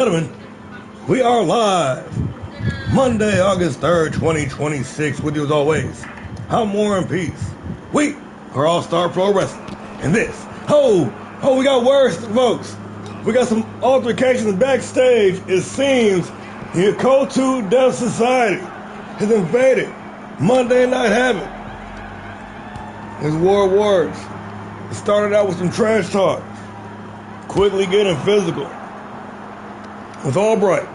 Gentlemen, we are live Monday, August 3rd, 2026. With you as always, I'm War and Peace. We are ALLSTAR Pro Wrestling. And this, we got worse, folks. We got some altercations backstage. It seems the Kotu Death Society has invaded Monday Night Havoc. As war words, it started out with some trash talk, quickly getting physical, with Albright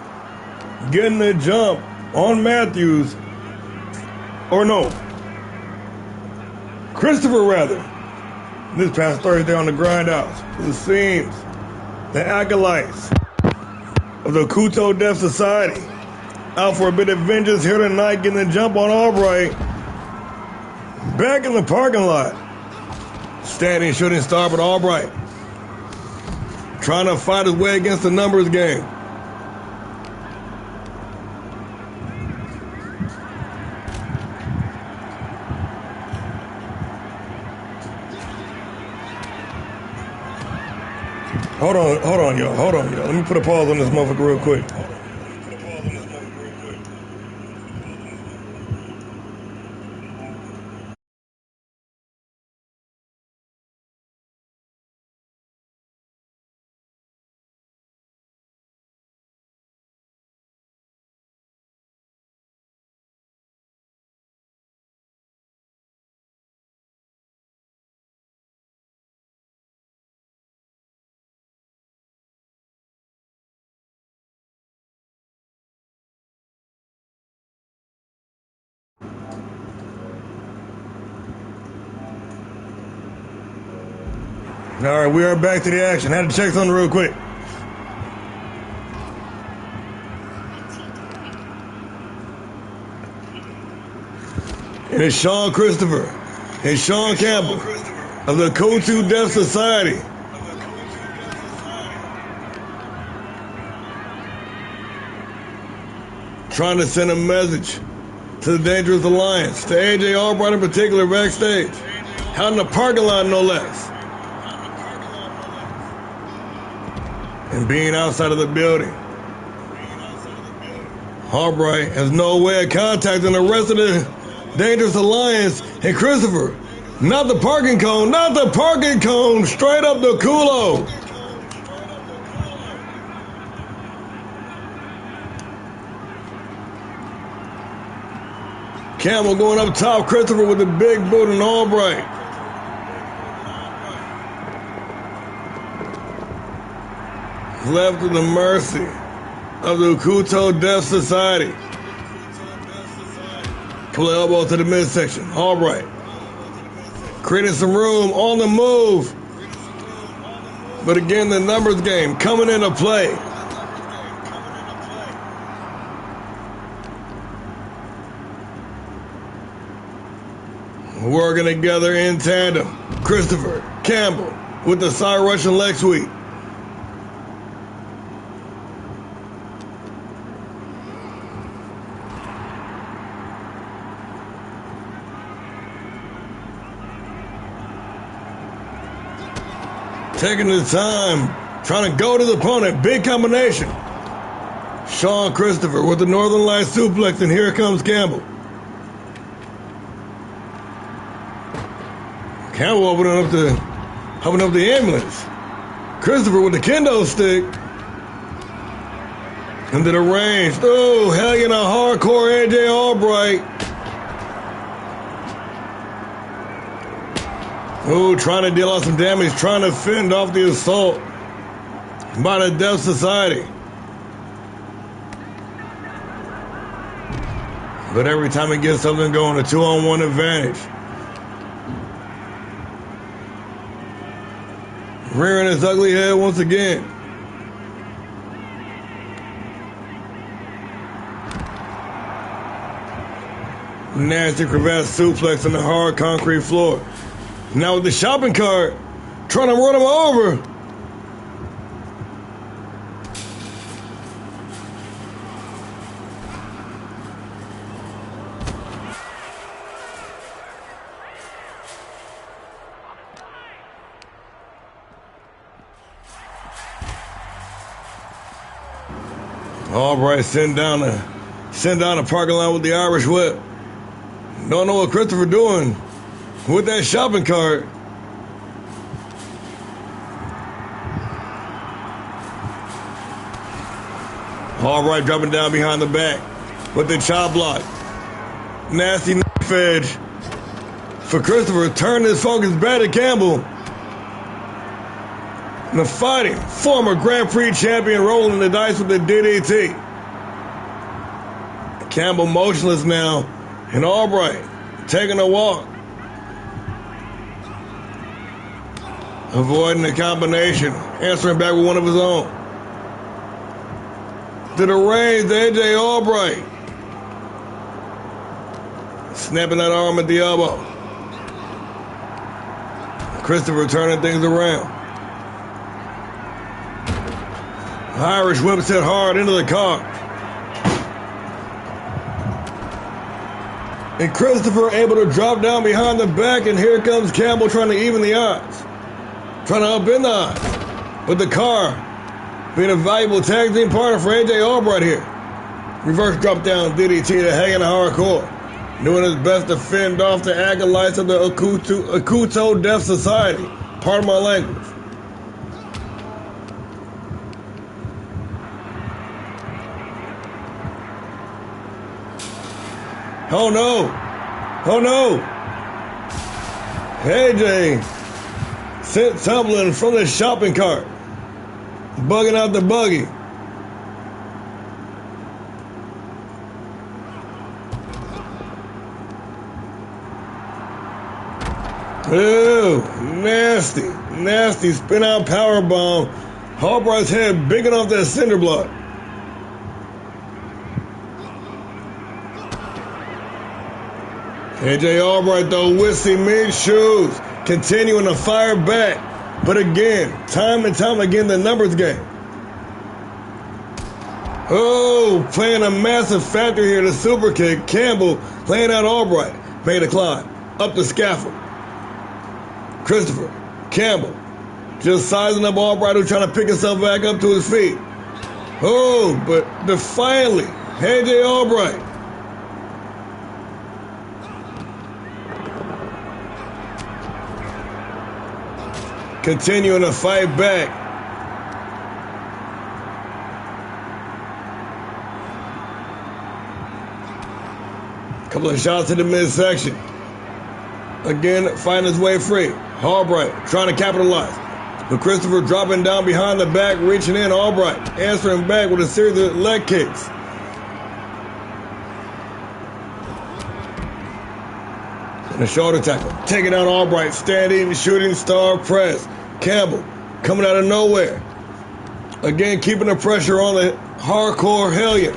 getting the jump on Matthews, Christopher rather, this past Thursday on the Grindhouse. It seems the acolytes of the Kuto Death Society out for a bit of vengeance here tonight, getting the jump on Albright. Back in the parking lot, standing shooting star, but Albright trying to fight his way against the numbers game. Hold on, y'all. Let me put a pause on this motherfucker real quick. All right, we are back to the action. Had to check something real quick. And it's Sean Christopher and Sean Campbell of the Kotu Death Society. Trying to send a message to the Dangerous Alliance, to AJ Albright in particular backstage, out in the parking lot no less. And being outside of the building, Albright has no way of contacting the rest of the Dangerous Alliance. And Christopher, not the parking cone, straight up the culo. Campbell going up top, Christopher with the big boot and Albright. Left to the mercy of the Kuto Death Society. Pull the elbow to the midsection. Albright creating some room on the move. But again, the numbers game coming into play. Working together in tandem. Christopher Campbell with the side Russian leg sweep. Taking the time, trying to go to the opponent. Big combination. Sean Christopher with the Northern Light suplex, and here comes Campbell. Campbell opening up the ambulance. Christopher with the kendo stick. Into the range. Oh, hell yeah, a hardcore AJ Albright. Oh, trying to deal out some damage, trying to fend off the assault by the Death Society. But every time he gets something going, a 2-on-1 advantage. Rearing his ugly head once again. Nasty crevasse suplex on the hard concrete floor. Now with the shopping cart, trying to run him over. Albright send down the parking lot with the Irish whip. Don't know what Christopher doing with that shopping cart. Albright dropping down behind the back with the chop block. Nasty knife edge for Christopher. Turn his focus back to Campbell. And the fighting former Grand Prix champion rolling the dice with the DDT. Campbell motionless now, and Albright taking a walk. Avoiding the combination, answering back with one of his own. To the range, AJ Albright. Snapping that arm at the elbow. Christopher turning things around. Irish whips it hard into the car. And Christopher able to drop down behind the back, and here comes Campbell trying to even the odds. Trying to upend the odds. But the car being a valuable tag team partner for AJ Albright here. Reverse drop down DDT to hang in the hardcore. Doing his best to fend off the acolytes of the Akuto Deaf Society. Pardon my language. Oh no! Oh no! AJ sent tumbling from the shopping cart. Bugging out the buggy. Ooh, nasty, nasty spin out power bomb. Albright's head bigging off that cinder block. AJ Albright though with cement shoes, continuing to fire back. But again, time and time again, the numbers game. Oh, playing a massive factor here, the super kick. Campbell laying out Albright. Made a climb up the scaffold. Christopher Campbell just sizing up Albright, who's trying to pick himself back up to his feet. Oh, but defiantly, AJ Albright. Continuing to fight back. Couple of shots in the midsection. Again, fighting his way free. Albright trying to capitalize. But Christopher dropping down behind the back, reaching in. Albright answering back with a series of leg kicks. And a shoulder tackle. Taking out Albright, standing, shooting star press. Campbell coming out of nowhere. Again, keeping the pressure on the hardcore Hellion.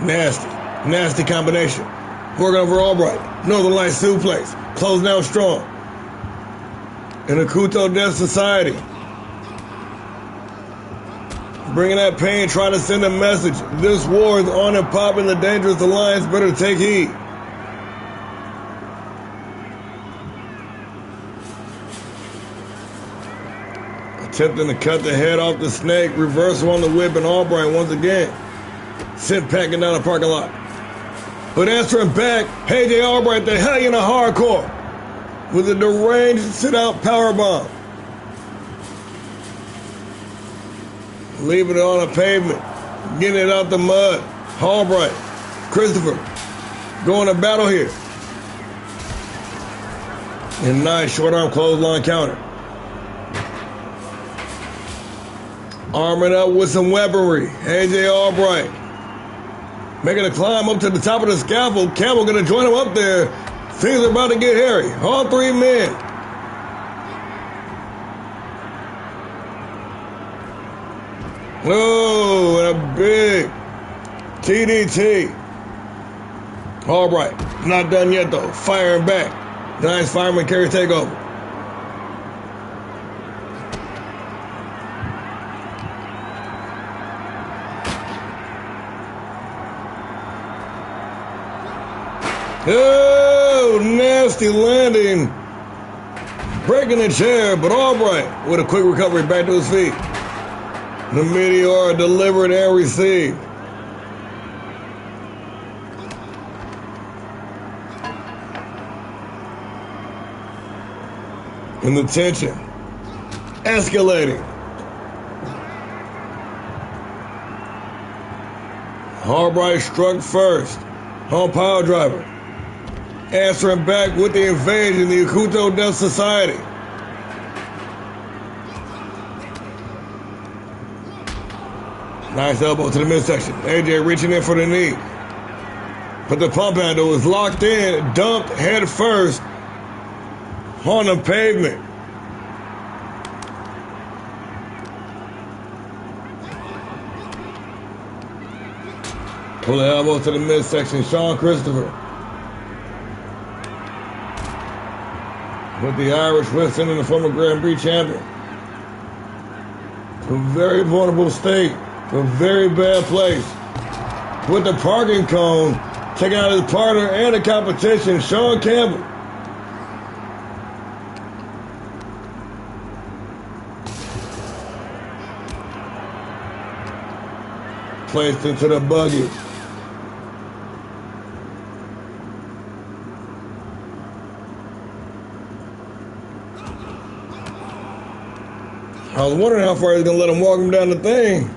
Nasty, nasty combination. Working over Albright. Northern Light suplex. Closing out strong. In the Akuto Death Society. Bringing that pain, trying to send a message. This war is on and popping. The Dangerous Alliance better take heed. Attempting to cut the head off the snake. Reversal on the whip, and Albright once again sent packing down the parking lot. But answering back, AJ Albright, the Hellion of Hardcore, with a deranged sit-out powerbomb. Leaving it on the pavement, getting it out the mud. Albright, Christopher, going to battle here. And nice short arm clothesline counter. Arming up with some weaponry. AJ Albright making a climb up to the top of the scaffold. Campbell going to join him up there. Things are about to get hairy. All three men. Oh, and a big TDT. Albright, not done yet though. Firing back. Nice fireman carry takeover. Oh, nasty landing breaking the chair, but Albright with a quick recovery back to his feet. The Meteor delivered and received. And the tension escalating. Albright struck first on Power Driver. Answering back with the invasion, the Akuto Death Society. Nice elbow to the midsection. AJ reaching in for the knee. But the pump handle was locked in, dumped head first on the pavement. Pull the elbow to the midsection. Sean Christopher. With the Irish whip sending the former Grand Prix champion to a very vulnerable state, to a very bad place. With the parking cone, taking out his partner and the competition, Sean Campbell. Placed into the buggy. I was wondering how far he's going to let him walk him down the thing.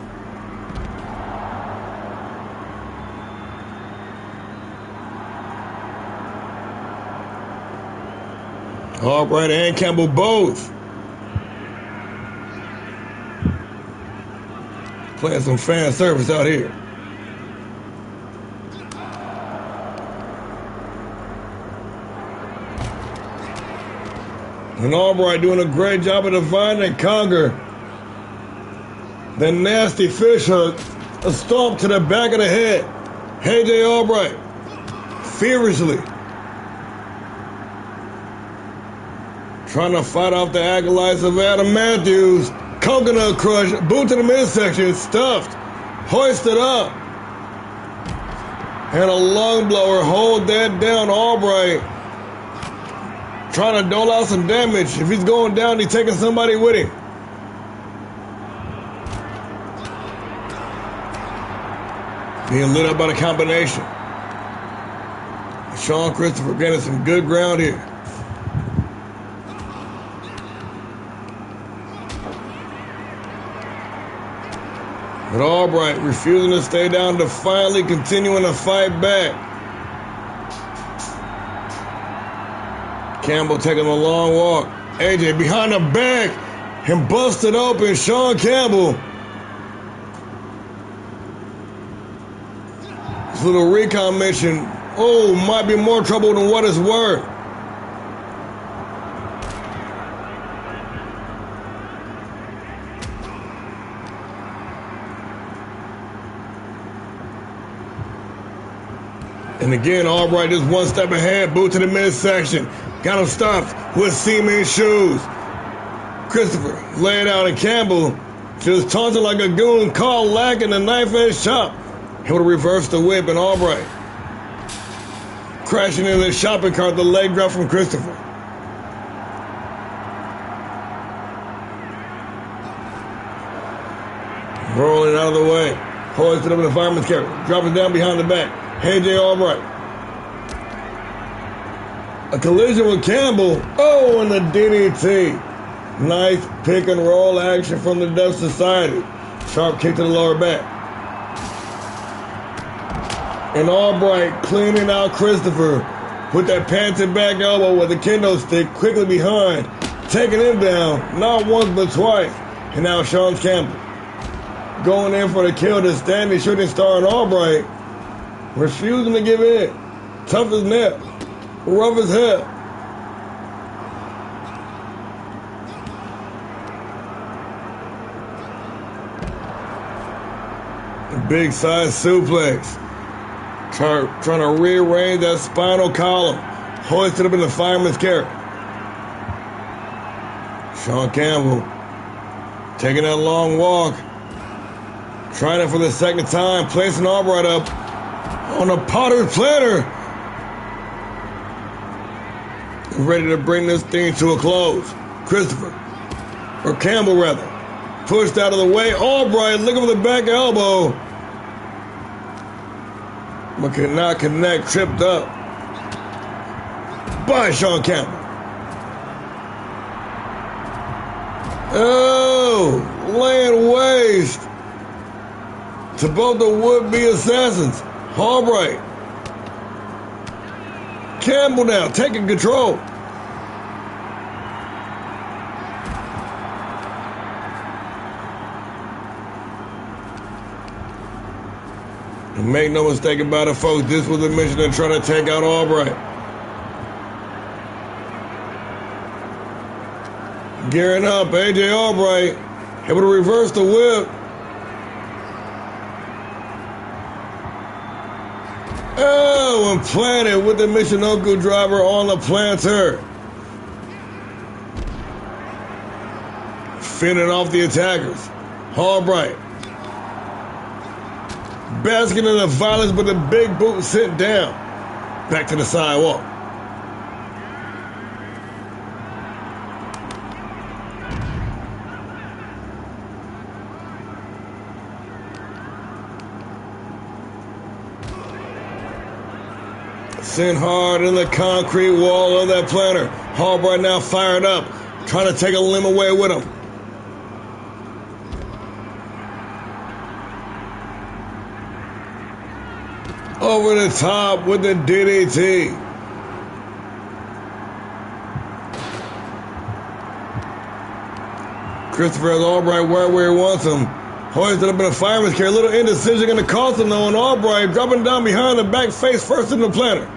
Albright and Campbell both playing some fan service out here. And Albright doing a great job of divine and conquer. The nasty fish hook, a stomp to the back of the head. AJ Albright, feverishly trying to fight off the acolytes of Adam Matthews. Coconut crush, boot to the midsection, stuffed, hoisted up. And a lung blower, hold that down. Albright trying to dole out some damage. If he's going down, he's taking somebody with him. Being lit up by the combination. Sean Christopher getting some good ground here. But Albright refusing to stay down, defiantly continuing to fight back. Campbell taking a long walk. AJ behind the back and busted open. Sean Campbell. This little recon mission, might be more trouble than what it's worth. And again, Albright just one step ahead, boot to the midsection. Got him stopped with cement shoes. Christopher laid out, and Campbell just taunting like a goon, caught lacking the knife edge chop. Able to reverse the whip, and Albright crashing into the shopping cart, the leg drop from Christopher. Rolling out of the way. Hoisted up in the fireman's carry. Dropping down behind the back. AJ Albright. A collision with Campbell. And the DDT. Nice pick and roll action from the Death Society. Sharp kick to the lower back. And Albright cleaning out Christopher with that panted back elbow with the kendo stick quickly behind. Taking him down, not once but twice. And now Sean Campbell going in for the kill to standing shooting star in Albright. Refusing to give in. Tough as nails. Rough as hell. A big side suplex. Trying to rearrange that spinal column. Hoisted up in the fireman's carry. Sean Campbell taking that long walk. Trying it for the second time. Placing Albright up on a potter's platter. ready to bring this thing to a close. Christopher, or Campbell rather, pushed out of the way. Albright looking for the back elbow, but could not connect, tripped up by Sean Campbell. Oh, laying waste to both the would-be assassins. Albright, Campbell now taking control. And make no mistake about it, folks, this was a mission to try to take out Albright. Gearing up, AJ Albright able to reverse the whip. Oh, and planted with the Michinoku driver on the planter. Fending off the attackers. Albright basking in the violence, but the big boot sent down. Back to the sidewalk. Sent hard in the concrete wall of that planter. Albright now fired up, trying to take a limb away with him. Over the top with the DDT. Christopher has Albright right where he wants him. Hoisted up in a fireman's carry. A little indecision going to cost him though, and Albright dropping down behind the back, face first in the planter.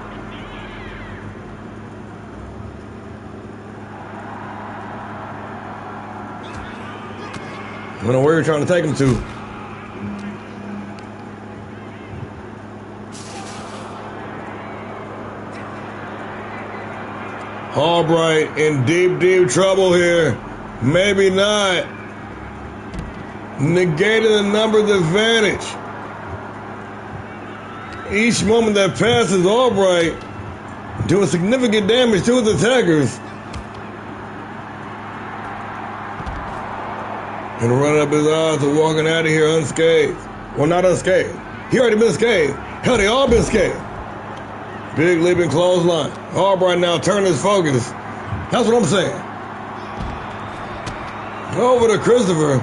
I don't know where you're trying to take him to. Albright in deep, deep trouble here. Maybe not. Negating the numbers advantage. Each moment that passes, Albright doing significant damage to his attackers. And running up his odds of walking out of here unscathed. Well, not unscathed. He already been scathed. Hell, they all been scathed. Big leaping clothesline. Albright now turning his focus. That's what I'm saying. Over to Christopher.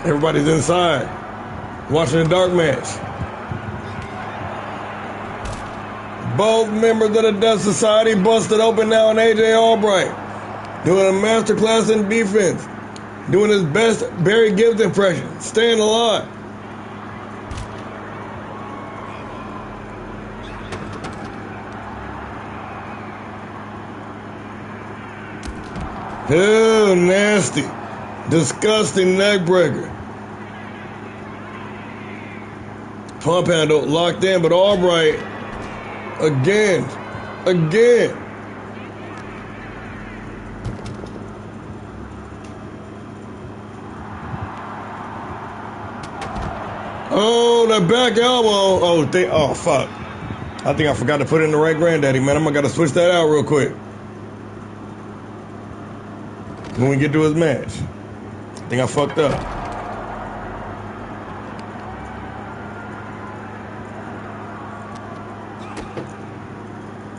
Everybody's inside, watching the dark match. Both members of the Death Society busted open now on AJ Albright, doing a masterclass in defense, doing his best Barry Gibbs impression, staying alive. Oh, nasty. Disgusting neck breaker. Pump handle locked in, but Albright again. Oh, the back elbow. Oh, fuck. I think I forgot to put in the right granddaddy, man. I'm gonna gotta switch that out real quick when we get to his match. I think I fucked up.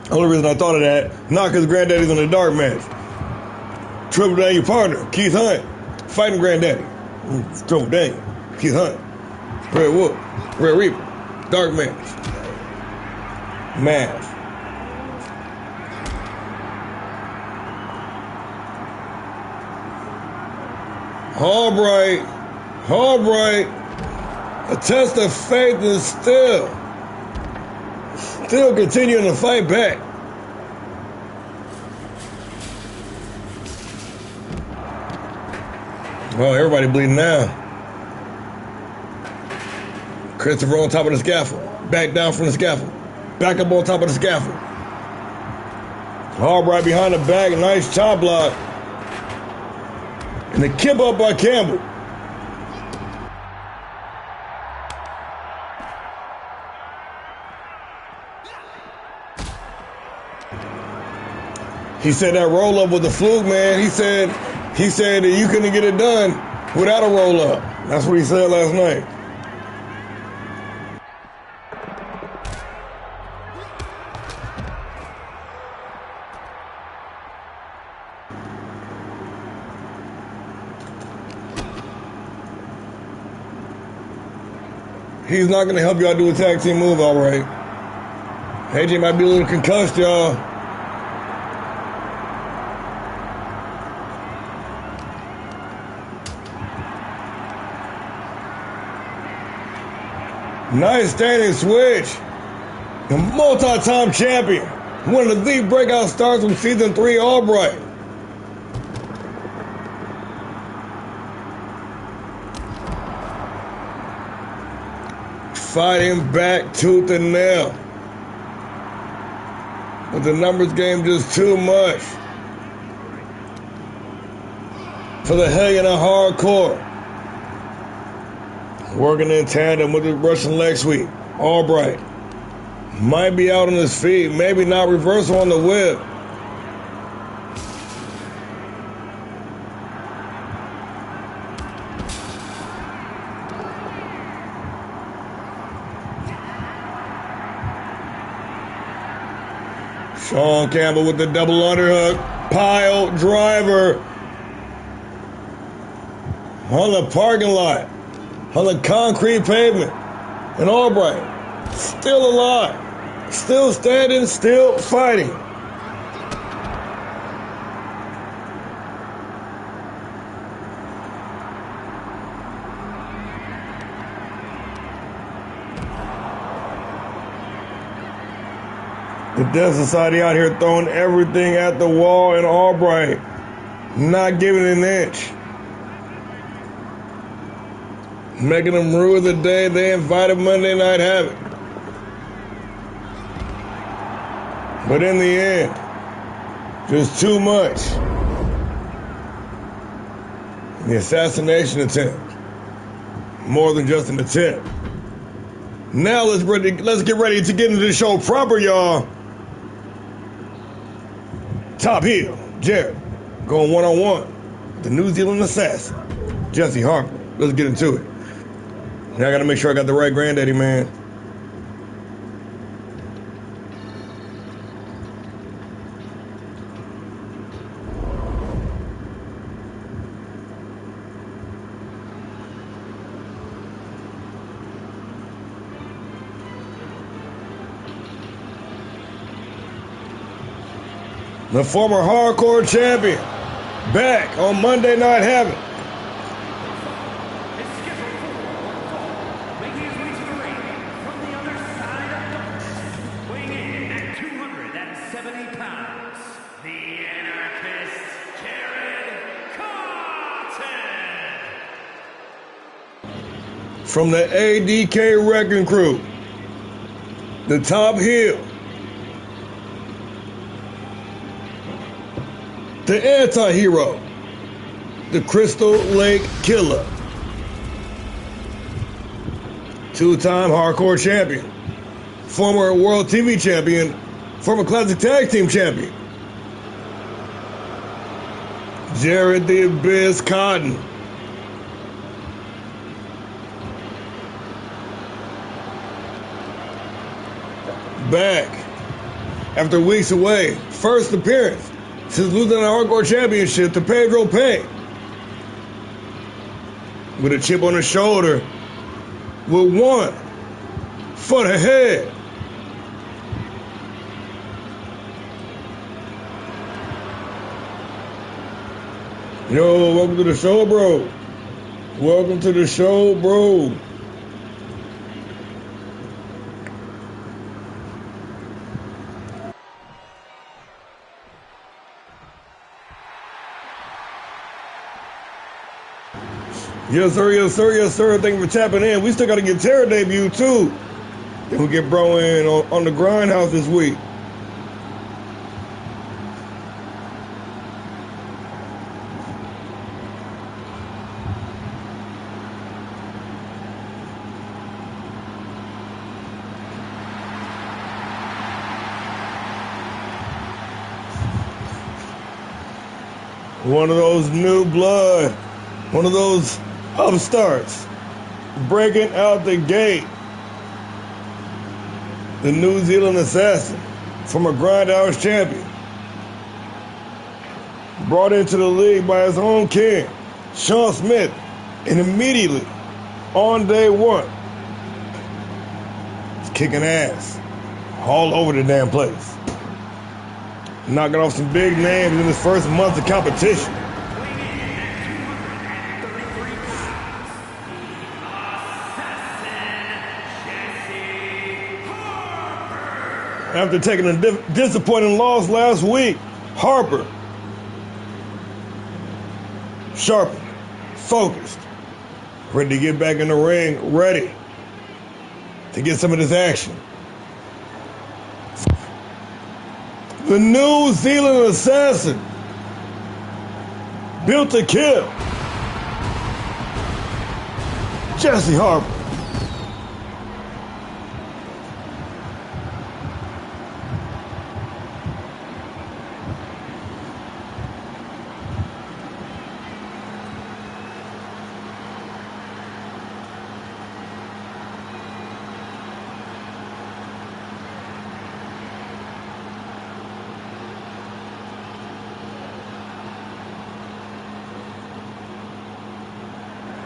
Only reason I thought of that, not because Granddaddy's in the dark match. Triple down your partner, Keith Hunt, fighting Granddaddy. Triple down, Keith Hunt, Red Wolf, Red Reaper, dark match. Match. Albright, a test of faith and still continuing to fight back. Oh, everybody bleeding now. Christopher on top of the scaffold, back down from the scaffold, back up on top of the scaffold. Albright behind the back, nice chop block. And the kip up by Campbell. He said that roll up was a fluke, man. He said that you couldn't get it done without a roll up. That's what he said last night. He's not going to help y'all do a tag team move, all right. AJ might be a little concussed, y'all. Nice standing switch. The multi-time champion. One of the breakout stars from season 3, Albright. Fighting back tooth and nail. But the numbers game just too much. For the Hagen and Hardcore. Working in tandem with the Russian leg sweep. Albright. Might be out on his feet. Maybe not. Reversal on the whip. Sean Campbell with the double underhook. Pile driver. On the parking lot. On the concrete pavement. And Albright still alive. Still standing. Still fighting. The Death Society out here throwing everything at the wall, and Albright not giving an inch. Making them rue the day they invited Monday Night Havoc. But in the end, just too much. The assassination attempt. More than just an attempt. Now let's get ready to get into the show proper, y'all. Top heel, Jarrett, going one-on-one. The New Zealand assassin, Jesse Harper. Let's get into it. Now I gotta make sure I got the right granddaddy, man. The former hardcore champion, back on Monday Night Havoc. Making his way to the ring from the other side of darkness, weighing in at 270 pounds, the anarchist, Jared Carlton. From the ADK Wrecking Crew, the top heel, the anti-hero, the Crystal Lake Killer, two-time hardcore champion, former world TV champion, former classic tag team champion, Jared the Abyss Cotton. Back after weeks away, first appearance since losing the hardcore championship to Pedro Payne. With a chip on his shoulder, with one foot ahead. Yo, welcome to the show, bro. Welcome to the show, bro. Yes, sir, yes, sir, yes, sir. Thank you for tapping in. We still got to get Terra debut, too. Then we get bro in on the Grindhouse this week. One of those new blood, one of those upstarts, breaking out the gate. The New Zealand assassin, former Grindhouse champion, brought into the league by his own king, Sean Smith, and immediately, on day one, he's kicking ass all over the damn place. Knocking off some big names in his first month of competition. After taking a disappointing loss last week, Harper, sharpened, focused, ready to get back in the ring, ready to get some of this action. The New Zealand assassin, built to kill, Jesse Harper.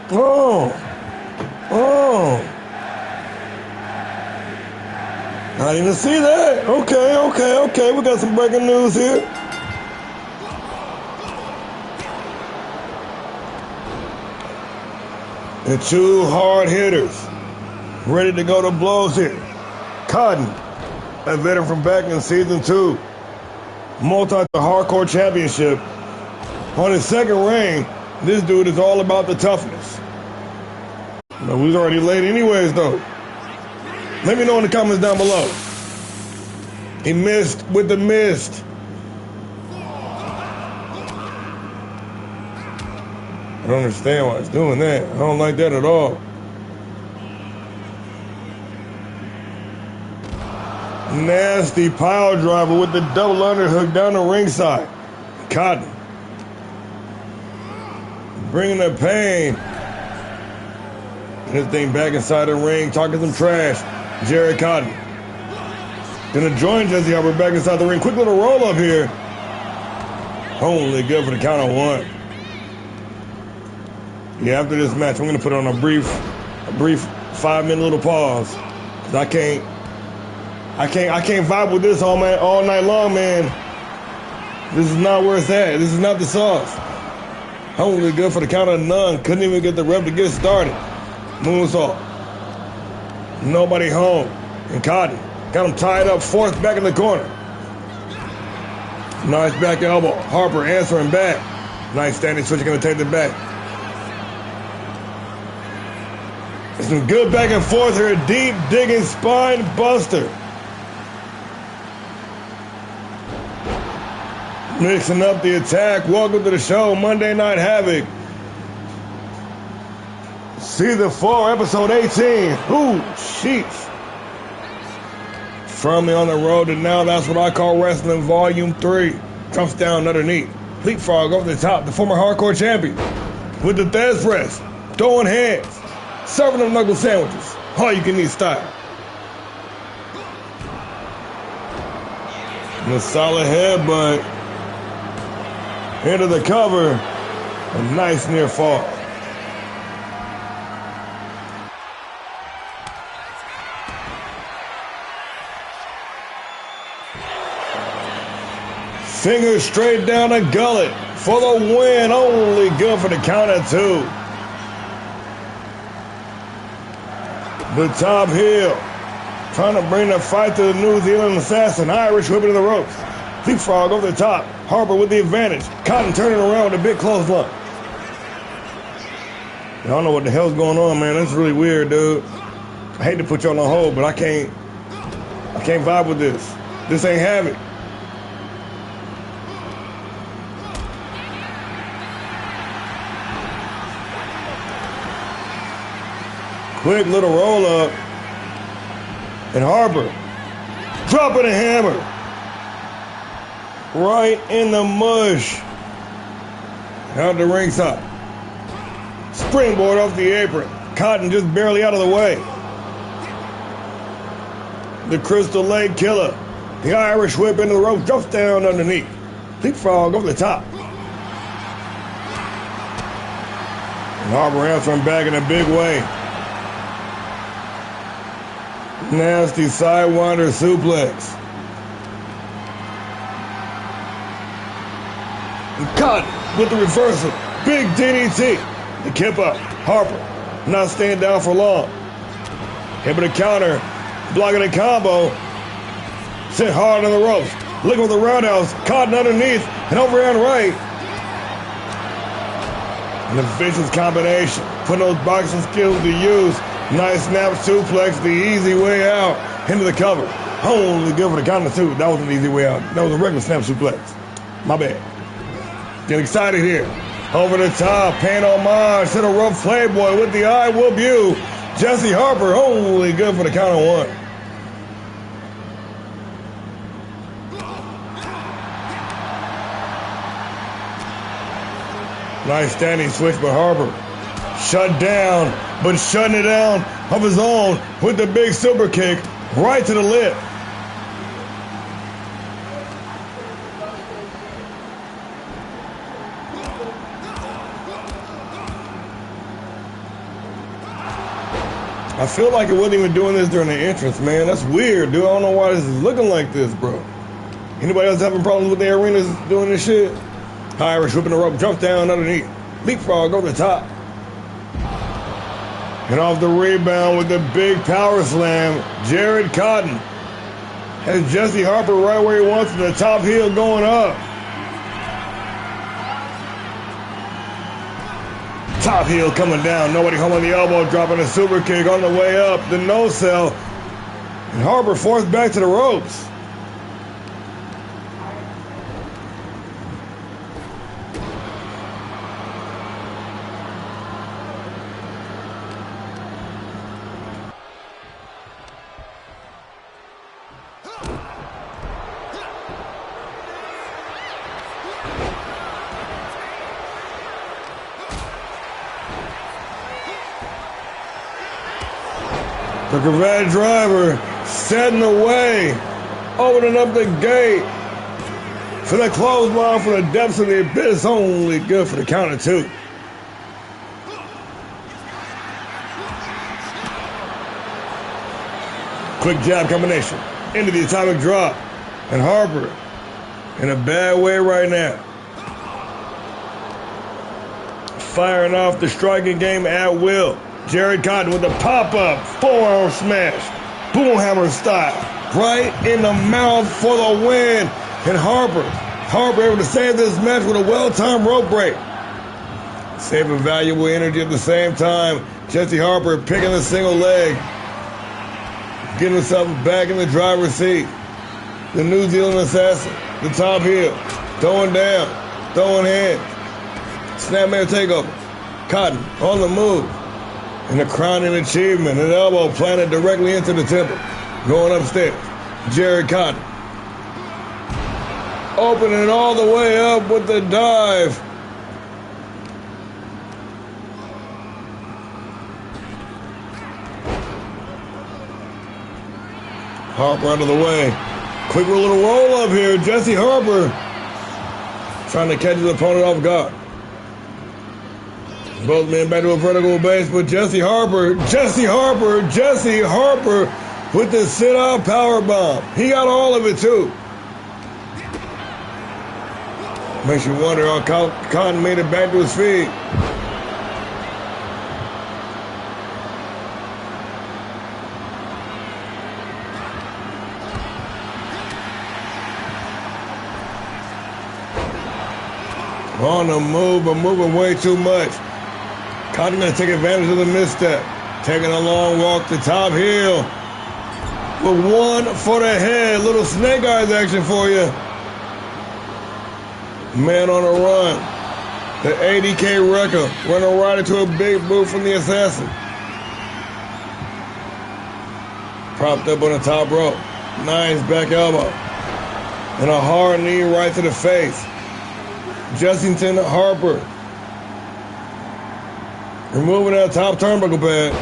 Oh. I didn't see that. Okay. We got some breaking news here. The two hard hitters ready to go to blows here. Cotton, a veteran from back in season 2, multi-hardcore championship. On his second reign, this dude is all about the toughness. But we was already late anyways, though. Let me know in the comments down below. He missed with the mist. I don't understand why he's doing that. I don't like that at all. Nasty pile driver with the double underhook down the ringside. Cotton. Bringing the pain. This thing back inside the ring, talking some trash. Jared Cotton. Gonna join Jesse Harper back inside the ring. Quick little roll up here. Only good for the count of 1. Yeah, after this match, I'm gonna put on a brief 5-minute little pause. 'Cause I can't vibe with this all night long, man. This is not where it's at. This is not the sauce. Only good for the count of none. Couldn't even get the rep to get started. Moonsault. Nobody home. And Cotton got him tied up, forced back in the corner. Nice back elbow. Harper answering back. Nice standing switch, gonna take it back. Some good back and forth here. Deep digging spine buster. Mixing up the attack. Welcome to the show, Monday Night Havoc. Season 4, episode 18. Ooh, sheesh. Firmly on the road to now, that's what I call wrestling volume 3. Trumps down underneath. Leapfrog over the top, the former hardcore champion. With the death press, throwing hands, serving them knuckle sandwiches. All you can eat style. And a solid headbutt. Into the cover. A nice near fall. Fingers straight down the gullet for the win. Only good for the count of 2. The top heel. Trying to bring the fight to the New Zealand assassin. Irish whipping to the ropes. Leapfrog over the top. Harper with the advantage. Cotton turning around with a big clothesline. I don't know what the hell's going on, man. That's really weird, dude. I hate to put y'all on hold, but I can't vibe with this. This ain't Havoc. Quick little roll up. And Harper dropping a hammer. Right in the mush. Out the ringside. Springboard off the apron. Cotton just barely out of the way. The Crystal Lake Killer. The Irish whip into the rope, drops down underneath. Leapfrog over the top. And Harper answering back in a big way. Nasty sidewinder suplex. And Cotton with the reversal. Big DDT. The kip up. Harper not staying down for long. Hit with a counter. Blocking a combo. Sent hard on the ropes. Looking with the roundhouse. Cotton underneath. And overhand right. And a vicious combination. Putting those boxing skills to use. Nice snap suplex. The easy way out. Into the cover. Holy good for the count of two. That was an easy way out. That was a regular snap suplex. My bad. Getting excited here. Over the top. Paying homage to the rough playboy with the I whoop you. Jesse Harper. Holy good for the count of one. Nice standing switch by Harper. Shut down, but shutting it down of his own with the big super kick right to the lip. I feel like it wasn't even doing this during the entrance, man. That's weird, dude. I don't know why this is looking like this, bro. Anybody else having problems with their arenas doing this shit? Irish whipping the rope, jumps down underneath. Leapfrog over the top. And off the rebound with the big power slam, Jared Cotton has Jesse Harper right where he wants him, the top heel going up. Top heel coming down, nobody home on the elbow, dropping a super kick on the way up, the no sell. And Harper forced back to the ropes. The Cravat driver setting away, opening up the gate for the clothesline from the depths of the abyss. Only good for the count of two. Quick jab combination into the atomic drop. And Harper in a bad way right now. Firing off the striking game at will. Jared Cotton with the pop-up forearm smash, boomhammer style, right in the mouth for the win. And Harper able to save this match with a well-timed rope break. Saving valuable energy at the same time. Jesse Harper picking the single leg, getting himself back in the driver's seat. The New Zealand assassin, the top heel, throwing down, throwing hands. Snapmare takeover. Cotton on the move. And a crowning achievement, an elbow planted directly into the temple. Going upstairs, Jared Cotton. Opening all the way up with the dive. Harper out of the way. Quick little roll up here. Jesse Harper trying to catch his opponent off guard. Both men back to a vertical base, but Jesse Harper with the sit-out power bomb. He got all of it too. Makes you wonder how Cotton made it back to his feet. On the move, but moving way too much. Cotton going to take advantage of the misstep. Taking a long walk to top heel. With one for the head. Little snake eyes action for you. Man on a run. The ADK wrecker running right into a big boot from the assassin. Propped up on the top rope. Nice back elbow. And a hard knee right to the face. Jessington Harper Removing that top turnbuckle pad.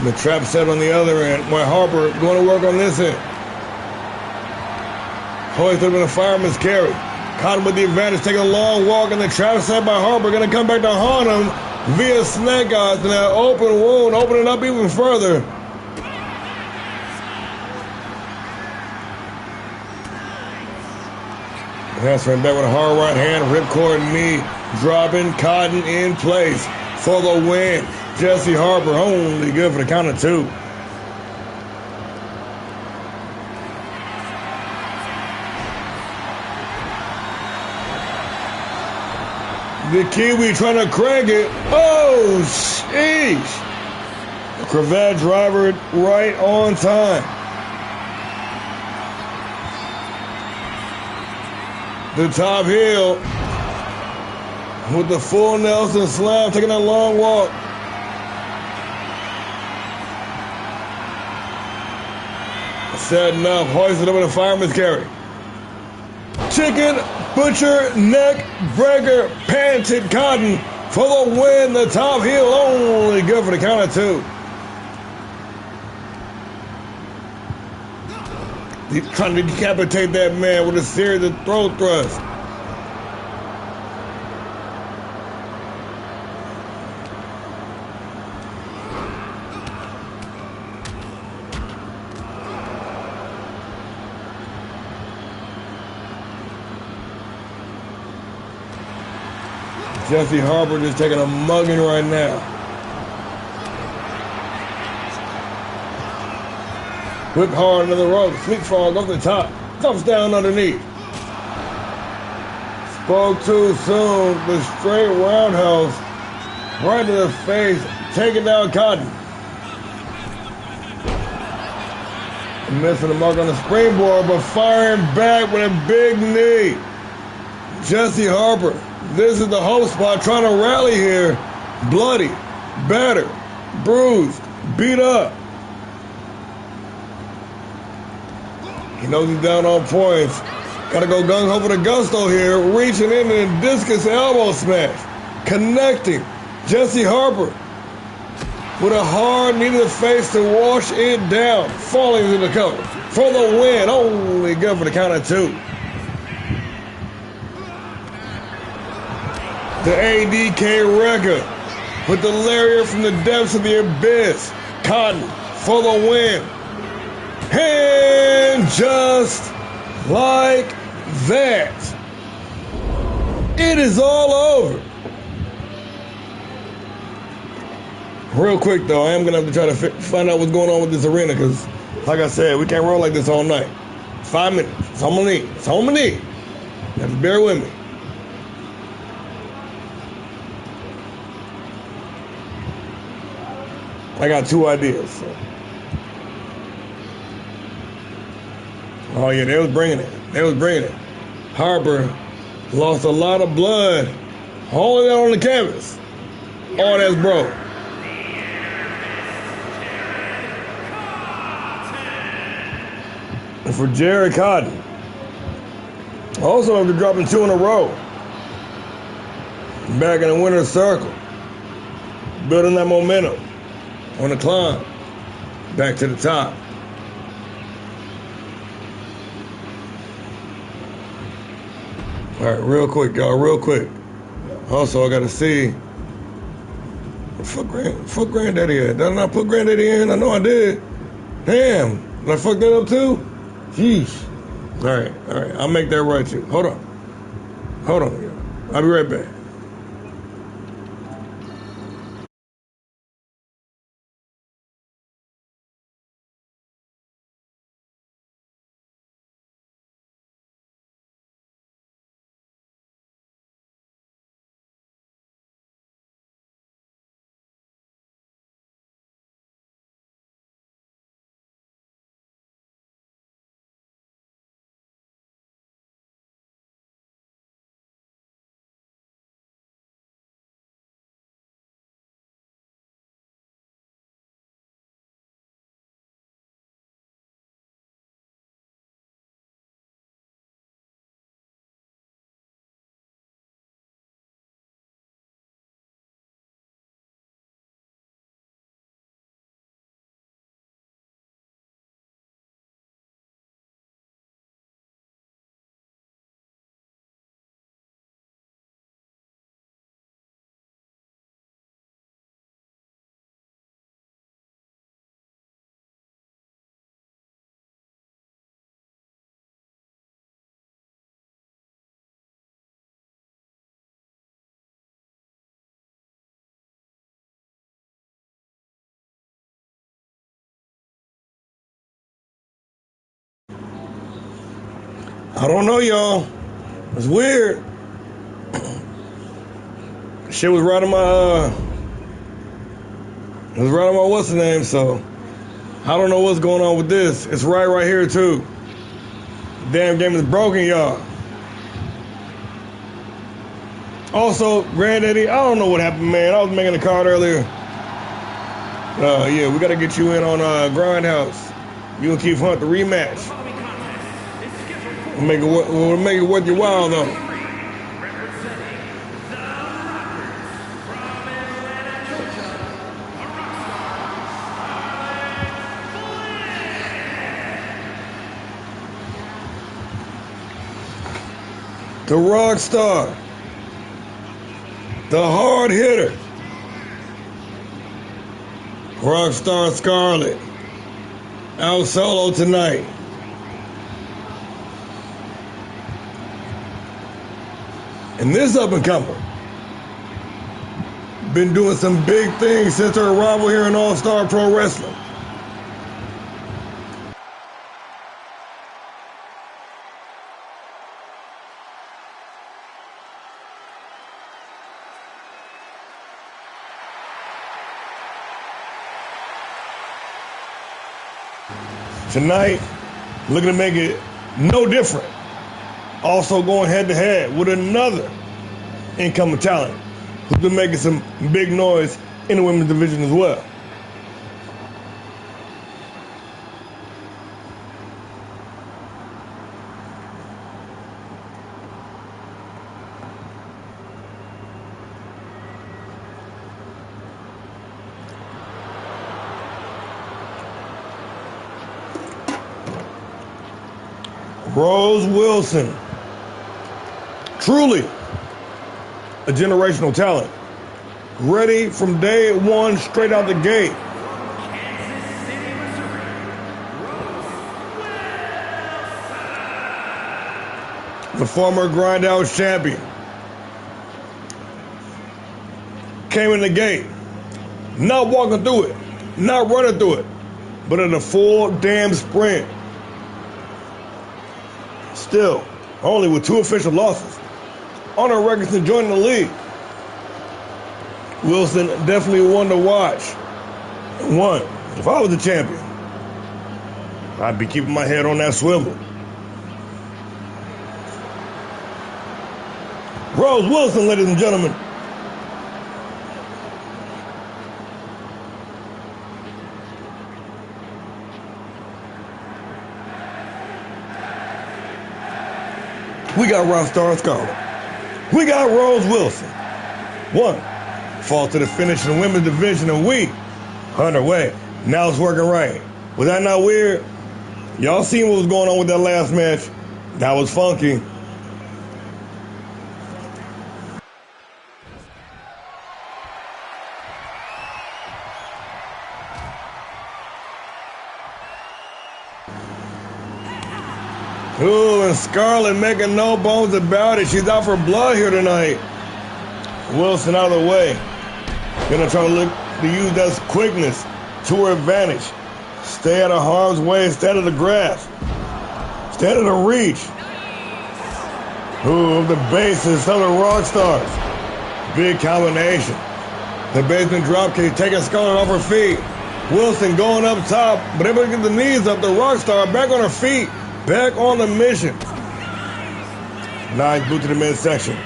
The trap set on the other end. While Harper going to work on this end. Hoist up in a fireman's carry. Cotton with the advantage, taking a long walk, and the trap set by Harper going to come back to haunt him via snake eyes and that open wound, opening up even further. Transferring back with a hard right hand, ripcord knee, dropping Cotton in place for the win. Jesse Harper only good for the count of 2. The Kiwi trying to crank it. Oh, sheesh. Cravat driver right on time. The top heel with the full Nelson slam, taking a long walk. Setting up, hoisted up in a fireman's carry. Chicken butcher neck breaker, panted Cotton for the win. The top heel only good for the count of 2. He's trying to decapitate that man with a series of throat thrusts. Jesse Harper just taking a mugging right now. Whip hard into the rope, sweet frog off the top, dumps down underneath. Spoke too soon, the straight roundhouse right to the face, taking down Cotton. Missing the mark on the springboard, but firing back with a big knee. Jesse Harper, this is the hope spot, trying to rally here. Bloody, battered, bruised, beat up. He knows he's down on points. Gotta go gung-ho for the gusto here. Reaching in and a discus elbow smash. Connecting. Jesse Harper with a hard knee to the face to wash it down. Falling into the cover for the win. Only good for the count of 2. The ADK record with the lariat from the depths of the abyss. Cotton for the win. And just like that, it is all over. Real quick though, I am going to have to try to find out what's going on with this arena because, like I said, we can't roll like this all night. 5 minutes. It's all I'm going to need. It's all I'm going to need. You have to bear with me. I got 2 ideas. So. Oh, yeah, they was bringing it. Harper lost a lot of blood. All of that on the canvas. Oh, that's broke. And for Jared Cotton, also after dropping 2 in a row, back in the winner's circle, building that momentum on the climb, back to the top. All right, real quick, y'all, real quick. Also, I got to see, fuck Granddaddy at? Did I not put Granddaddy in? I know I did. Damn, did I fuck that up too? Jeez. All right, I'll make that right too. Hold on, y'all. I'll be right back. I don't know, y'all. It's weird. Shit was right on my, it was right on my what's the name, so I don't know what's going on with this. It's right here, too. Damn game is broken, y'all. Also, Granddaddy, I don't know what happened, man. I was making a card earlier. Yeah, we got to get you in on Grindhouse. You and Keith Hunt, the rematch. We'll make it worth your while, though. The rock star. The hard hitter. Rockstar Scarlett. Out solo tonight. And this up-and-comer been doing some big things since her arrival here in All-Star Pro Wrestling. Tonight, looking to make it no different. Also going head-to-head with another incoming talent who's been making some big noise in the women's division as well. Rose Wilson, truly a generational talent, ready from day one straight out the gate. Kansas City, Missouri, Rose Wilson. The former Grindhouse champion came in the gate, not walking through it, not running through it, but in a full damn sprint. Still, only with 2 official losses on her record since joining the league. Wilson definitely one to watch. One, if I was the champion, I'd be keeping my head on that swivel. Rose Wilson, ladies and gentlemen. We got Rockstar Scarlett. We got Rose Wilson. One, fall to the finish in the women's division, and we underway. Now it's working right. Was that not weird? Y'all seen what was going on with that last match? That was funky. Ooh, and Scarlett making no bones about it. She's out for blood here tonight. Wilson out of the way. Gonna try to look to use that quickness to her advantage. Stay out of harm's way, stay out of the grasp. Stay out of the reach. Ooh, the bases of the rock stars. Big combination. The basement dropkick taking Scarlett off her feet. Wilson going up top, but able to get the knees up. The rock star back on her feet. Back on the mission. Nice boot to the midsection.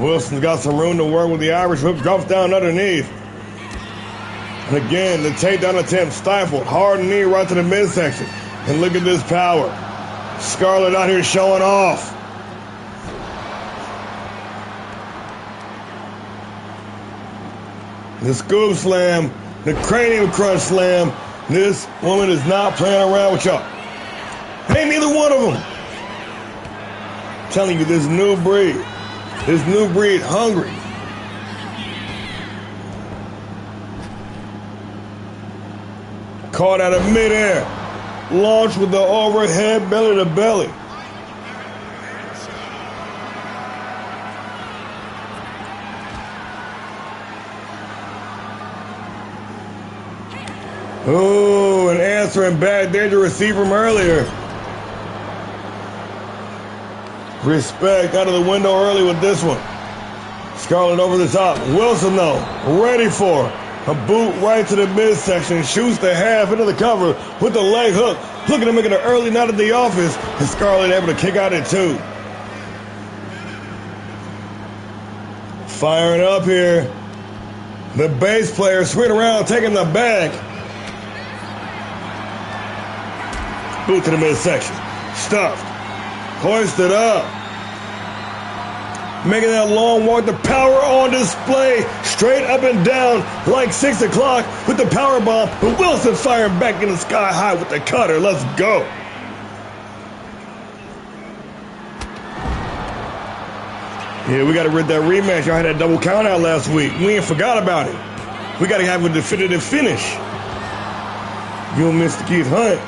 Wilson's got some room to work with the Irish whip. Drops down underneath. And again, the takedown attempt stifled. Hard knee right to the midsection. And look at this power. Scarlett out here showing off. The scoop slam. The cranium crunch slam. This woman is not playing around with y'all. Ain't neither one of them. I'm telling you, this new breed hungry. Caught out of midair. Launched with the overhead belly to belly. Oh, an answering back there to receive from earlier. Respect out of the window early with this one. Scarlett over the top. Wilson, though, ready for a boot right to the midsection. Shoots the half into the cover with the leg hook. Looking to make it an early night at the office. And Scarlett able to kick out at 2. Firing up here. The bass player swinging around, taking the bag. Boot to the midsection. Stuffed. Hoisted up. Making that long walk. The power on display. Straight up and down like 6 o'clock with the power bomb. But Wilson firing back in the sky high with the cutter. Let's go. Yeah, we got to rid that rematch. Y'all had that double count out last week. We ain't forgot about it. We got to have a definitive finish. You and Mr. Keith Hunt.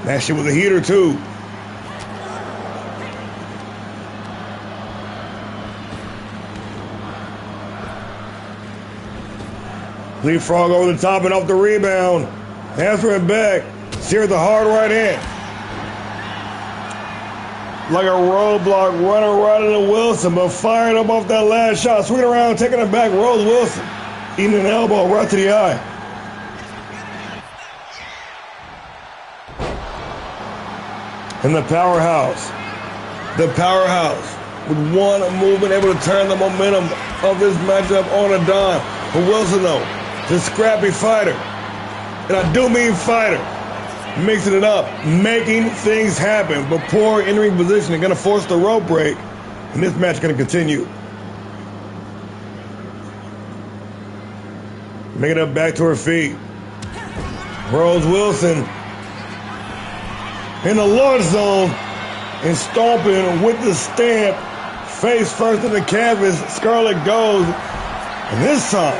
That shit was a heater, too. Leapfrog over the top and off the rebound. Answering back. Sears the hard right hand. Like a roadblock running right into Wilson, but firing up off that last shot. Swinging around, taking it back. Rolls Wilson. Eating an elbow right to the eye. And the powerhouse. The powerhouse. With one movement able to turn the momentum of this matchup on a dime. But Wilson, though, the scrappy fighter. And I do mean fighter. Mixing it up, making things happen, but poor entering position and going to force the rope break. And this match is going to continue. Making it back to her feet. Rose Wilson in the launch zone and stomping with the stamp. Face first in the canvas. Scarlett goes. And this time,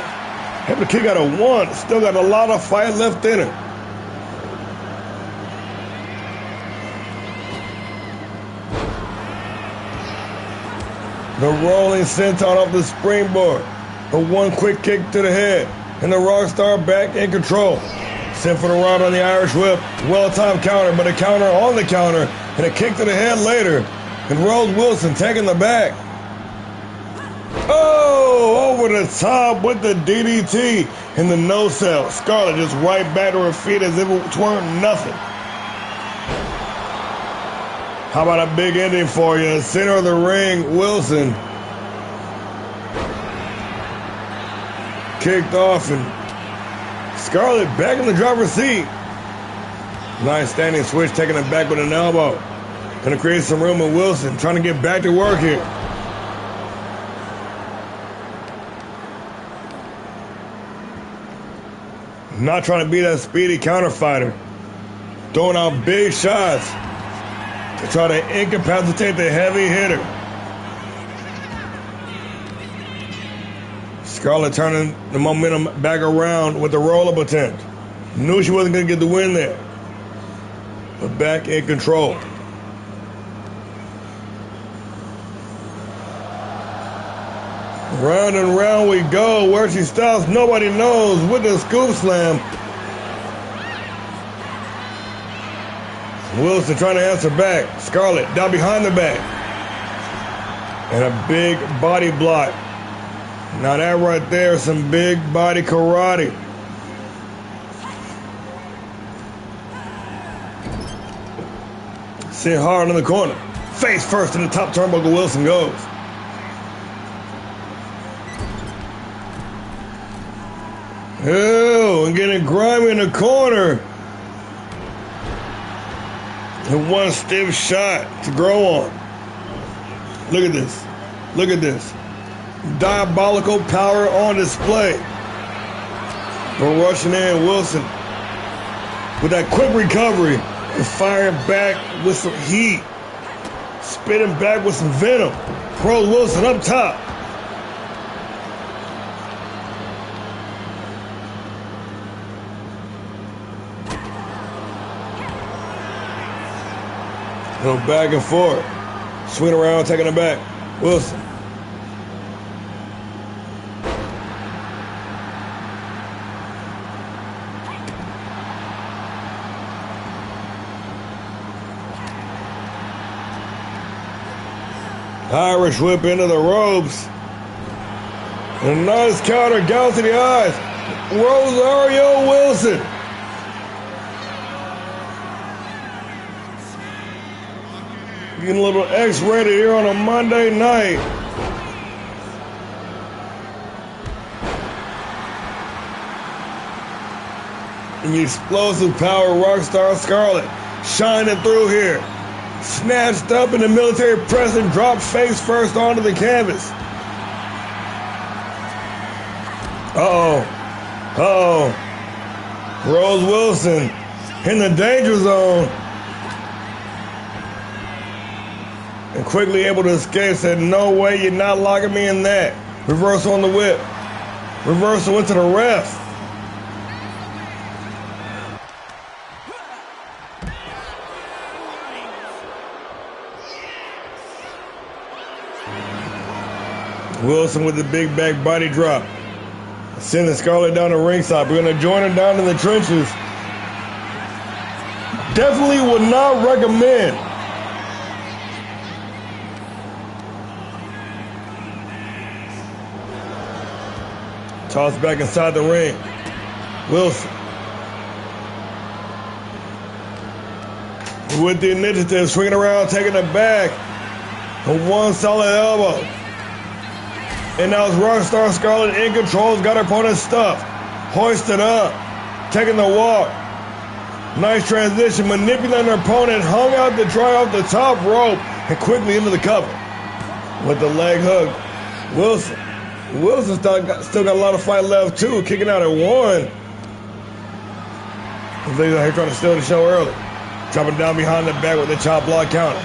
able to kick out a 1. Still got a lot of fight left in her. The rolling senton off the springboard. A 1 quick kick to the head. And the Rockstar back in control. Sent for the round on the Irish whip. Well-timed counter, but a counter on the counter. And a kick to the head later. And Rose Wilson taking the back. Oh, over the top with the DDT. And the no-sell. Scarlett just right back to her feet as if it weren't nothing. How about a big ending for you? Center of the ring, Wilson. Kicked off and Scarlett back in the driver's seat. Nice standing switch, taking it back with an elbow. Gonna create some room with Wilson, trying to get back to work here. Not trying to be that speedy counter fighter. Throwing out big shots to try to incapacitate the heavy hitter. Scarlett turning the momentum back around with the roll-up attempt. Knew she wasn't going to get the win there. But back in control. Round and round we go. Where she stops, nobody knows. With the scoop slam. Wilson trying to answer back. Scarlett down behind the back. And a big body block. Now that right there is some big body karate. Sit hard in the corner. Face first in the top turnbuckle, Wilson goes. Oh, and getting grimy in the corner. And one stiff shot to grow on. Look at this. Look at this. Diabolical power on display. We're rushing in Wilson with that quick recovery and firing back with some heat. Spitting back with some venom. Rose Wilson up top. Go back and forth. Swing around, taking it back. Wilson. Irish whip into the ropes. And a nice counter, gout to the eyes. Rosario Wilson. Getting a little X-rated here on a Monday night. And the explosive power Rockstar Scarlett shining through here. Snatched up in the military press and dropped face first onto the canvas. Rose Wilson in the danger zone. And quickly able to escape, said, no way, you're not locking me in that. Reversal on the whip. Reversal into the ref. Wilson with the big back body drop. Sending Scarlett down the ringside. We're going to join her down in the trenches. Definitely would not recommend. Toss back inside the ring. Wilson. With the initiative, swinging around, taking it back. And one solid elbow. And now it's Rockstar Scarlett in control. Got her opponent stuffed. Hoisted up. Taking the walk. Nice transition. Manipulating her opponent. Hung out to dry off the top rope. And quickly into the cover. With the leg hook. Wilson still got a lot of fight left too. Kicking out at one. He's out here trying to steal the show early. Dropping down behind the back with the chop block counter.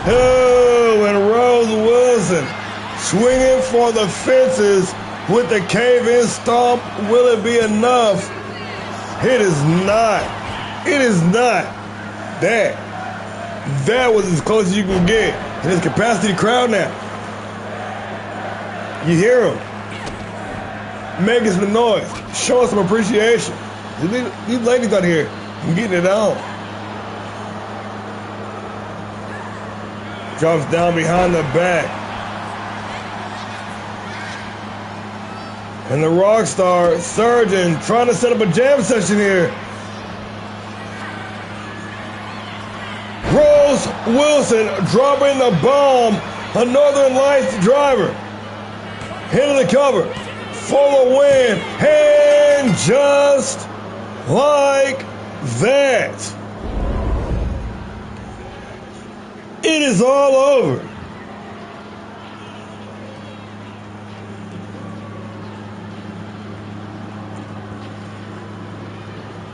Oh, and Rose Wilson swinging for the fences with the cave-in stomp. Will it be enough? It is not. It is not. That was as close as you can get. And it's capacity crowd now. You hear him making some noise, showing some appreciation. These ladies out here getting it on. Drops down behind the back. And the Rockstar surgeon trying to set up a jam session here. Rose Wilson dropping the bomb. A Northern Lights driver. Hitting the cover for the win. And just like that, it is all over.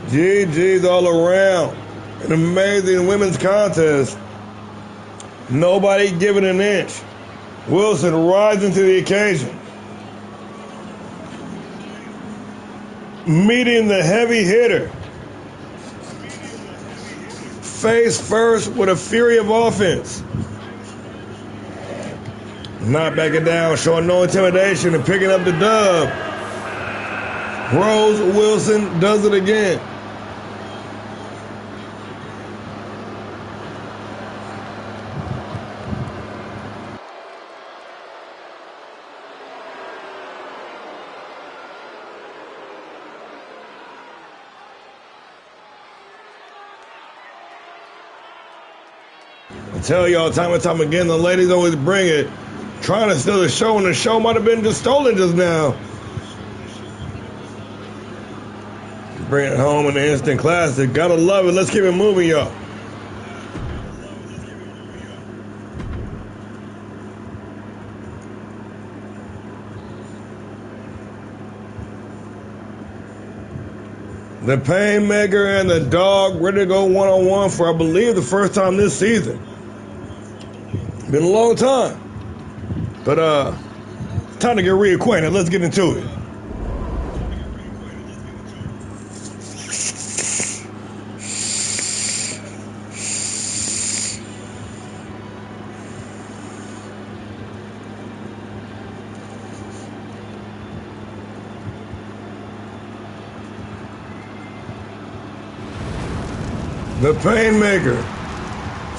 GG's all around. An amazing women's contest. Nobody giving an inch. Wilson rising to the occasion. Meeting the heavy hitter. Face first with a fury of offense. Not backing down, showing no intimidation and picking up the dub. Rose Wilson does it again. I tell y'all time and time again, the ladies always bring it. Trying to steal the show, and the show might have been just stolen just now. Bring it home in the instant classic. Gotta love it. Let's keep it moving, y'all. The Painmaker and the Dog ready to go one-on-one for, I believe, the first time this season. Been a long time. But time to get reacquainted. Let's get into it. The Painmaker,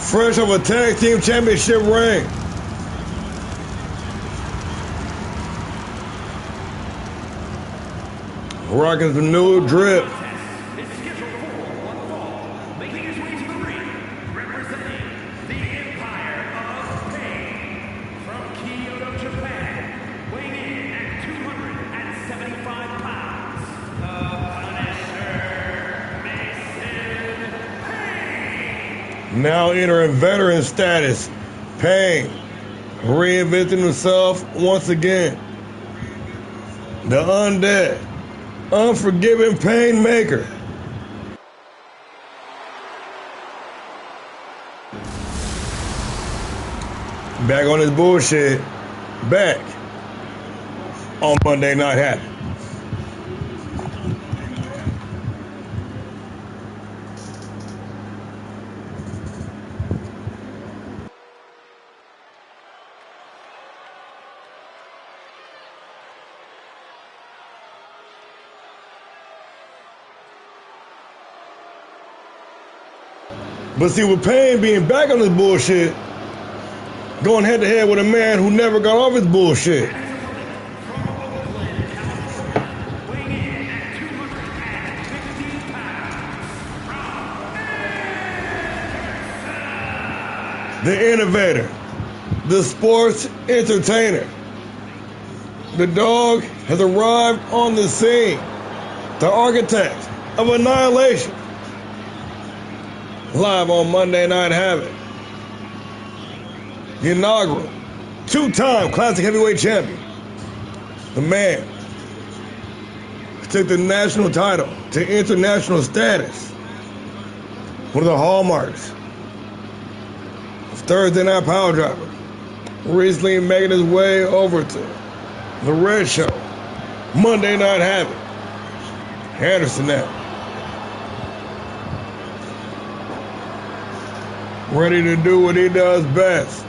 fresh off a tag team championship reign. Rocking some new drip. Is scheduled for one fall, making his way to the ring, representing the Empire of Pain from Kyoto, Japan, weighing in at 275 pounds, the Punisher, Mason Pain. Now entering veteran status, Pain, reinventing himself once again. The undead, unforgiving Painmaker. Back on his bullshit, back on Monday Night Havoc. But see, with Pain being back on his bullshit, going head to head with a man who never got off his bullshit. Weighing in at 250 pounds, The innovator, the sports entertainer. The dog has arrived on the scene, the architect of annihilation. Live on Monday Night Havoc. The inaugural two-time classic heavyweight champion. The man who took the national title to international status. One of the hallmarks of Thursday Night Power Driver. Recently making his way over to the Red Show. Monday Night Havoc. Anderson now. Ready to do what he does best.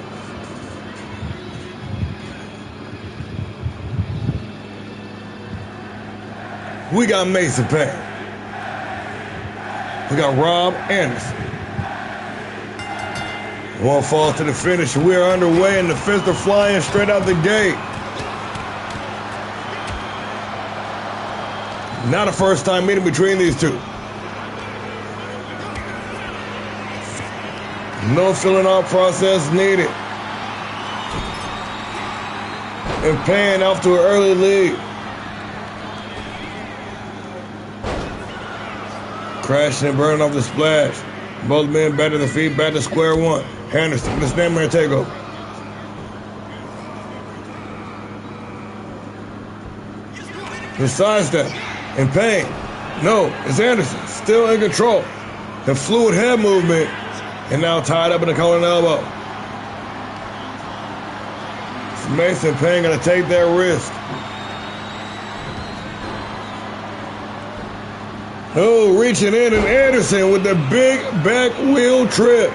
We got Mason Pain. We got Rob Anderson. One falls to the finish. We are underway and the fists are flying straight out the gate. Not a first time meeting between these two. No filling out process needed. And Pain off to an early lead. Crashing and burning off the splash. Both men back to the feet, back to square one. Anderson, the Snapmare takeover. The sidestep. And Pain. No, it's Anderson. Still in control. The fluid head movement. And now tied up in the collar and elbow. It's Mason Pain gonna take that risk. Oh, reaching in and Anderson with the big back wheel trip.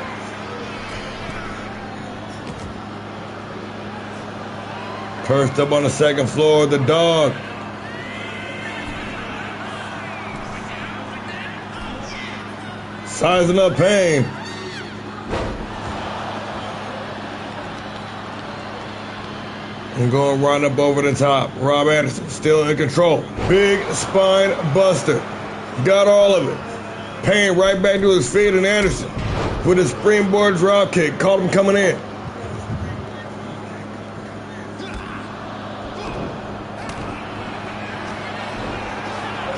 Perched up on the second floor, the dog. Sizing up Pain. And going right up over the top. Rob Anderson still in control. Big spine buster. Got all of it. Pain right back to his feet, and Anderson with his springboard drop kick. Caught him coming in.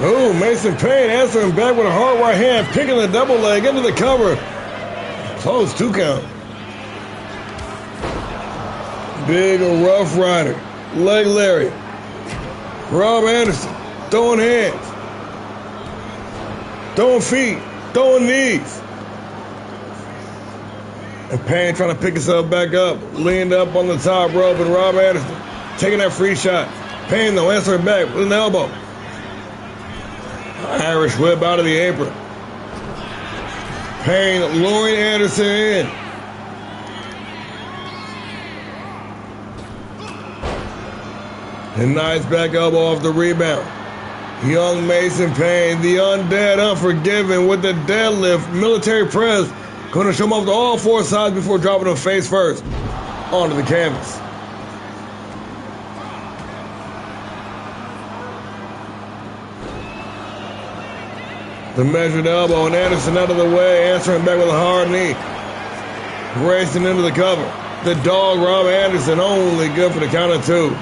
Oh, Mason Pain answering back with a hard right hand, picking the double leg into the cover. Close 2 count. Big Rough Rider, leg lariat. Rob Anderson throwing hands, throwing feet, throwing knees. And Pain trying to pick himself back up, leaned up on the top rope, and Rob Anderson taking that free shot. Pain though answering back with an elbow. Irish whip out of the apron. Pain luring Anderson in. And nice back elbow off the rebound. Young Mason Payne, the undead, unforgiven with the deadlift, military press. Going to show him off to all four sides before dropping him face first onto the canvas. The measured elbow and Anderson out of the way, answering back with a hard knee. Racing into the cover. The dog, Rob Anderson, only good for the count of two.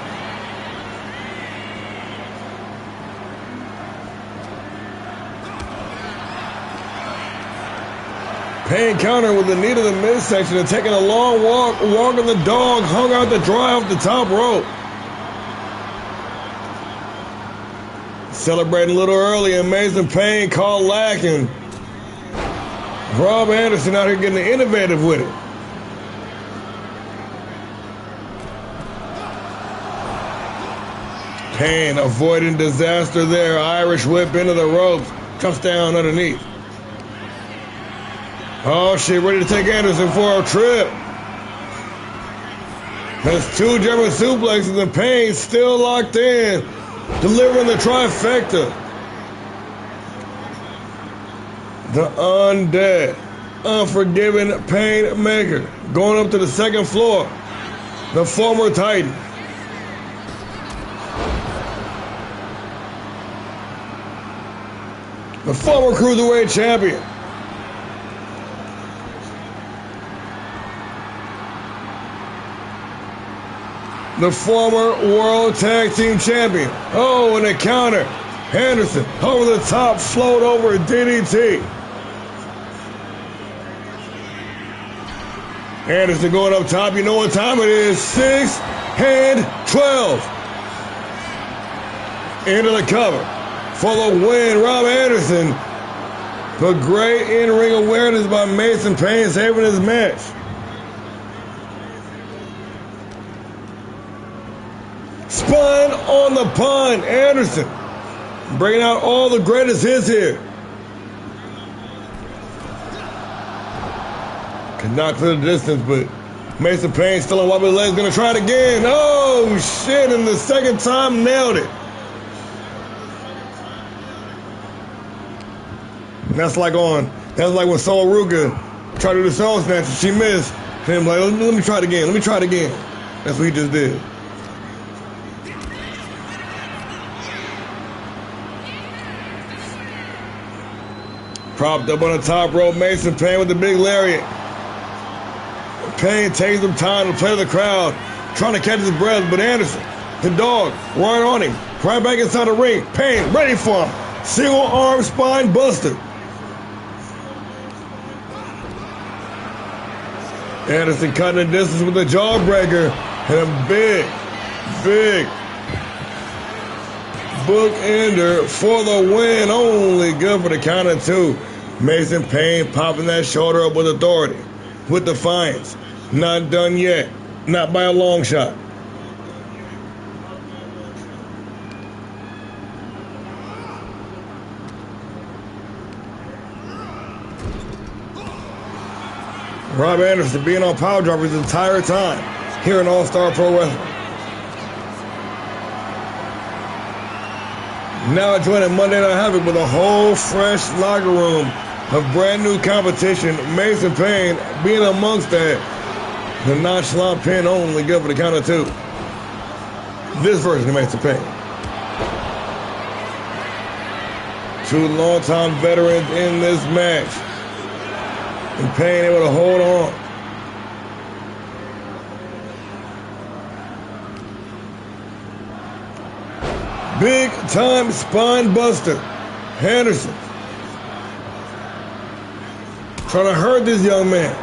Payne counter with the knee to the midsection and taking a long walk. Walking the dog, hung out the drive off the top rope. Celebrating a little early, and Mason Payne caught lacking. Rob Anderson out here getting innovative with it. Payne avoiding disaster there. Irish whip into the ropes. Comes down underneath. Oh shit, ready to take Anderson for a trip. That's two German suplexes and Payne still locked in. Delivering the trifecta. The undead, unforgiving Pain Maker going up to the second floor. The former Titan. The former Cruiserweight Champion. The former World Tag Team Champion. Oh, and a counter. Anderson over the top, float over DDT. Anderson going up top. You know what time it is. 6 and 12. Into the cover. For the win, Rob Anderson. But great in-ring awareness by Mason Payne, saving his match. Spine on the pun. Anderson bringing out all the greatest hits here. Can knock to the distance, but Mason Payne still on wobbly legs. Gonna try it again. Oh shit! And the second time nailed it. That's like when Sol Ruka tried to do the Soul Snatch and she missed. And I'm like, let me try it again. Let me try it again. That's what he just did. Propped up on the top rope, Mason Payne with the big lariat. Payne takes some time to play the crowd, trying to catch his breath, but Anderson, the dog, right on him, right back inside the ring. Payne ready for him. Single arm spine buster. Anderson cutting the distance with the jawbreaker and a big bookender for the win. Only good for the count of two. Mason Payne popping that shoulder up with authority, with defiance. Not done yet. Not by a long shot. Rob Anderson being on power drivers the entire time here in All-Star Pro Wrestling. Now joining Monday Night Havoc with a whole fresh locker room of brand new competition. Mason Payne being amongst that. The nonchalant pin only good for the count of two. This version of Mason Payne. Two longtime veterans in this match. And Payne able to hold on. Big time spine buster. Anderson trying to hurt this young man.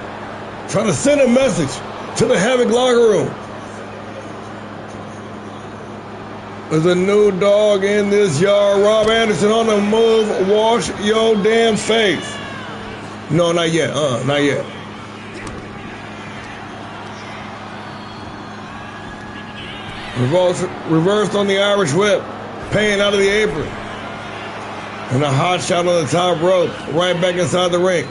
Trying to send a message to the Havoc locker room. There's a new dog in this yard. Rob Anderson on the move. Wash your damn face. No, not yet. Not yet. Reversed on the Irish whip. Payne out of the apron. And a hot shot on the top rope. Right back inside the ring.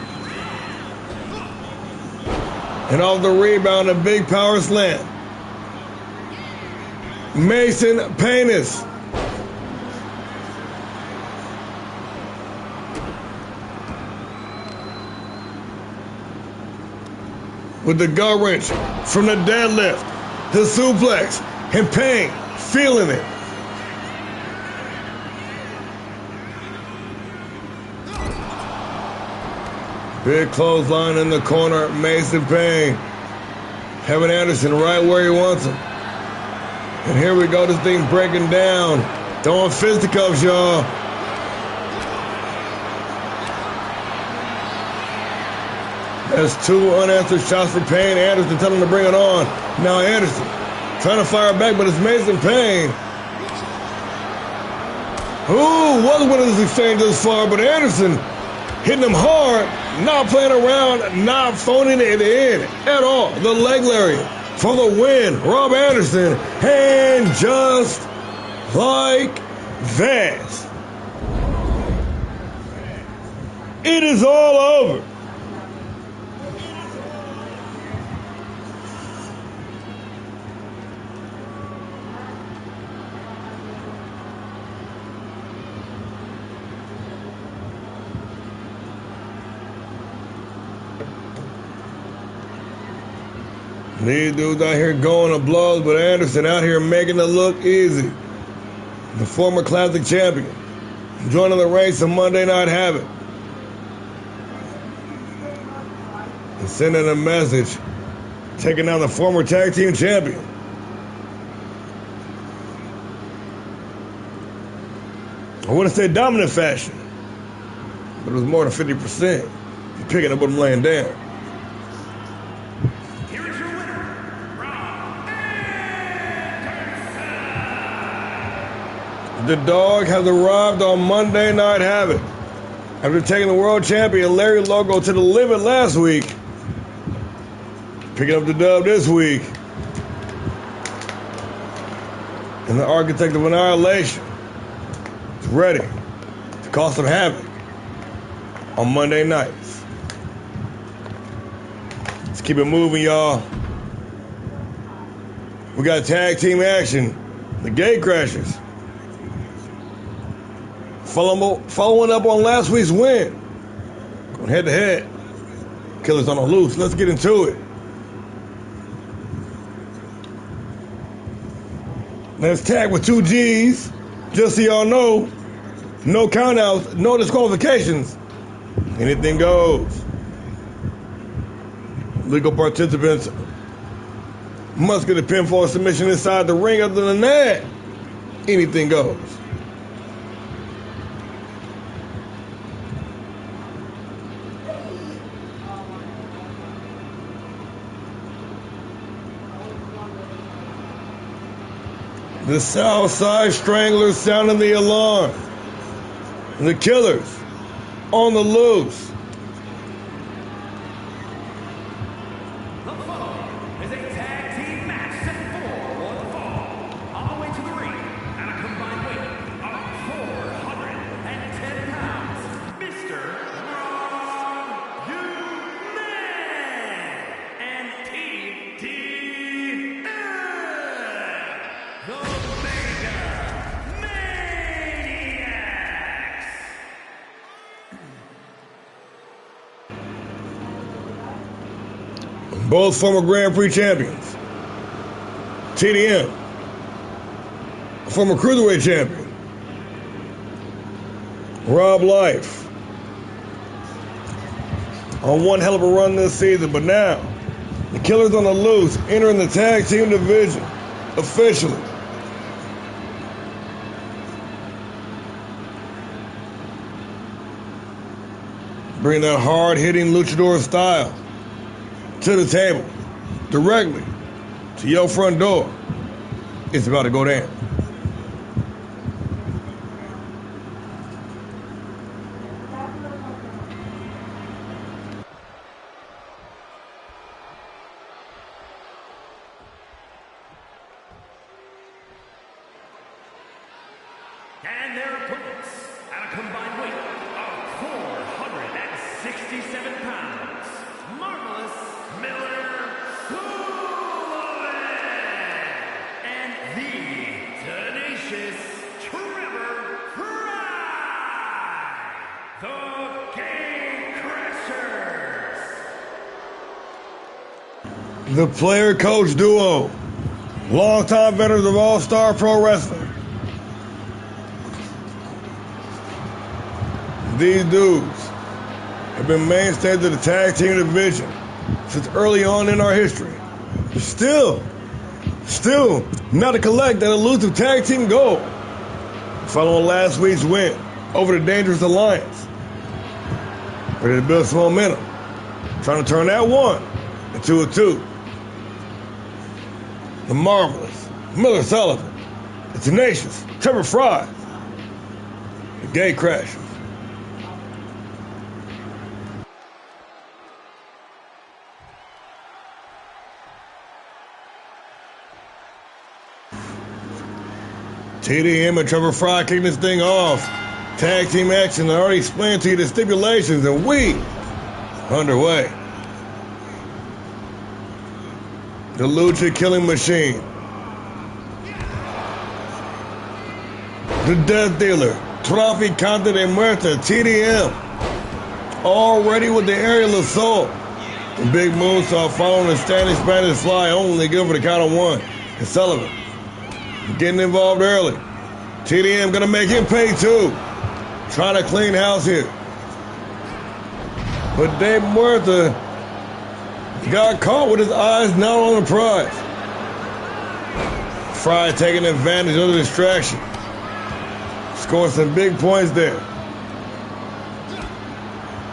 And off the rebound, a big power slam. Mason Payne. with the gut wrench from the deadlift, the suplex, and Payne feeling it. Big clothesline in the corner, Mason Payne having Anderson right where he wants him. And here we go, this thing breaking down, throwing fisticuffs, y'all. That's 2 unanswered shots for Payne. Anderson telling him to bring it on. Now Anderson trying to fire back, but it's Mason Payne. Ooh, wasn't one of this exchange thus far, but Anderson hitting him hard, not playing around, not phoning it in at all. The leg lariat for the win, Rob Anderson, and just like that, it is all over. These dudes out here going to blows, but Anderson out here making it look easy. The former Classic champion joining the race on Monday Night Havoc and sending a message, taking down the former tag team champion. I wouldn't say dominant fashion, but it was more than 50%. Picking up what I'm laying down. The dog has arrived on Monday Night Havoc after taking the world champion Larry Logo to the limit last week. Picking up the dub this week. And the Architect of Annihilation is ready to cause some havoc on Monday nights. Let's keep it moving, y'all. We got tag team action. The Gate Crashers following up on last week's win. Going head to head. Killers on the loose. Let's get into it. Let's tag with 2 G's. Just so y'all know, no countouts, no disqualifications. Anything goes. Legal participants must get a pinfall submission inside the ring. Other than that, anything goes. The Southside Stranglers sounding the alarm. And the Killers on the loose. The following is a tag team match set for one fall. On the way to the ring at a combined weight of 410 pounds, Mr. Ron Human and TDM, the Mega Maniacs. Both former Grand Prix champions. TDM, former Cruiserweight champion. Rob Life on one hell of a run this season, but now the Killers on the loose, entering the tag team division officially. Bring that hard-hitting luchador style to the table, directly to your front door. It's about to go down. And their opponents at a combined weight of 467 pounds, Marvelous Miller Sullivan and the tenacious Trevor Fry, the Gate Crashers. The player-coach duo, longtime veterans of All-Star Pro Wrestling. These dudes have been mainstays of the tag team division since early on in our history. Still not to collect that elusive tag team gold. Following last week's win over the Dangerous Alliance. Ready to build some momentum. Trying to turn that one into a two. The marvelous Miller Sullivan. The tenacious Trevor Fry. The Gate Crashers. TDM and Trevor Fry kicking this thing off. Tag team action. I already explained to you the stipulations, and we underway. The Lucha Killing Machine. The Death Dealer. Traficante de Muerte. TDM. Already with the aerial assault. The big moonsault following the standing Spanish fly. Only good for the count of one. And Sullivan getting involved early. TDM gonna make him pay too. Trying to clean house here. But De Muerta got caught with his eyes not on the prize. Fry taking advantage of the distraction. Scoring some big points there.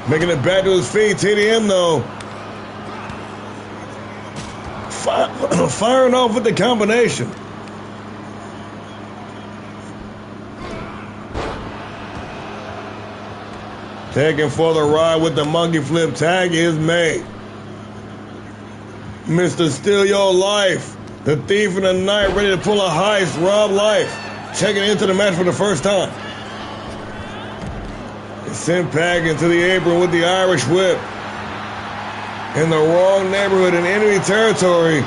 Making it back to his feet. TDM though. Firing off with the combination. Taking for the ride with the monkey flip. Tag is made. Mr. Steal Your Life. The Thief in the Night ready to pull a heist. Rob Life checking into the match for the first time. It's sent back into the apron with the Irish whip. In the wrong neighborhood in enemy territory.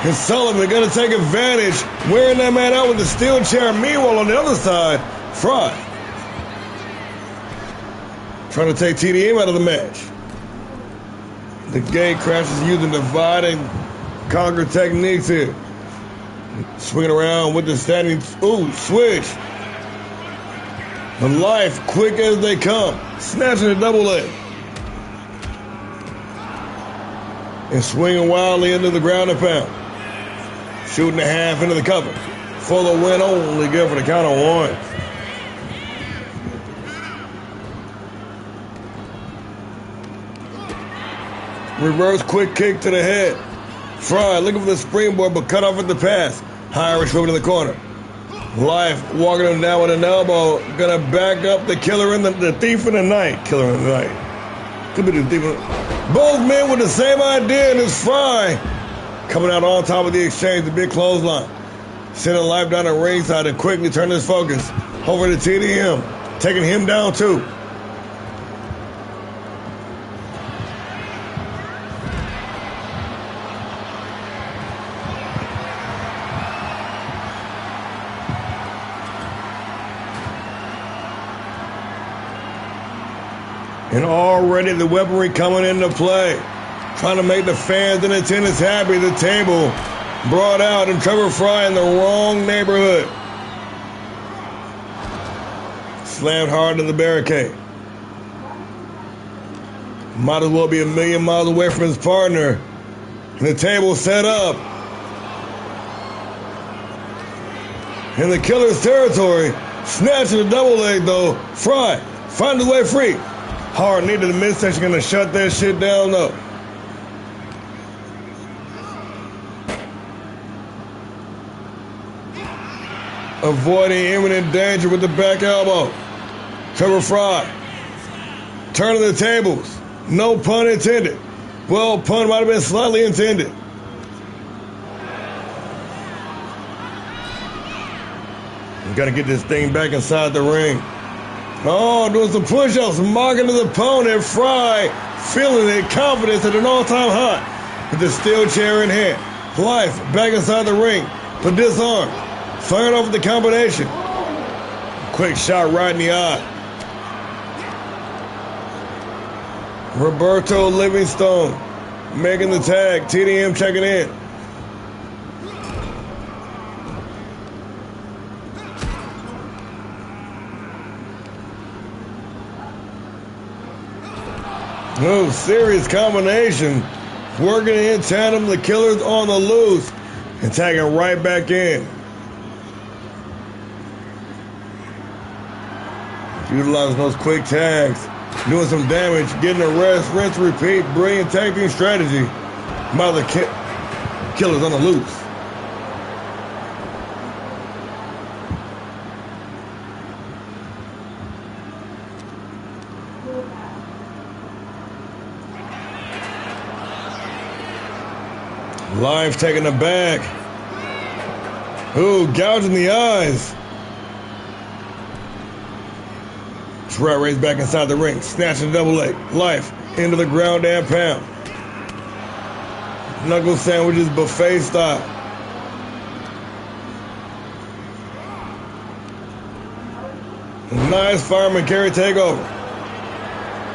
And Sullivan going to take advantage. Wearing that man out with the steel chair. Meanwhile on the other side, Fry trying to take TDM out of the match. The Gate Crashers using divide and conquer techniques here. Swinging around with the standing, switch. The Life quick as they come. Snatching a double leg. And swinging wildly into the ground and pound. Shooting a half into the cover. For the win, only good for the count of one. Reverse quick kick to the head. Fry looking for the springboard, but cut off at the pass. Irish whip in the corner. Life walking him down with an elbow. Gonna back up the killer in the thief in the night. Killer in the night. Could be the thief. Both men with the same idea, and it's Fry coming out on top of the exchange. The big clothesline. Sending Life down the ringside and quickly turn his focus over to TDM. Taking him down too. And already the weaponry coming into play. Trying to make the fans and attendants happy. The table brought out and Trevor Fry in the wrong neighborhood. Slammed hard to the barricade. Might as well be a million miles away from his partner. And the table set up. In the killer's territory. Snatching the double leg though. Fry finds his way free. Hard knee to the midsection, gonna shut that shit down though. Avoiding imminent danger with the back elbow. Trevor Fry turning the tables. No pun intended. Well, pun might have been slightly intended. We gotta get this thing back inside the ring. Oh, doing some push-ups, mocking his opponent. Fry feeling it, confidence at an all-time high. With the steel chair in hand. Life back inside the ring. But disarm. Firing off the combination. Quick shot right in the eye. Roberto Livingstone making the tag. TDM checking in. Oh, serious combination. Working in tandem, the Killers on the loose and tagging right back in. Utilizing those quick tags, doing some damage, getting a rest, rinse, repeat. Brilliant tag team strategy by the Killers on the loose. Live taking the back. Ooh, gouging the eyes. Rat race back inside the ring. Snatching double leg. Life into the ground and pound. Knuckle sandwiches buffet style. Nice fireman carry takeover.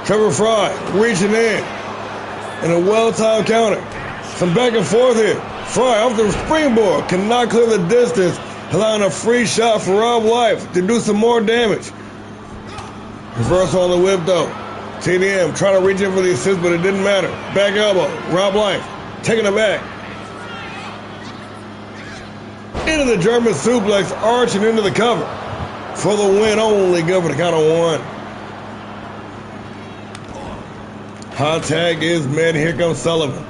Trevor Fry reaching in. And a well-timed counter. Some back and forth here. Fry off the springboard. Cannot clear the distance. Allowing a free shot for Rob Life to do some more damage. Reversal on the whip though. TDM trying to reach in for the assist, but it didn't matter. Back elbow. Rob Life taking it back. Into the German suplex, arching into the cover. For the win, only good for the count of one. Hot tag is made. Here comes Sullivan.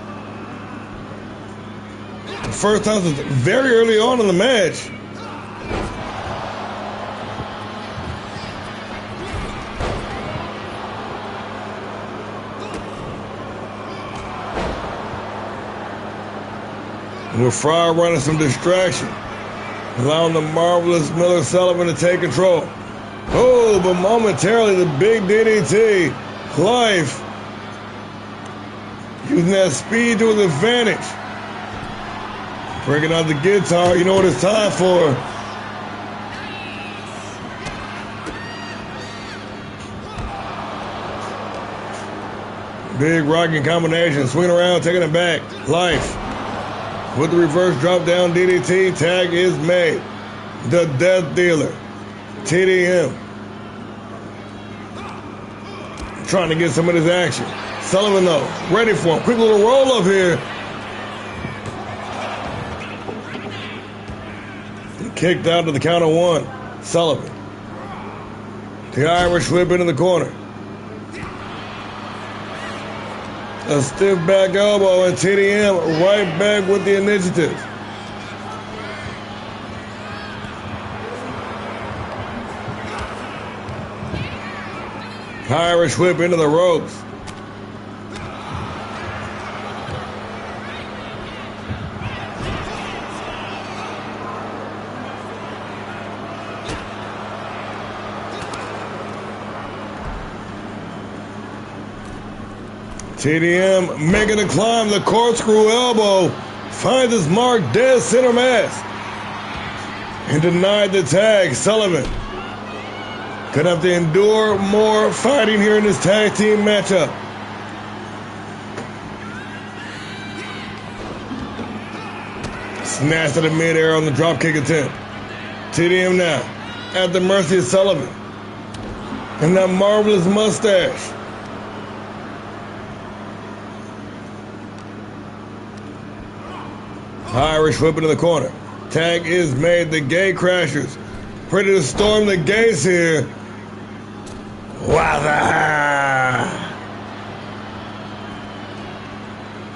First time since very early on in the match. With Fry running some distraction, allowing the marvelous Miller Sullivan to take control. Oh, but momentarily the big DDT. Life using that speed to his advantage. Breaking out the guitar, you know what it's time for. Big rocking combination, swinging around, taking it back. Life. With the reverse drop down DDT, tag is made. The Death Dealer, TDM. Trying to get some of this action. Sullivan though, ready for him. Quick little roll up here. Kicked out to the count of one. Sullivan. The Irish whip into the corner. A stiff back elbow and TDM right back with the initiative. Irish whip into the ropes. TDM making a climb, the corkscrew elbow finds his mark, dead center mass, and denied the tag. Sullivan gonna have to endure more fighting here in this tag team matchup. Snatched to the midair on the dropkick attempt. TDM now at the mercy of Sullivan and that marvelous mustache. Irish whip into the corner. Tag is made. The Gate Crashers ready to storm the gates here. Wow.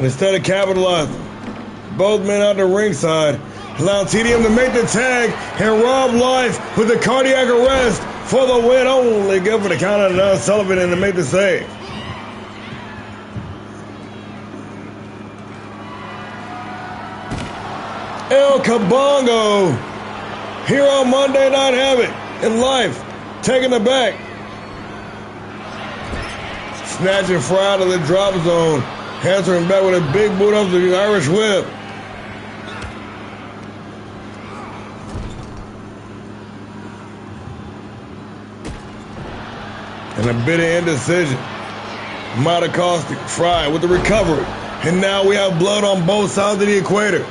Instead of capitalizing, both men out to ringside, allow TDM to make the tag and Rob Life with the cardiac arrest for the win. Only good for the count of none. Sullivan in to make the save. El Kabongo here on Monday Night Havoc in Life, taking it back. Snatching Fry out of the drop zone, answering back with a big boot up to the Irish whip. And a bit of indecision. Might have cost Fry with the recovery. And now we have blood on both sides of the equator.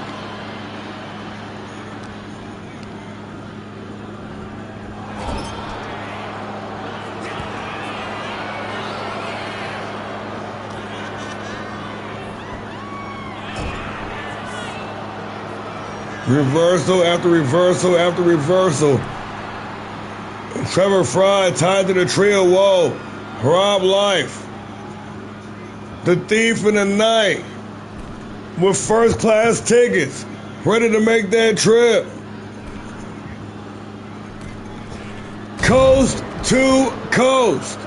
Reversal after reversal after reversal. Trevor Fry tied to the trio wall. Rob Life, the thief in the night, with first class tickets, ready to make that trip. Coast to coast.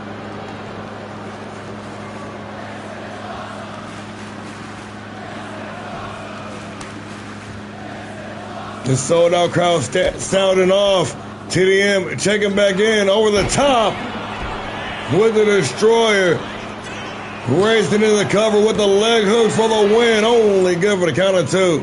The sold out crowd sounding off. TDM checking back in over the top with the destroyer. Racing in the cover with the leg hook for the win. Only good for the count of 2.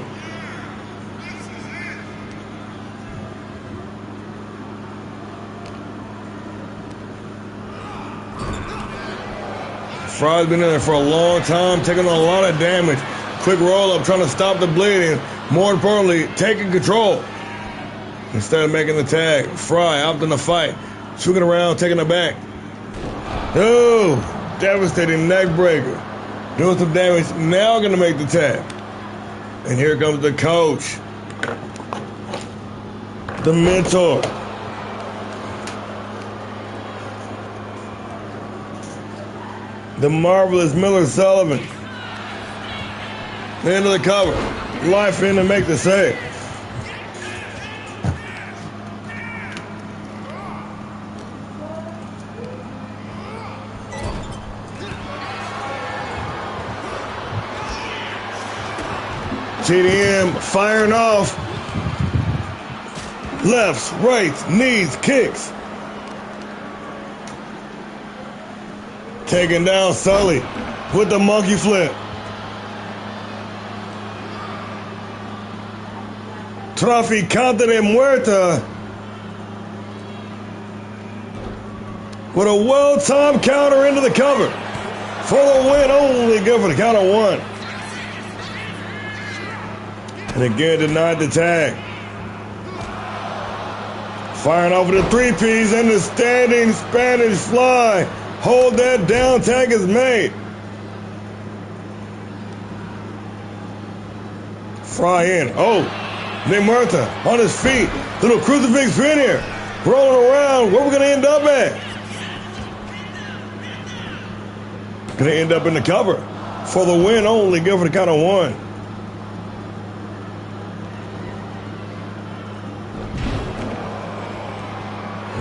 Fry's been in there for a long time, taking a lot of damage. Quick roll up, trying to stop the bleeding. More importantly, taking control. Instead of making the tag, Fry out in the fight. Swinging around, taking it back. Oh, devastating neck breaker. Doing some damage. Now going to make the tag. And here comes the coach. The mentor. The marvelous Miller Sullivan. Into the cover. Life in to make the save. TDM firing off. Lefts, rights, knees, kicks. Taking down Sully with the monkey flip. Traficante de Muerta with a well-timed counter into the cover for the win. Only good for the count of 1. And again denied the tag. Firing over the 3-piece and the standing Spanish fly. Hold that down, tag is made. Fry in. Oh, De Muerta on his feet. Little crucifix pin here. Rolling around. Where we going to end up at? Going to end up in the cover for the win. Only good for the count of 1.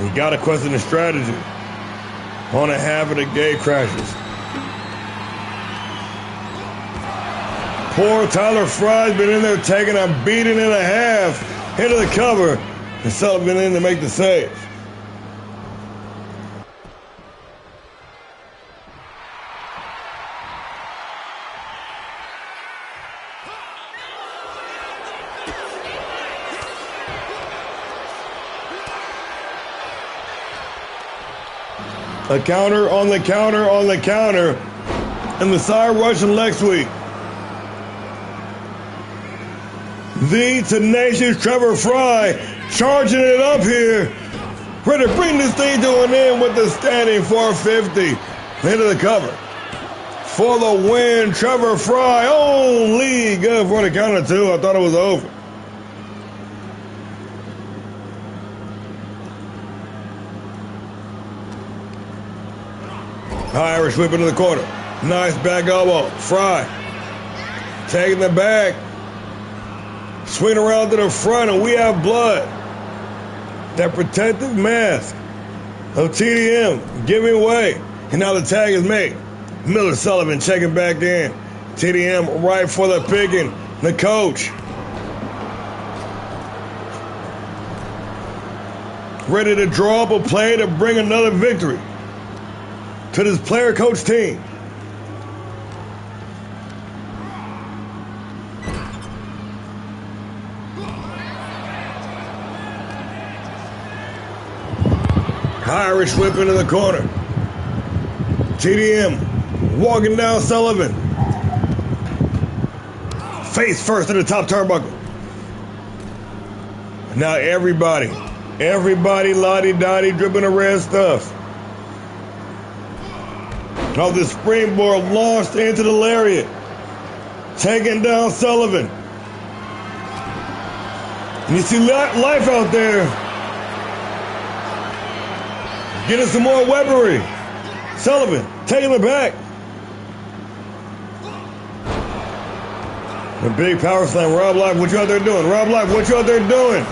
You got to question the strategy on a half of the gate crashes. Poor Tyler Fry's been in there taking a beating and a half into the cover, and Sullivan in to make the save. A counter on the counter on the counter, and the side Russian leg sweep. The tenacious Trevor Fry charging it up here. Ready to bring this thing to an end with the standing 450 into the cover. For the win, Trevor Fry only good for the count of 2. I thought it was over. Irish whip into the corner. Nice back elbow. Fry taking the back. Swing around to the front, and we have blood. That protective mask of TDM giving way. And now the tag is made. Miller Sullivan checking back in. TDM right for the picking. The coach ready to draw up a play to bring another victory to this player coach team. Irish whip into the corner. TDM walking down Sullivan. face first to the top turnbuckle. Now everybody lottie-dottie dripping the red stuff. Now the springboard launched into the lariat, taking down Sullivan. And you see life out there. Getting some more weaponry. Sullivan taking it back. The big power slam. Rob Life, what you out there doing? Rob Life, what you out there doing?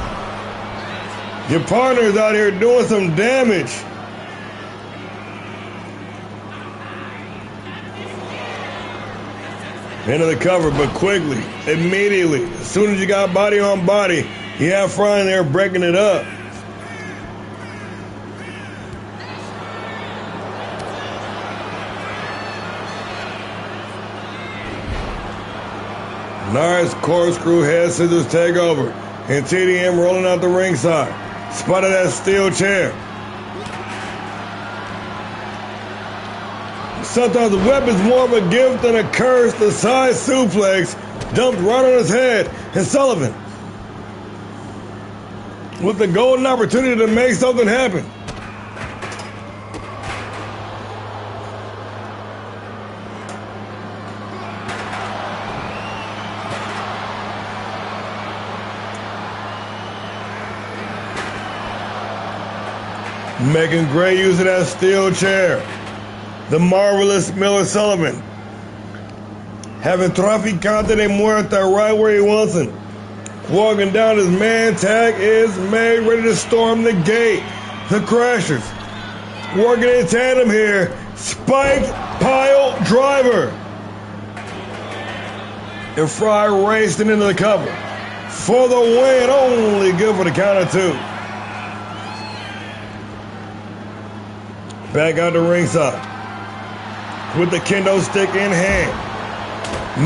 Your partner's out here doing some damage. Into the cover, but quickly, immediately, as soon as you got body on body, you have Fry in there breaking it up. Nice corkscrew head scissors takeover. And TDM rolling out the ringside. Spotted that steel chair. Sometimes the weapon's more of a gift than a curse. The side suplex dumped right on his head. And Sullivan with the golden opportunity to make something happen. Making great use of that steel chair. The marvelous Miller Sullivan. Having Traficante de Muerta right where he wants him. Walking down his man tag is made, ready to storm the gate. The Crashers working in tandem here. Spike pile driver. And Fry racing into the cover. For the win, only good for the count of two. Back out to ringside with the kendo stick in hand,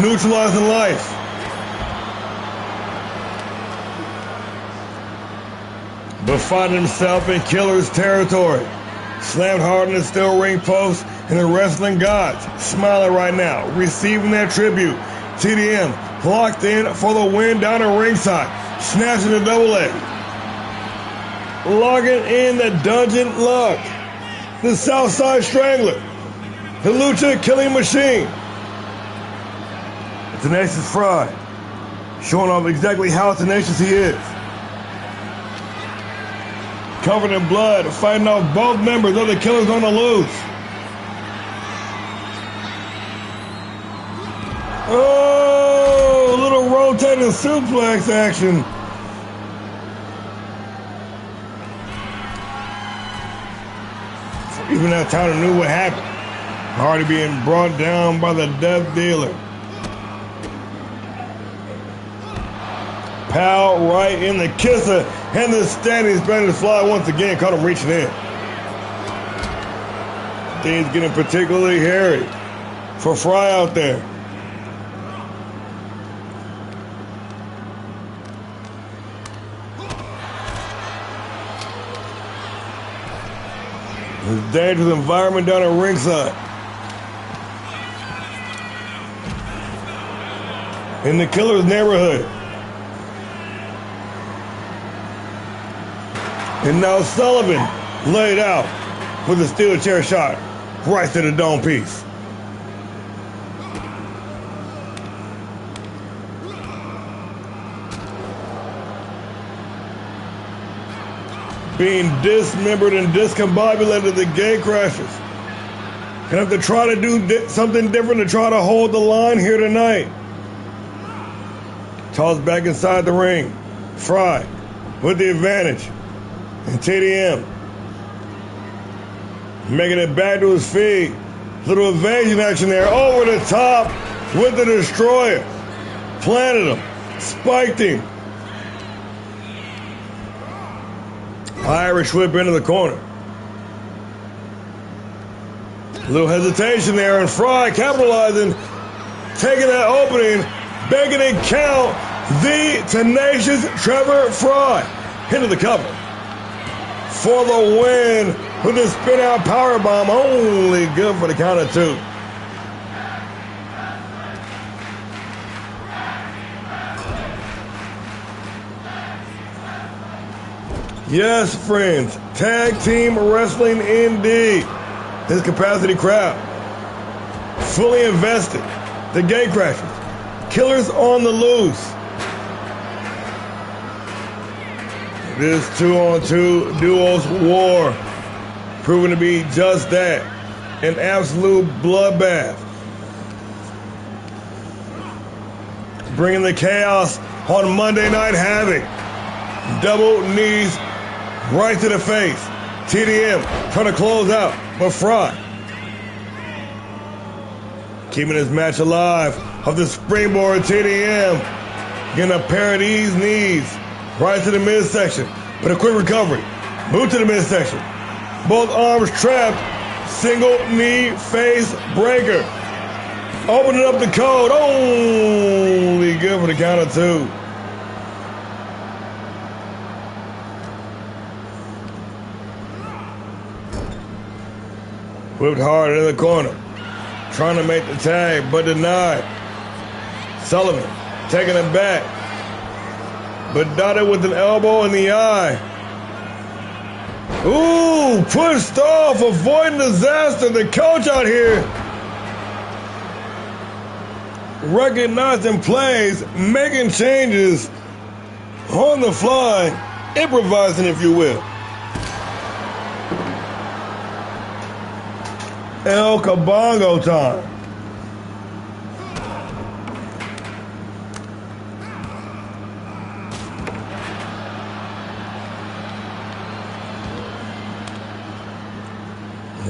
neutralizing life. But finding himself in killer's territory. Slammed hard in the steel ring post, and the wrestling gods smiling right now, receiving that tribute. TDM locked in for the win down at ringside, snatching the double leg. Logging in the dungeon lock. The Southside Strangler, the Lucha Killing Machine. Tenacious Fry, showing off exactly how tenacious he is. Covered in blood, fighting off both members of the Killers on the loose. Oh, a little rotating suplex action. Even that Tyler knew what happened. Already being brought down by the Death Dealer. Pow right in the kisser, and the standing Spanish fly once again caught him reaching in. Things getting particularly hairy for Fry out there. It's a dangerous environment down at ringside. In the Killer's neighborhood. And now Sullivan laid out with a steel chair shot right to the dome piece. Being dismembered and discombobulated, the Gate Crashers gonna have to try to do something different to try to hold the line here tonight. Tossed back inside the ring. Fry with the advantage. And TDM making it back to his feet. Little evasion action there. Over the top with the Destroyer. Planted him. Spiked him. Irish whip into the corner. A little hesitation there, and Fry capitalizing, taking that opening, begging it count. The tenacious Trevor Fry into the cover for the win with the spin out powerbomb, only good for the count of two. Yes, friends, tag team wrestling indeed. His capacity crowd, fully invested. The gate crashers, killers on the loose. This 2-on-2 duos war, proving to be just that, an absolute bloodbath. Bringing the chaos on Monday Night Havoc. Double knees right to the face. TDM trying to close out, but Fry keeping his match alive of the springboard. TDM getting a pair of these knees right to the midsection, but a quick recovery. Move to the midsection. Both arms trapped. Single knee face breaker. Opening up the code. Only good for the count of 2. Whipped hard in the corner. Trying to make the tag, but denied. Sullivan taking it back, but dotted with an elbow in the eye. Ooh, pushed off, avoiding disaster. The coach out here recognizing plays, making changes on the fly, improvising, if you will. El Cabongo time.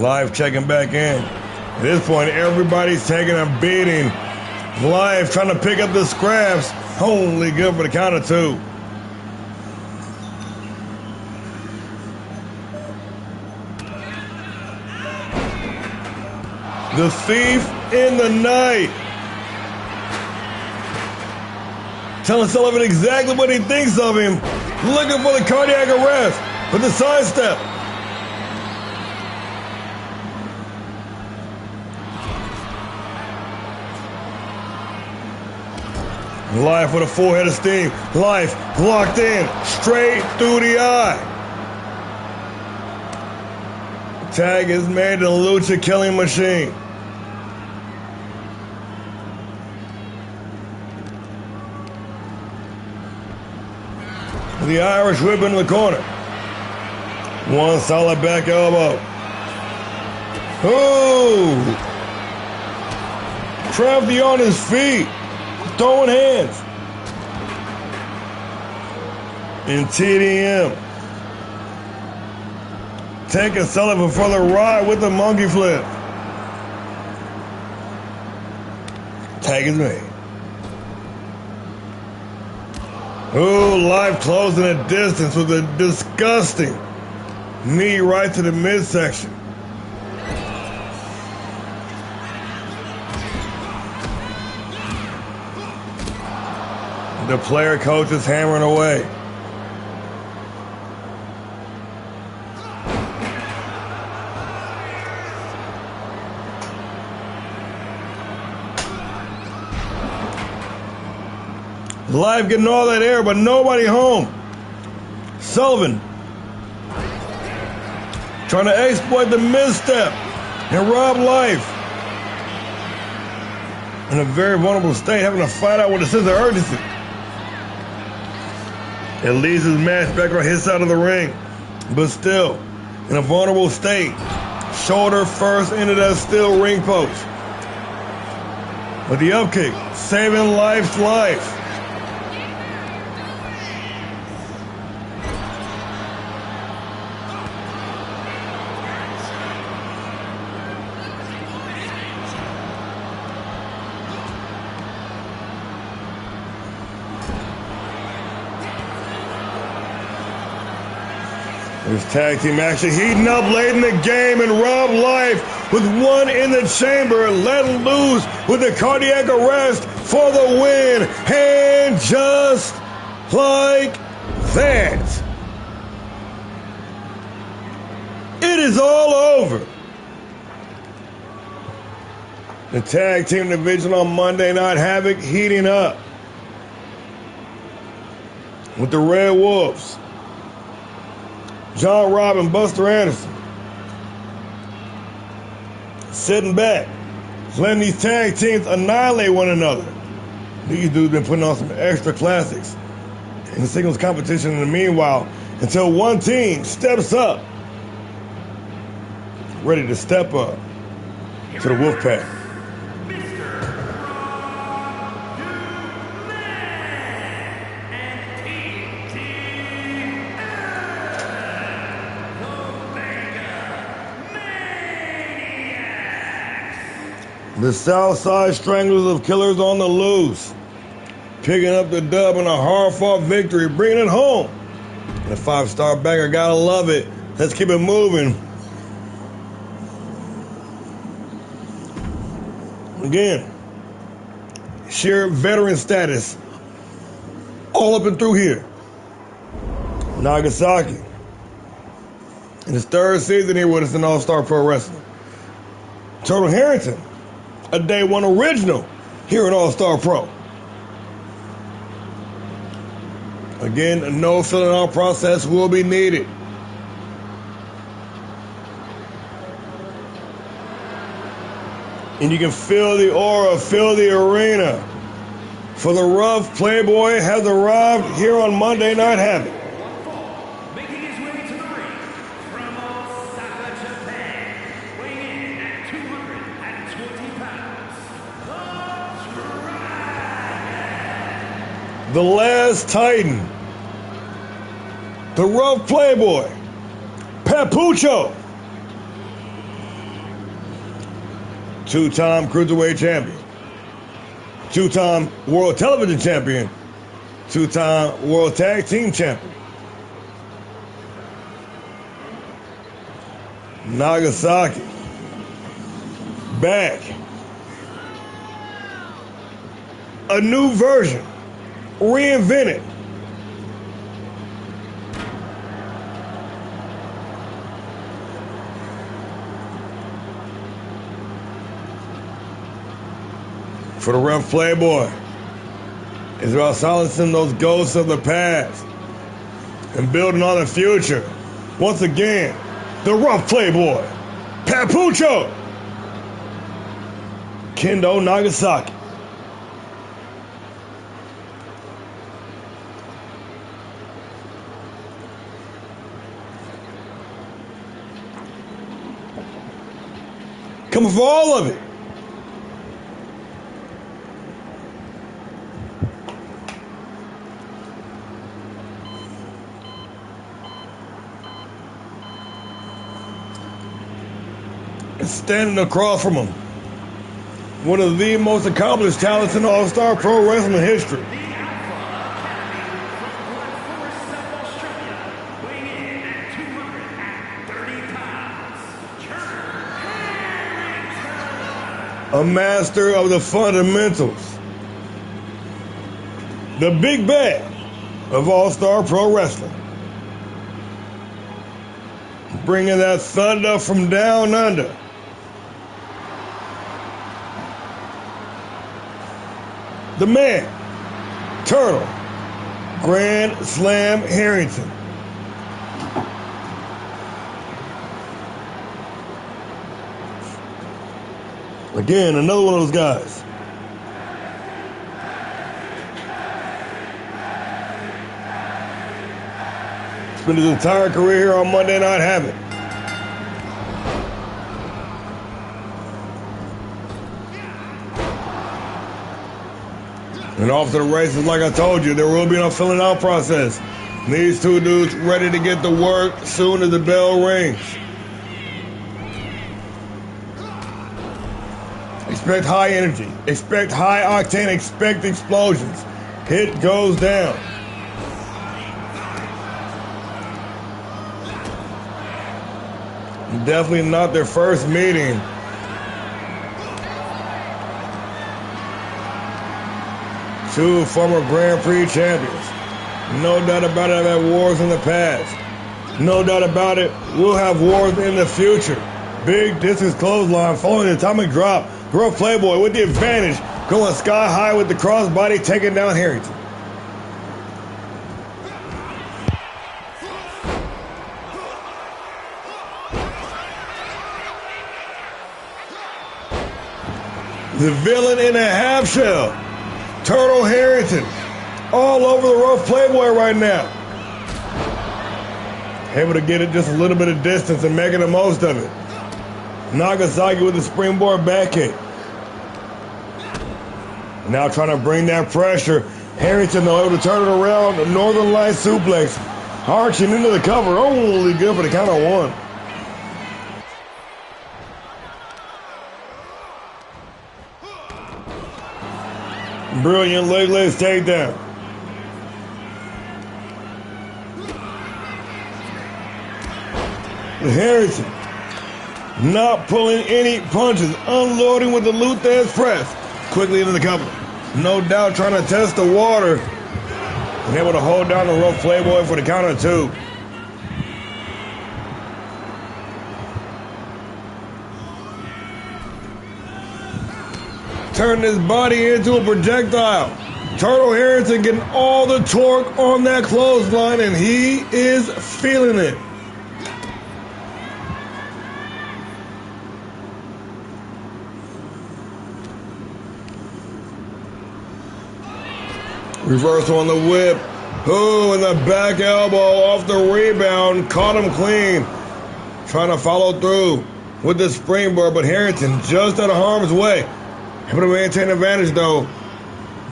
Live checking back in. At this point, everybody's taking a beating. Live trying to pick up the scraps. Only good for the count of 2. The thief in the night. Telling Sullivan exactly what he thinks of him. Looking for the cardiac arrest, but the sidestep. Life with a full head of steam. Life locked in, straight through the eye. Tag is made to the Lucha Killing Machine. The Irish whip in the corner. One solid back elbow. Ooh! Crafty on his feet. Throwing hands. And TDM taking Sullivan for the ride with the monkey flip. Tag is made. Ooh, Live closing the distance with a disgusting knee right to the midsection. The player coach is hammering away. Live getting all that air, but nobody home. Sullivan trying to exploit the misstep and rob Life. In a very vulnerable state, having to fight out with a sense of urgency. It leads his match back on his side of the ring, but still in a vulnerable state. Shoulder first into that steel ring post. With the upkick, saving Life's life. This tag team action heating up late in the game, and Rob Life with one in the chamber, let loose with the cardiac arrest for the win. And just like that, it is all over. The tag team division on Monday Night Havoc heating up with the Red Wolves John Robb and Buster Anderson. Sitting back, letting these tag teams annihilate one another. These dudes been putting on some extra classics in the singles competition in the meanwhile until one team steps up, ready to step up to the Wolfpack. The Southside Stranglers of Killers on the loose, picking up the dub in a hard-fought victory, bringing it home. And a 5-star banger, gotta love it. Let's keep it moving. Again, sheer veteran status, all up and through here. Nagasaki, in his 3rd season here with us in All-Star Pro Wrestling. Turtle Harrington, a Day 1 original here in All-Star Pro. Again, no filling out process will be needed. And you can feel the aura, feel the arena. For the Rough Playboy has arrived here on Monday Night HAVOK. Making his way to the ring from Osaka, Japan, weighing in at 220 pounds, the last Titan, the Rough Playboy, Papucho, 2-time Cruiserweight Champion, 2-time World Television Champion, 2-time World Tag Team Champion. Nagasaki, back. A new version, reinvented. For the Rough Playboy, it's about silencing those ghosts of the past and building on the future. Once again, the Rough Playboy, Papucho, Kendo Nagasaki. Coming for all of it. And standing across from him, one of the most accomplished talents in All-Star Pro Wrestling history. the Alpha Academy from South Australia, weighing in at 230 pounds, A master of the fundamentals. The big bad of All-Star Pro Wrestling. Bringing that thunder from down under. The man, Turtle, Grand Slam Harrington. Again, another one of those guys. Spent his entire career here on Monday Night HAVOK. And off to the races, like I told you, there will be no filling out process. These two dudes ready to get to work soon as the bell rings. Expect high energy, expect high octane, expect explosions. Hit goes down. Definitely not their first meeting. Two former Grand Prix champions. No doubt about it, I've had wars in the past. No doubt about it, we'll have wars in the future. Big distance clothesline following the atomic drop. Rough Playboy with the advantage, going sky high with the crossbody, taking down Harrington. The villain in a half shell. Turtle Harrington. All over the rough Playboy right now. Able to get it just a little bit of distance and making the most of it. Nagasaki with the springboard back kick. Now trying to bring that pressure. Harrington though able to turn it around. The Northern Light suplex. Arching into the cover. Only good for the count of one. Brilliant legless takedown. Harrington not pulling any punches, unloading with the Luthez press. Quickly into the cover. No doubt trying to test the water. And able to hold down the rough Playboy for the count of two. Turn his body into a projectile. Turtle Harrington getting all the torque on that clothesline, and he is feeling it. Reversal on the whip. Oh, and the back elbow off the rebound. Caught him clean. Trying to follow through with the springboard, but Harrington just out of harm's way. Able to maintain advantage though.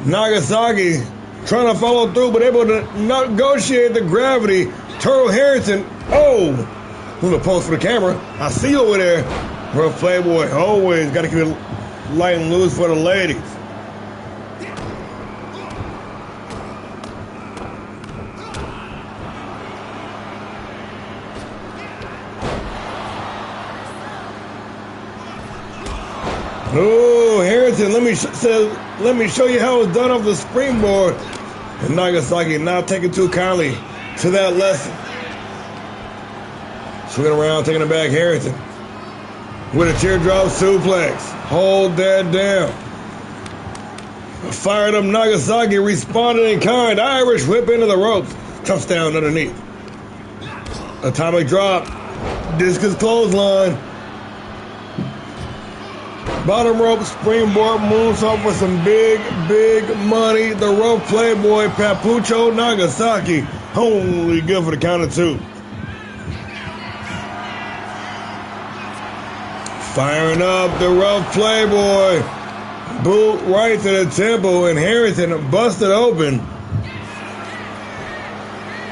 Nagasaki trying to follow through, but able to negotiate the gravity. Turtle Harrington. Oh, little post for the camera. I see you over there. Rough Playboy always got to keep it light and loose for the ladies. Oh, Harrington, let me show you how it's done off the springboard. And Nagasaki not taking too kindly to that lesson. Swinging around, taking it back, Harrington. With a teardrop suplex. Hold that down. Fired up Nagasaki, responded in kind. Irish whip into the ropes. Touchdown underneath. Atomic drop. Discus clothesline. Bottom rope springboard moonsault for some big money. The rough Playboy Papucho Nagasaki. Only good for the count of two. Firing up the rough Playboy. Boot right to the temple, and Harrington busted open.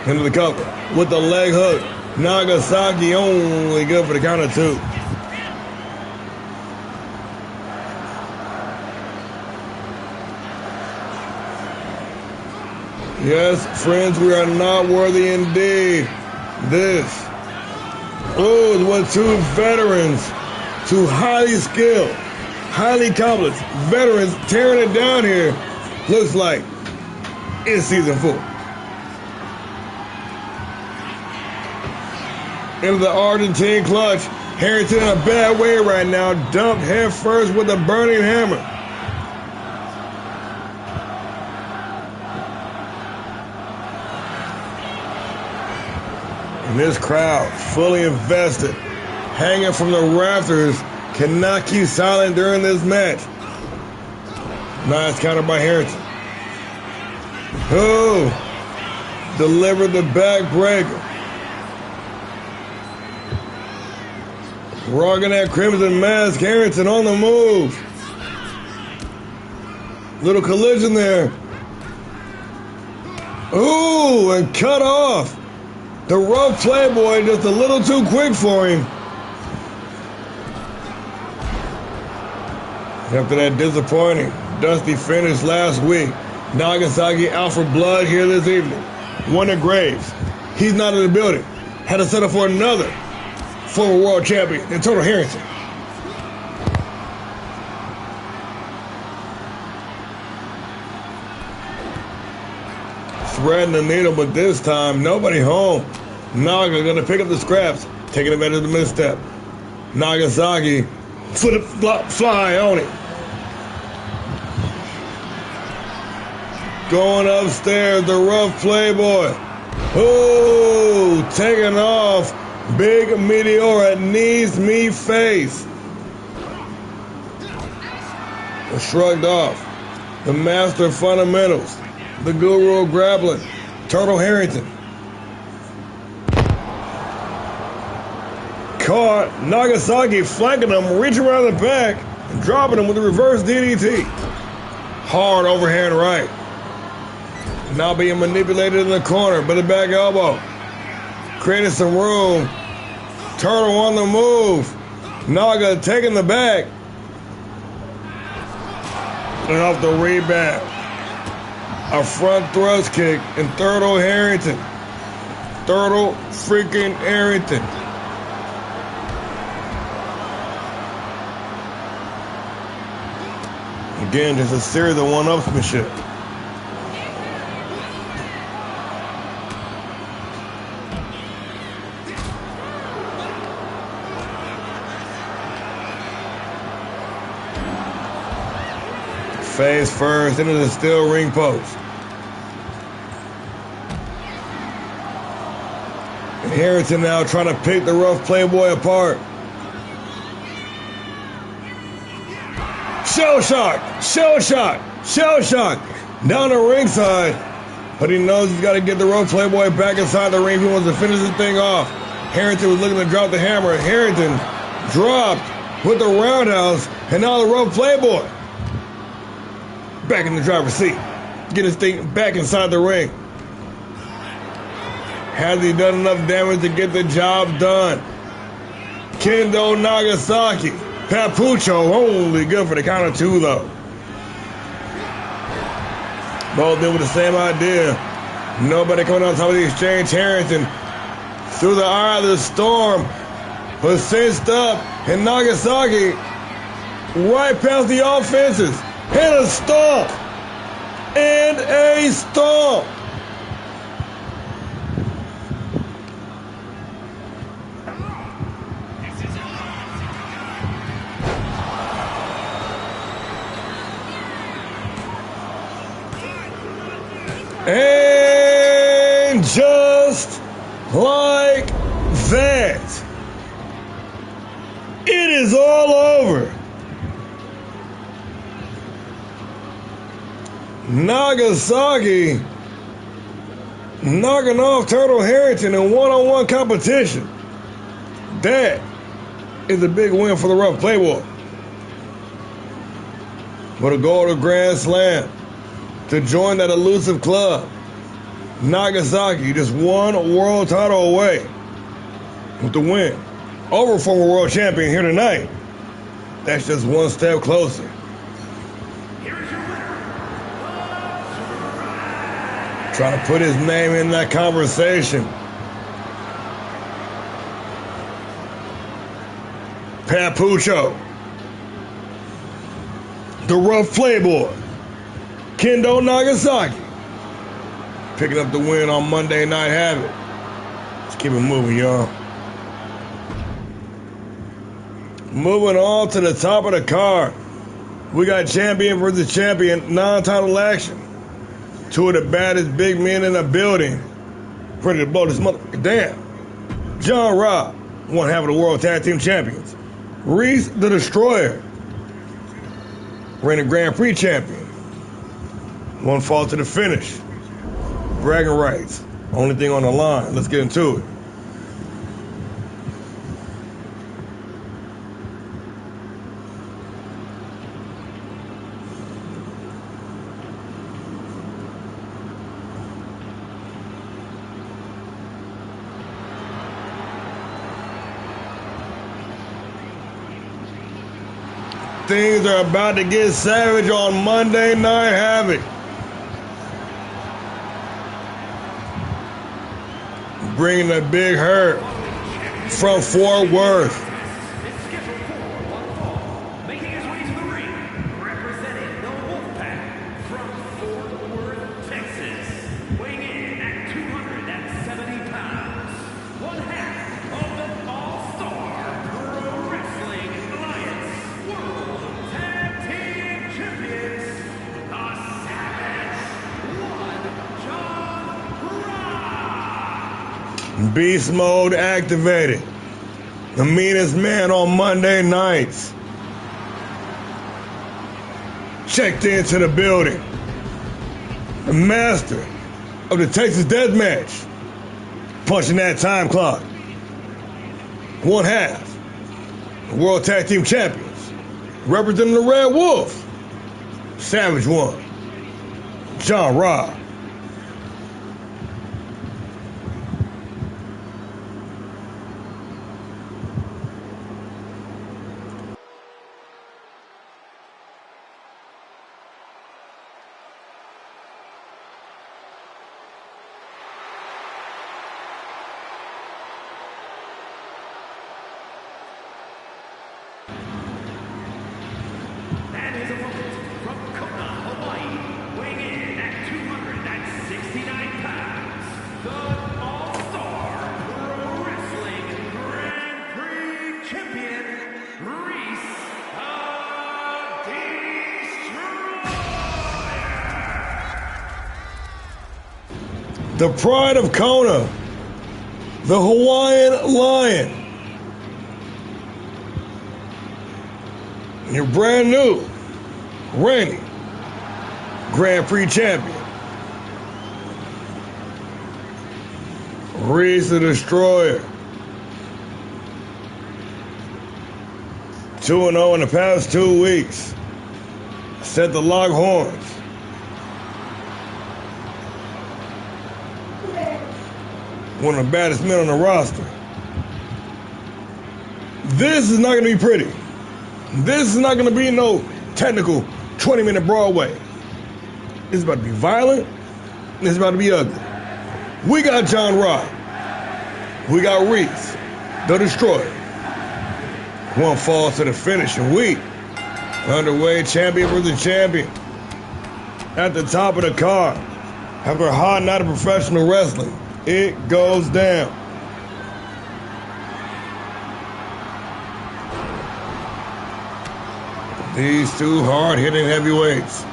Into the cover with the leg hook. Nagasaki only good for the count of two. Yes, friends, we are not worthy indeed. This is what two veterans, two highly skilled, highly accomplished veterans tearing it down here looks like in season 4. Into the Argentine clutch. Harrington in a bad way right now. Dumped head first with a burning hammer. And this crowd, fully invested, hanging from the rafters, cannot keep silent during this match. Nice counter by Harrington. Oh, delivered the backbreaker. Rocking that crimson mask, Harrington on the move. Little collision there. Ooh, and cut off. The rough Playboy just a little too quick for him. After that disappointing, dusty finish last week, Nagasaki out for blood here this evening. Wonder Graves, he's not in the building. Had to settle for another former world champion in Turtle Harrington. Threading the needle, but this time nobody home. Naga gonna pick up the scraps, taking advantage of the misstep. Nagasaki flip fly on it. Going upstairs, the rough Playboy. Oh, taking off. Big meteor at knees, me face. Shrugged off. The master of fundamentals. The guru of grappling. Turtle Harrington. Caught. Nagasaki flanking him, reaching around the back, and dropping him with a reverse DDT. Hard overhand right. Now being manipulated in the corner by the back elbow. Creating some room. Turtle on the move. Naga taking the back. And off the rebound. A front thrust kick and Turtle Harrington. Turtle freaking Harrington. Again, just a series of one-upsmanship. Face first into the steel ring post. And Harrington now trying to pick the rough Playboy apart. Shell shock, shell shock, shell shock. Down the ringside. But he knows he's got to get the rough Playboy back inside the ring if he wants to finish this thing off. Harrington was looking to drop the hammer. Harrington dropped with the roundhouse. And now the rough Playboy back in the driver's seat. Get his thing back inside the ring. Has he done enough damage to get the job done? Kendo Nagasaki. Papucho only good for the count of two, though. Both did with the same idea. Nobody coming on top of the exchange. Harrington through the eye of the storm was cinched up, and Nagasaki right past the offenses. Hit a stomp and a stomp. And just like that, it is all over. Nagasaki knocking off Turtle Harrington in one-on-one competition. That is a big win for the rough Playboy. With a goal to Grand Slam to join that elusive club. Nagasaki just one world title away with the win over former world champion here tonight. That's just one step closer. Trying to put his name in that conversation. Papucho. The rough Playboy. Kendo Nagasaki. Picking up the win on Monday Night Havoc. Let's keep it moving, y'all. Moving on to the top of the card. We got champion versus champion, non-title action. Two of the baddest big men in the building. Ready to blow this motherfucker down. John Robb, one half of the World Tag Team Champions. Reese the Destroyer, reigning Grand Prix champion. One fall to the finish. Bragging rights. Only thing on the line. Let's get into it. Things are about to get savage on Monday Night Havoc. Bringing the big hurt from Fort Worth. Making his way to the ring, representing the Wolfpack from Fort Worth, Texas. Weighing in at 270 pounds. One half of the ALLSTAR Pro Wrestling Alliance World Tag Team Champions, the Savage, one John Robb. Beast mode activated. The meanest man on Monday nights. checked into the building. The master of the Texas Death Match, punching that time clock. One half, the World Tag Team Champions, representing the Red Wolf, Savage One, John Robb. And his opponent from Kona, Hawaii, weighing in at 269 pounds, the All-Star Pro Wrestling Grand Prix Champion, Reese Destroyer. The pride of Kona, the Hawaiian Lion. Your brand new, reigning Grand Prix champion, Reese the Destroyer. 2-0 in the past 2 weeks. Set the Longhorns. One of the baddest men on the roster. This is not going to be pretty. This is not going to be no technical 20-minute Broadway. This is about to be violent. This is about to be ugly. We got John Robb. We got Reese, the Destroyer. One falls to the finish, and we, underway champion versus champion. At the top of the card, after a hot night of professional wrestling, it goes down. These two hard-hitting heavyweights,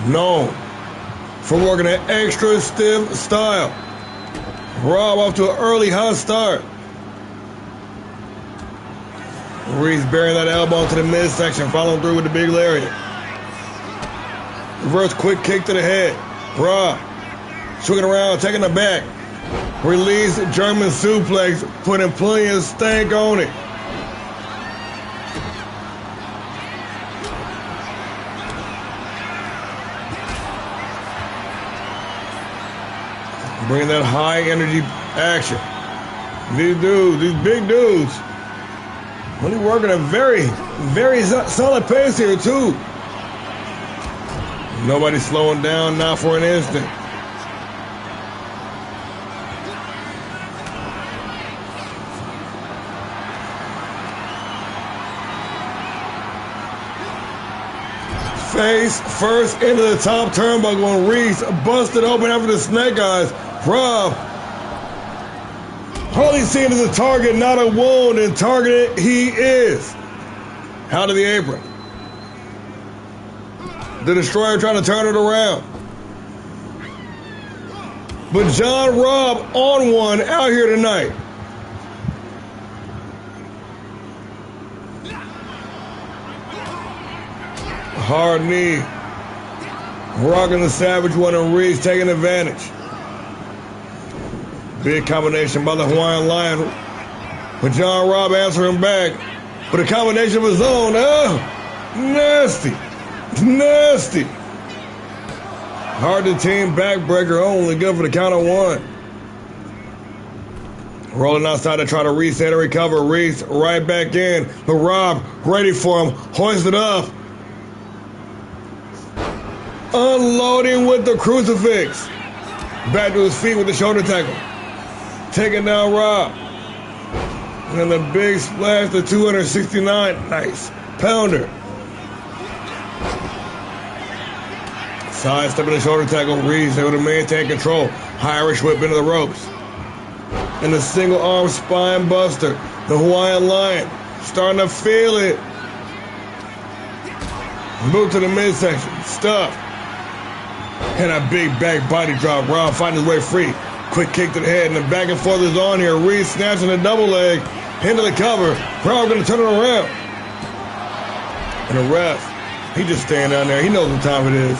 known for working an extra stiff style. Robb off to an early hot start. Reese burying that elbow into the midsection, following through with the big lariat. Reverse quick kick to the head. Robb swinging around, taking the back. Release German suplex, putting plenty of stank on it. Bring that high energy action. These dudes, these big dudes, really working a very, very solid pace here too. Nobody's slowing down, not for an instant. Face first into the top turnbuckle, and Reese busted open after the snake eyes. Robb hardly seen as a target, not a wound, and targeted he is. Out of the apron. The Destroyer trying to turn it around. But John Robb on one out here tonight. Hard knee. Rocking the Savage One, and Reese taking advantage. Big combination by the Hawaiian Lion. But John Robb answering back with a combination of his own. Oh, nasty. Nasty. Hard to team backbreaker, only good for the count of one. Rolling outside to try to reset and recover. Reese right back in. But Robb ready for him. Hoisted up. Unloading with the crucifix. Back to his feet with the shoulder tackle. Taking down Robb. And the big splash to 269. Nice. Pounder. Sidestepping the shoulder tackle. Reese able to maintain control. Irish whip into the ropes. And the single arm spine buster. The Hawaiian Lion starting to feel it. Move to the midsection. Stuff. And a big back body drop. Robb fighting his way free. Quick kick to the head, and the back and forth is on here. Reese snatching the double leg into the cover. Robb going to turn it around. And the ref He just staying down there. He knows what time it is.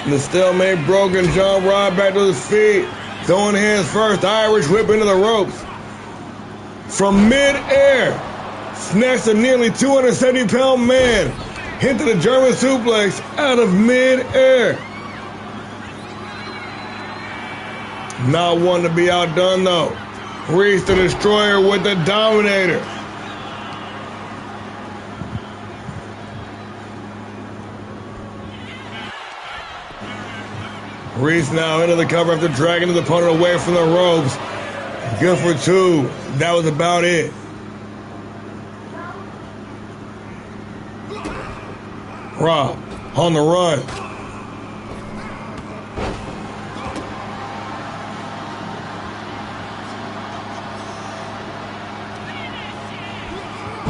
The stalemate broken. John Robb back to his feet. Throwing hands first. Irish whip into the ropes. From mid-air. Snacks a nearly 270-pound man into the German suplex out of mid-air. Not one to be outdone, though. Reese the Destroyer with the Dominator. Reese now into the cover after dragging his opponent away from the ropes. Good for two. That was about it. Rob on the run.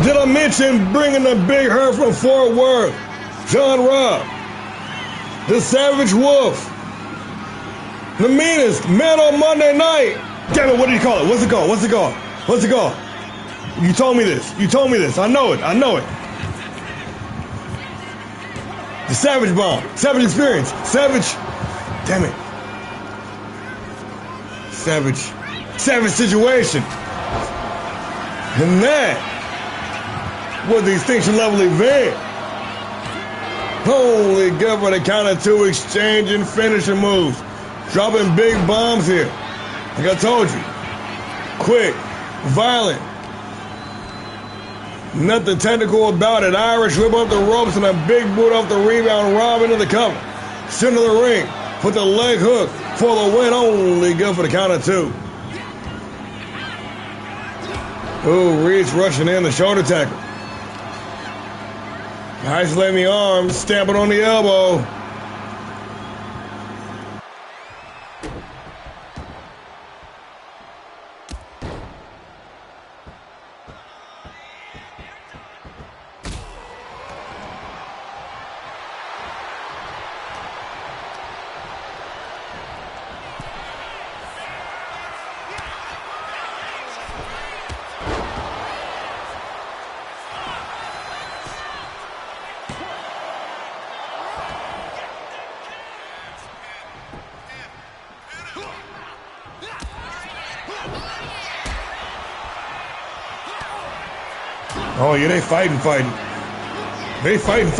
Did I mention bringing the Big Hurt from Fort Worth? John Robb. The Savage Wolf. The meanest man on Monday night. Damn it, what do you call it? What's it called? What's it called? What's it called? You told me this. You told me this. I know it. I know it. The Savage Bomb. Savage Experience. Savage. Damn it. Savage Situation. And that was the Extinction Level event. Holy good for the count of two, exchanging finishing moves. Dropping big bombs here. Like I told you. Quick. Violent. Nothing technical about it. Irish whip up the ropes and a big boot off the rebound. Rob into the cover. Center of the ring. Put the leg hook for the win. Only good for the count of two. Ooh, Reese rushing in the shoulder tackle. Isolating the arm. Stamping on the elbow. Oh, yeah, they fighting. They fighting.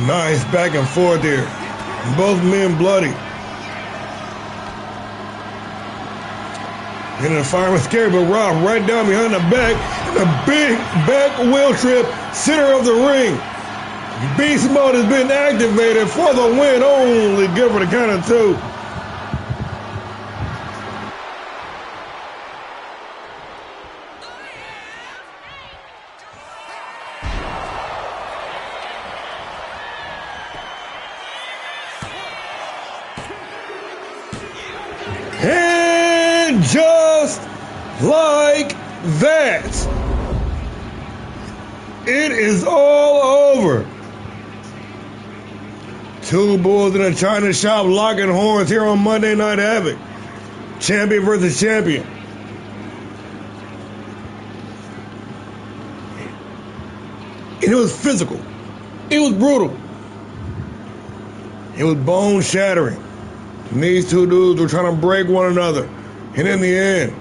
Nice back and forth here. Both men bloody. And the fireman scary, but Rob right down behind the back. And a big back wheel trip, center of the ring. Beast mode has been activated for the win. Only good for the count of two. And just like that, it is all over. Two bulls in a china shop locking horns here on Monday Night Havoc. Champion versus champion. And it was physical. It was brutal. It was bone shattering. And these two dudes were trying to break one another. And in the end,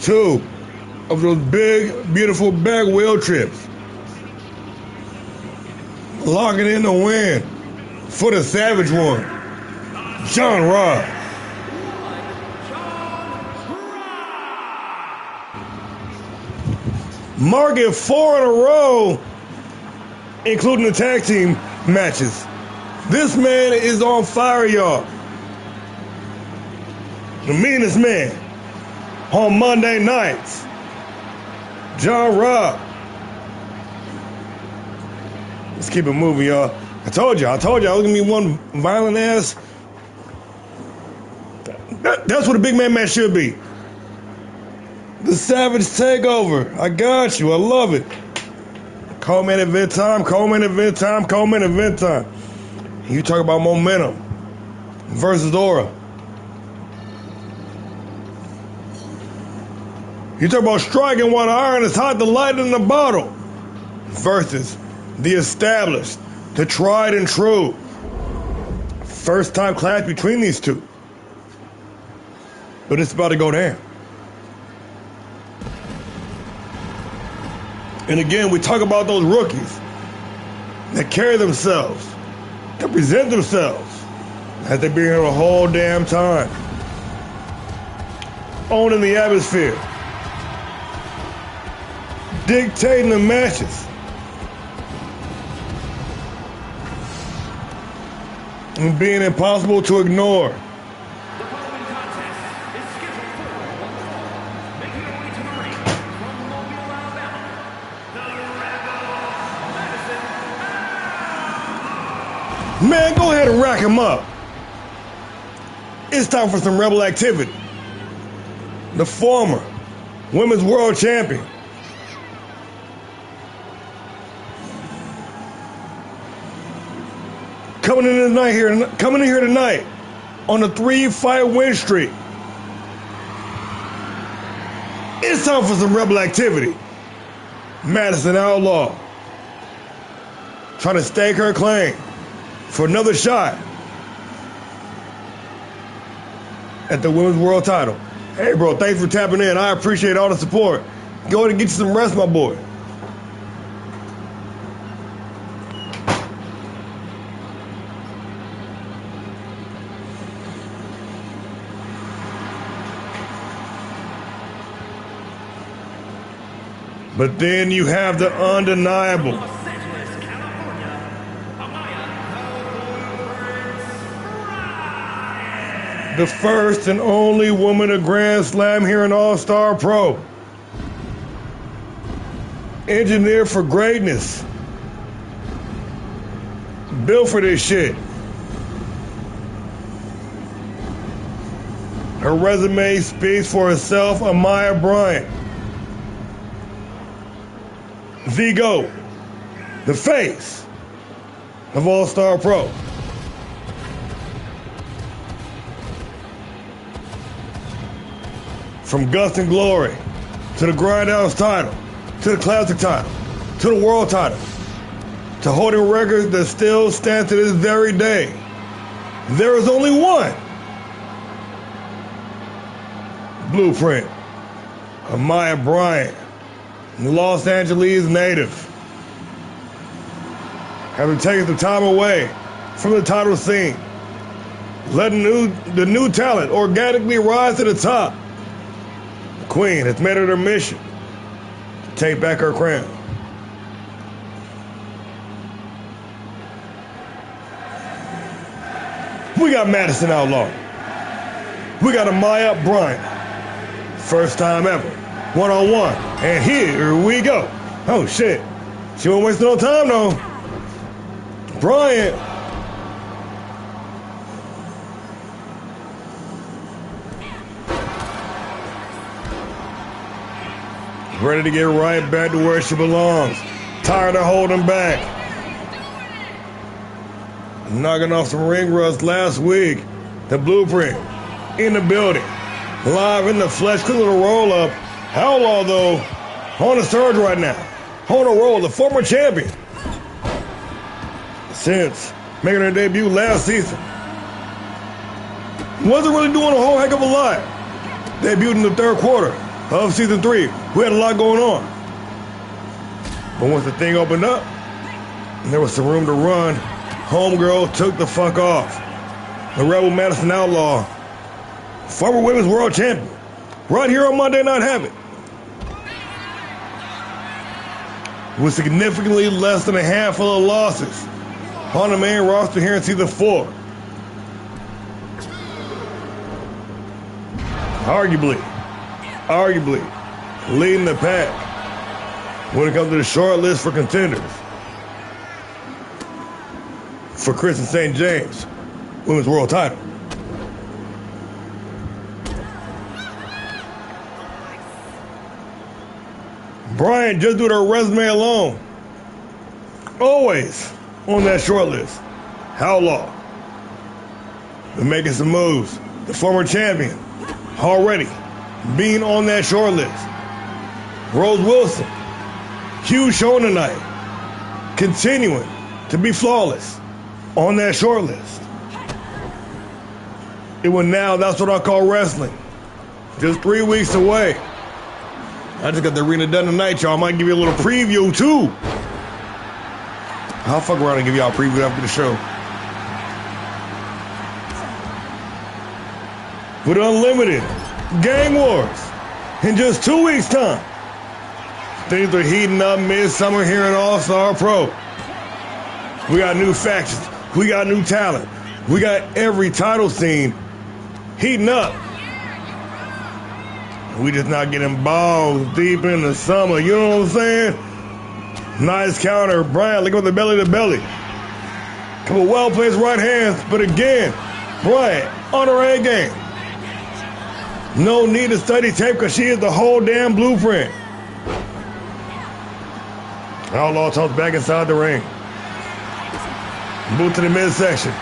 two of those big, beautiful back wheel trips. Locking in the win for the Savage one. John Robb. Marking 4 in a row, including the tag team matches. This man is on fire, y'all. The meanest man on Monday nights. John Robb. Let's keep it moving, y'all. I told you I was gonna be one violent ass. That's what a big man match should be. The Savage Takeover. I got you. I love it. Co-main event time, co-main event time, co-main event time. You talk about momentum versus aura. You talk about striking while the iron is hot, the light in the bottle. Versus the established, the tried and true. First time clash between these two. But it's about to go down. And again, we talk about those rookies that carry themselves, that present themselves as they've been here the whole damn time. Owning the atmosphere. Dictating the matches. And being impossible to ignore. The following contest is scheduled for one fall. Making her way to the ring from Mobile, Alabama, the Rebel Madison. Man, go ahead and rack him up. It's time for some Rebel activity. The former Women's World Champion. Coming in here tonight on a 3-fight win streak. It's time for some Rebel activity. Madison Outlaw trying to stake her claim for another shot at the Women's World title. Hey, bro, thanks for tapping in. I appreciate all the support. Go ahead and get you some rest, my boy. But then you have the undeniable. Los Angeles, California, Amaya, The first and only woman to Grand Slam here in All-Star Pro. Engineered for greatness. Built for this shit. Her resume speaks for itself. Amaya Bryant. The GOAT. The face of All-Star Pro. From Gust and Glory to the Grindhouse title, to the Classic title, to the World title, to holding records that still stand to this very day. There is only one blueprint. Amaya Bryant, Los Angeles native. Having taken some time away from the title scene, letting the new talent organically rise to the top. The Queen has made it her mission to take back her crown. We got Madison Outlaw. We got Amaya Bryant. First time ever. One-on-one. And here we go. Oh, shit. She won't waste no time, though. Bryant. Ready to get right back to where she belongs. Tired of holding back. Knocking off some ring rust last week. The blueprint in the building. Live in the flesh, cooking a roll-up. Outlaw, though, on the surge right now. On a roll, the former champion. Since making her debut last season. Wasn't really doing a whole heck of a lot. Debuted in the third quarter of season 3. We had a lot going on. But once the thing opened up, and there was some room to run, homegirl took the fuck off. The Rebel Madison Outlaw, former Women's World Champion, right here on Monday Night Havoc. With significantly less than a handful of losses on the main roster here in season 4. Arguably leading the pack when it comes to the short list for contenders for Kristen St. James Women's World title. Bryant, just due to her resume alone, always on that short list. Outlaw been making some moves. The former champion already being on that short list. Rose Wilson, huge show tonight, continuing to be flawless on that short list. It will now, that's what I call wrestling. Just 3 weeks away. I just got the arena done tonight, y'all. I might give you a little preview, too. I'll fuck around and give y'all a preview after the show. With Unlimited Gang Wars in just 2 weeks' time. Things are heating up midsummer here in All-Star Pro. We got new factions. We got new talent. We got every title scene heating up. We just not getting balls deep in the summer. You know what I'm saying? Nice counter. Bryant looking with the belly to belly. Couple well-placed right hands. But again, Bryant on her A game. No need to study tape because she is the whole damn blueprint. Outlaw tossed back inside the ring. Boot to the midsection.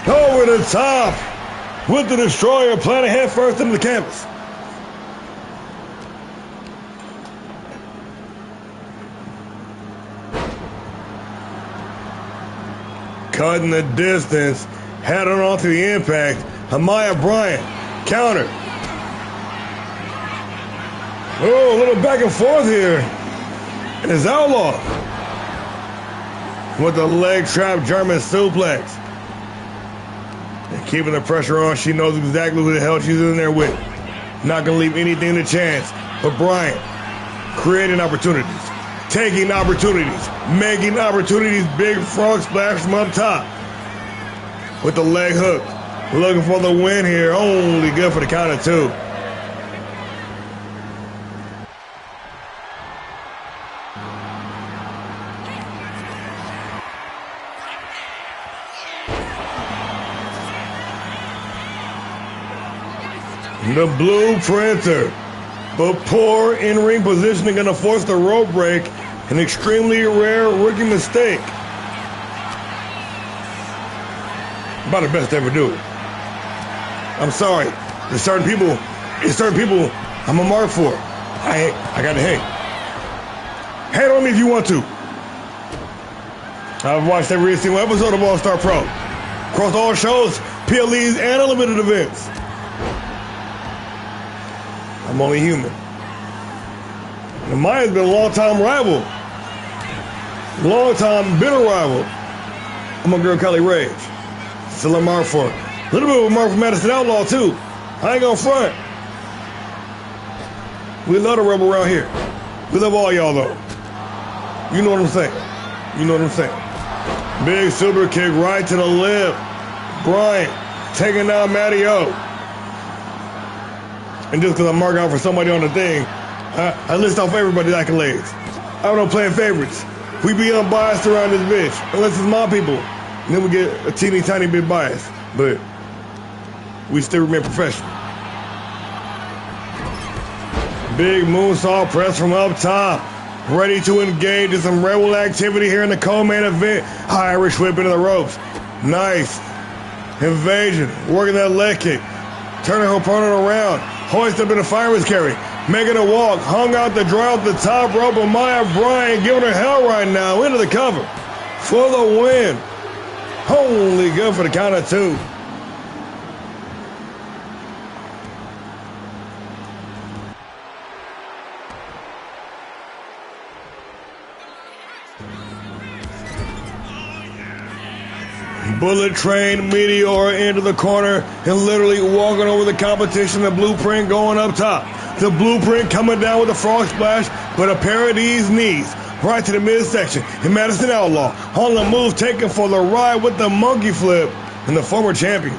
Over the top. With the destroyer planted head first into the canvas. Cutting the distance. Had it on to the impact. Amaya Bryant. Counter. Oh, a little back and forth here. And it's Outlaw. With the leg trap German suplex. Keeping the pressure on, she knows exactly who the hell she's in there with. Not going to leave anything to chance. But Bryant, creating opportunities, taking opportunities, making opportunities, big frog splash from up top. With the leg hook, looking for the win here. Only good for the count of 2. The blueprinter, but poor in-ring positioning going to force the rope break, an extremely rare rookie mistake. About the best to ever do it. I'm sorry, there's certain people I'm a mark for. I got to hate. Hate on me if you want to. I've watched every single episode of All-Star Pro, across all shows, PLEs, and unlimited events. I'm only human. And Maya's been a long-time rival. Long-time bitter rival. I'm a girl, Kelly Rage. Still a mark for her. A little bit of a mark for Madison Outlaw, too. I ain't gonna front. We love the rebel around here. We love all y'all, though. You know what I'm saying. You know what I'm saying. Big super kick right to the lip. Bryant taking down Matty O. And just because I'm marking out for somebody on the thing, I list off everybody's accolades. I don't play favorites. We be unbiased around this bitch, unless it's my people. And then we get a teeny tiny bit biased. But we still remain professional. Big moonsault press from up top. Ready to engage in some rebel activity here in the co-main event. Irish whip into the ropes. Nice. Invasion. Working that leg kick. Turning her opponent around. Hoist up in a fireman's carry. Making a walk. Hung out the draw at the top rope. Amaya Bryant giving her hell right now. Into the cover. For the win. Only good for the count of 2. Bullet Train Meteor into the corner and literally walking over the competition. The Blueprint going up top. The Blueprint coming down with a frog splash, but a pair of these knees right to the midsection. And Madison Outlaw on the move, taking for the ride with the monkey flip. And the former champion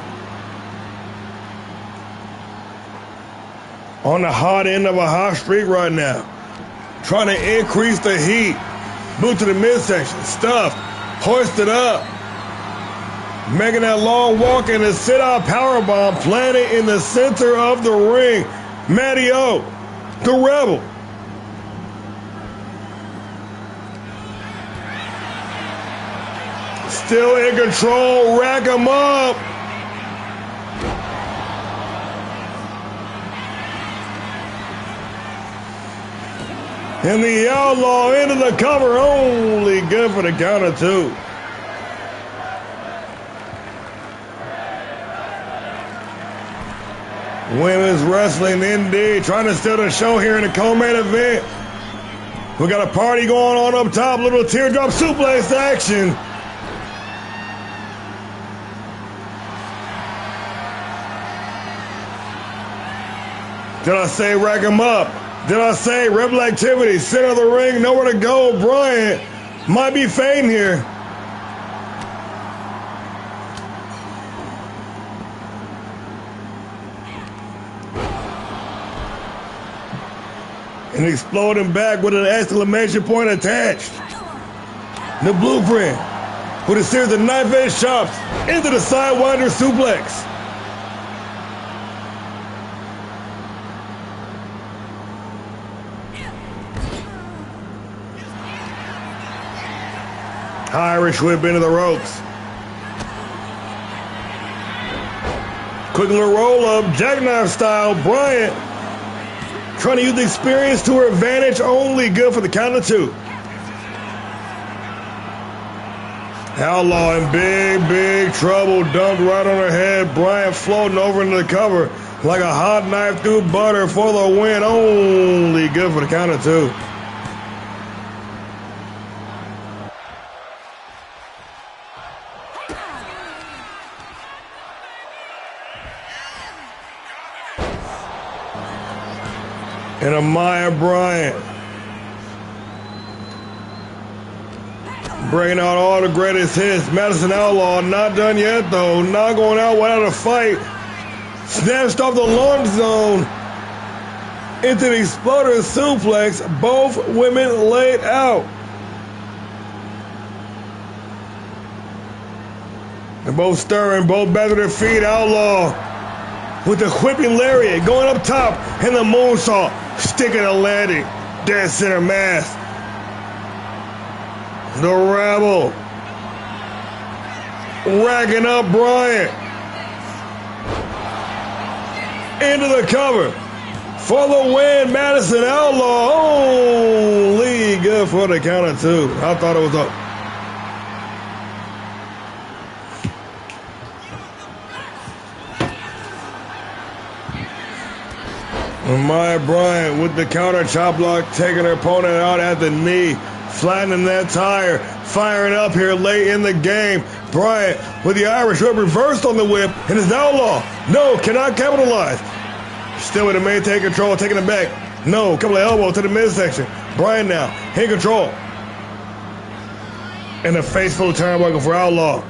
on the hot end of a hot streak right now. Trying to increase the heat. Boot to the midsection. Stuffed. Hoisted up. Making that long walk and a sit-out powerbomb planted in the center of the ring. Matty O, the Rebel, Still in control. Rack him up. And the Outlaw into the cover. Only good for the count of 2. Women's wrestling indeed. Trying to steal the show here in the co-main event. We got a party going on up top. Little teardrop suplex action. Did I say rack him up? Did I say rebel activity? Center of the ring, nowhere to go. Bryant might be fading here. And exploding back with an exclamation point attached. The blueprint with a series of knife-edge chops into the sidewinder suplex. Irish whip into the ropes. Quick little roll up, jackknife style. Bryant trying to use the experience to her advantage. Only good for the count of 2. Outlaw in big trouble. Dumped right on her head. Bryant floating over into the cover like a hot knife through butter for the win. Only good for the count of 2. And Amaya Bryant bringing out all the greatest hits. Madison Outlaw not done yet though. Not going out without a fight. Snatched off the launch zone into the exploder suplex. Both women laid out. They're both stirring, both back to their feet. Outlaw with the whipping lariat going up top and the moonsault. Sticking a landing, dead center mass. The Rebel racking up Bryant into the cover for the win. Madison Outlaw only good for the count of 2. I thought it was up. Amaya Bryant with the counter chop block, taking her opponent out at the knee, flattening that tire, firing up here late in the game. Bryant with the Irish whip reversed on the whip, and is Outlaw. No, cannot capitalize. Still with the maintain control, taking it back. No, couple of elbows to the midsection. Bryant now in control. And a faceful turnbuckle for Outlaw.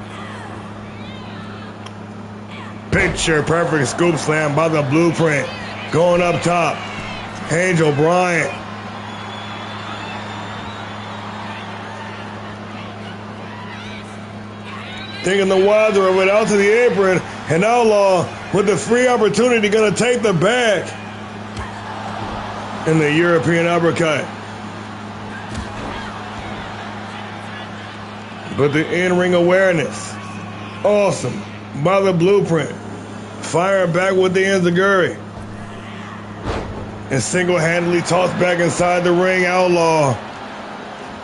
Picture perfect scoop slam by the blueprint. Going up top, Angel Bryant. Taking the wiser of it out to the apron, and Outlaw with the free opportunity going to take the back. In the European uppercut. But the in-ring awareness, awesome, by the blueprint. Firing back with the enziguri. And single-handedly tossed back inside the ring. Outlaw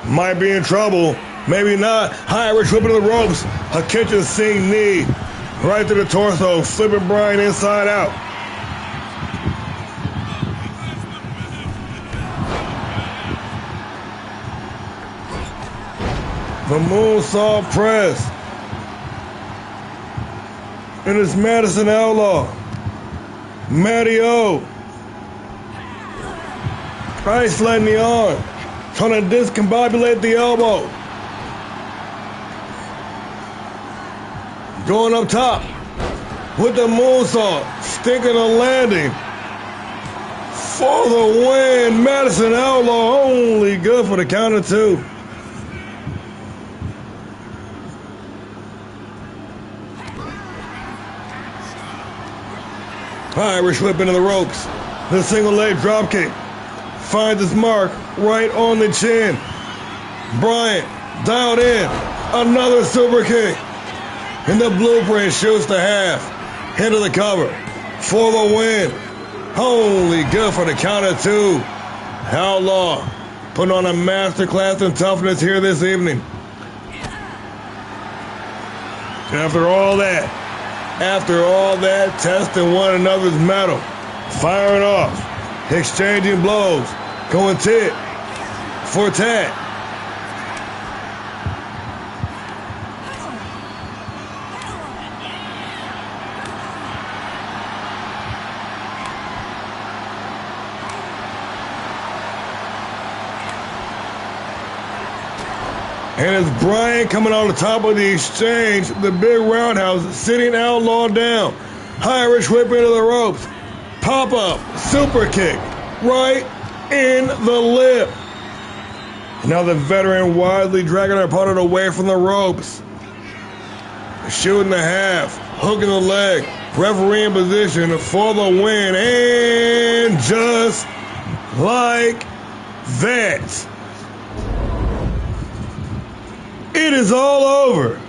might be in trouble, maybe not. Irish whip into the ropes, a kitchen sink knee right to the torso, flipping Bryant inside out. The moonsault press, and it's Madison Outlaw, Matty O. Isolating the arm, trying to discombobulate the elbow. Going up top with the moonsault, sticking a landing for the win. Madison Outlaw only good for the count of 2. Irish whip into the ropes. The single leg drop kick. Finds his mark right on the chin. Bryant dialed in. Another super kick. And the blueprint shoots the half. Into the cover. For the win. Holy good for the count of 2. Outlaw putting on a masterclass in toughness here this evening. After all that, testing one another's metal, firing off, exchanging blows, going tit for tat. And it's Brian coming on the top of the exchange, the big roundhouse, sitting Outlaw down. Irish whip into the ropes. Pop-up, super kick, right in the lip. Now the veteran widely dragging her opponent away from the ropes. Shooting the half, hooking the leg, referee in position for the win. And just like that, it is all over.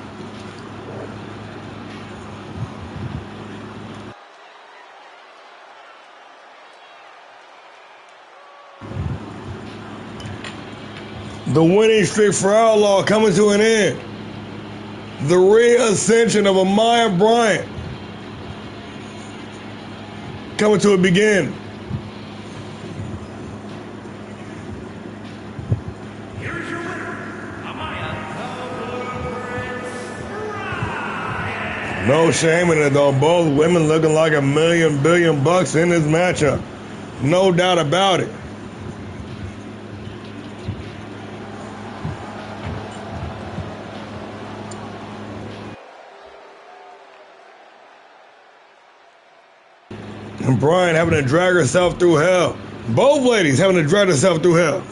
The winning streak for Outlaw coming to an end. The re-ascension of Amaya Bryant coming to a begin. Here's your winner, Amaya Bryant. No shame in it though. Both women looking like $1 billion in this matchup. No doubt about it. And Brian having to drag herself through hell. Both ladies having to drag herself through hell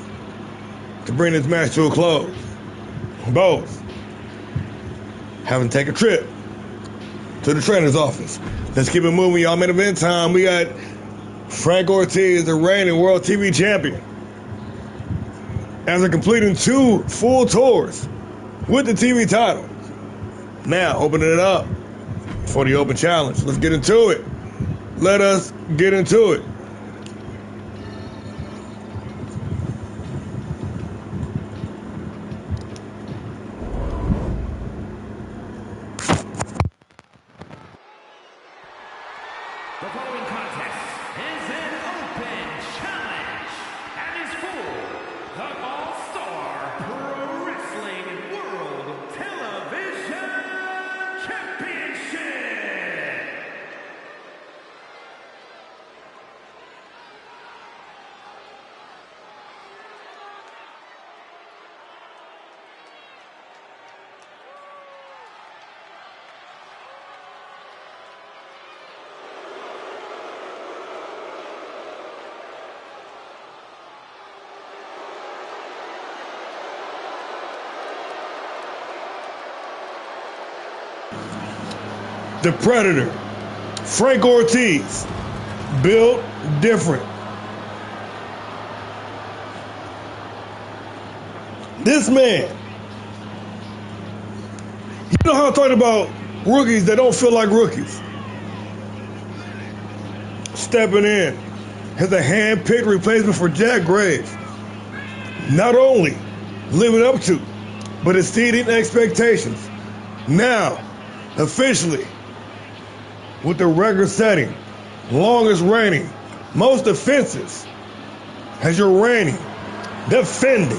to bring this match to a close. Both having to take a trip to the trainer's office. Let's keep it moving, y'all. Main event time. We got Frank Ortiz, the reigning world TV champion, after completing 2 full tours with the TV title. Now, opening it up for the open challenge. Let's get into it. Let us get into it. The following contest is an open challenge and is for the All-Star Pro Wrestling World Television Championship. The Predator, Frank Ortiz, built different. This man, you know how I talk about rookies that don't feel like rookies. Stepping in as a hand-picked replacement for Jack Graves. Not only living up to, but exceeding expectations. Now, officially, with the record-setting, longest reigning, most defenses as your reigning, defending,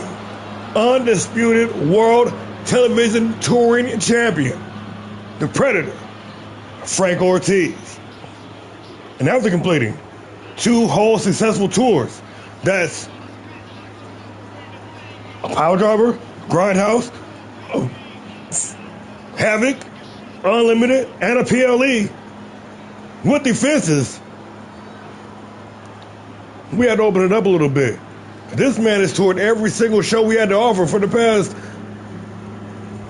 undisputed world television touring champion, the Predator, Frank Ortiz. And after completing 2 whole successful tours, that's a Power Driver, Grindhouse, Havoc, Unlimited, and a PLE, with defenses, we had to open it up a little bit. This man has toured every single show we had to offer for the past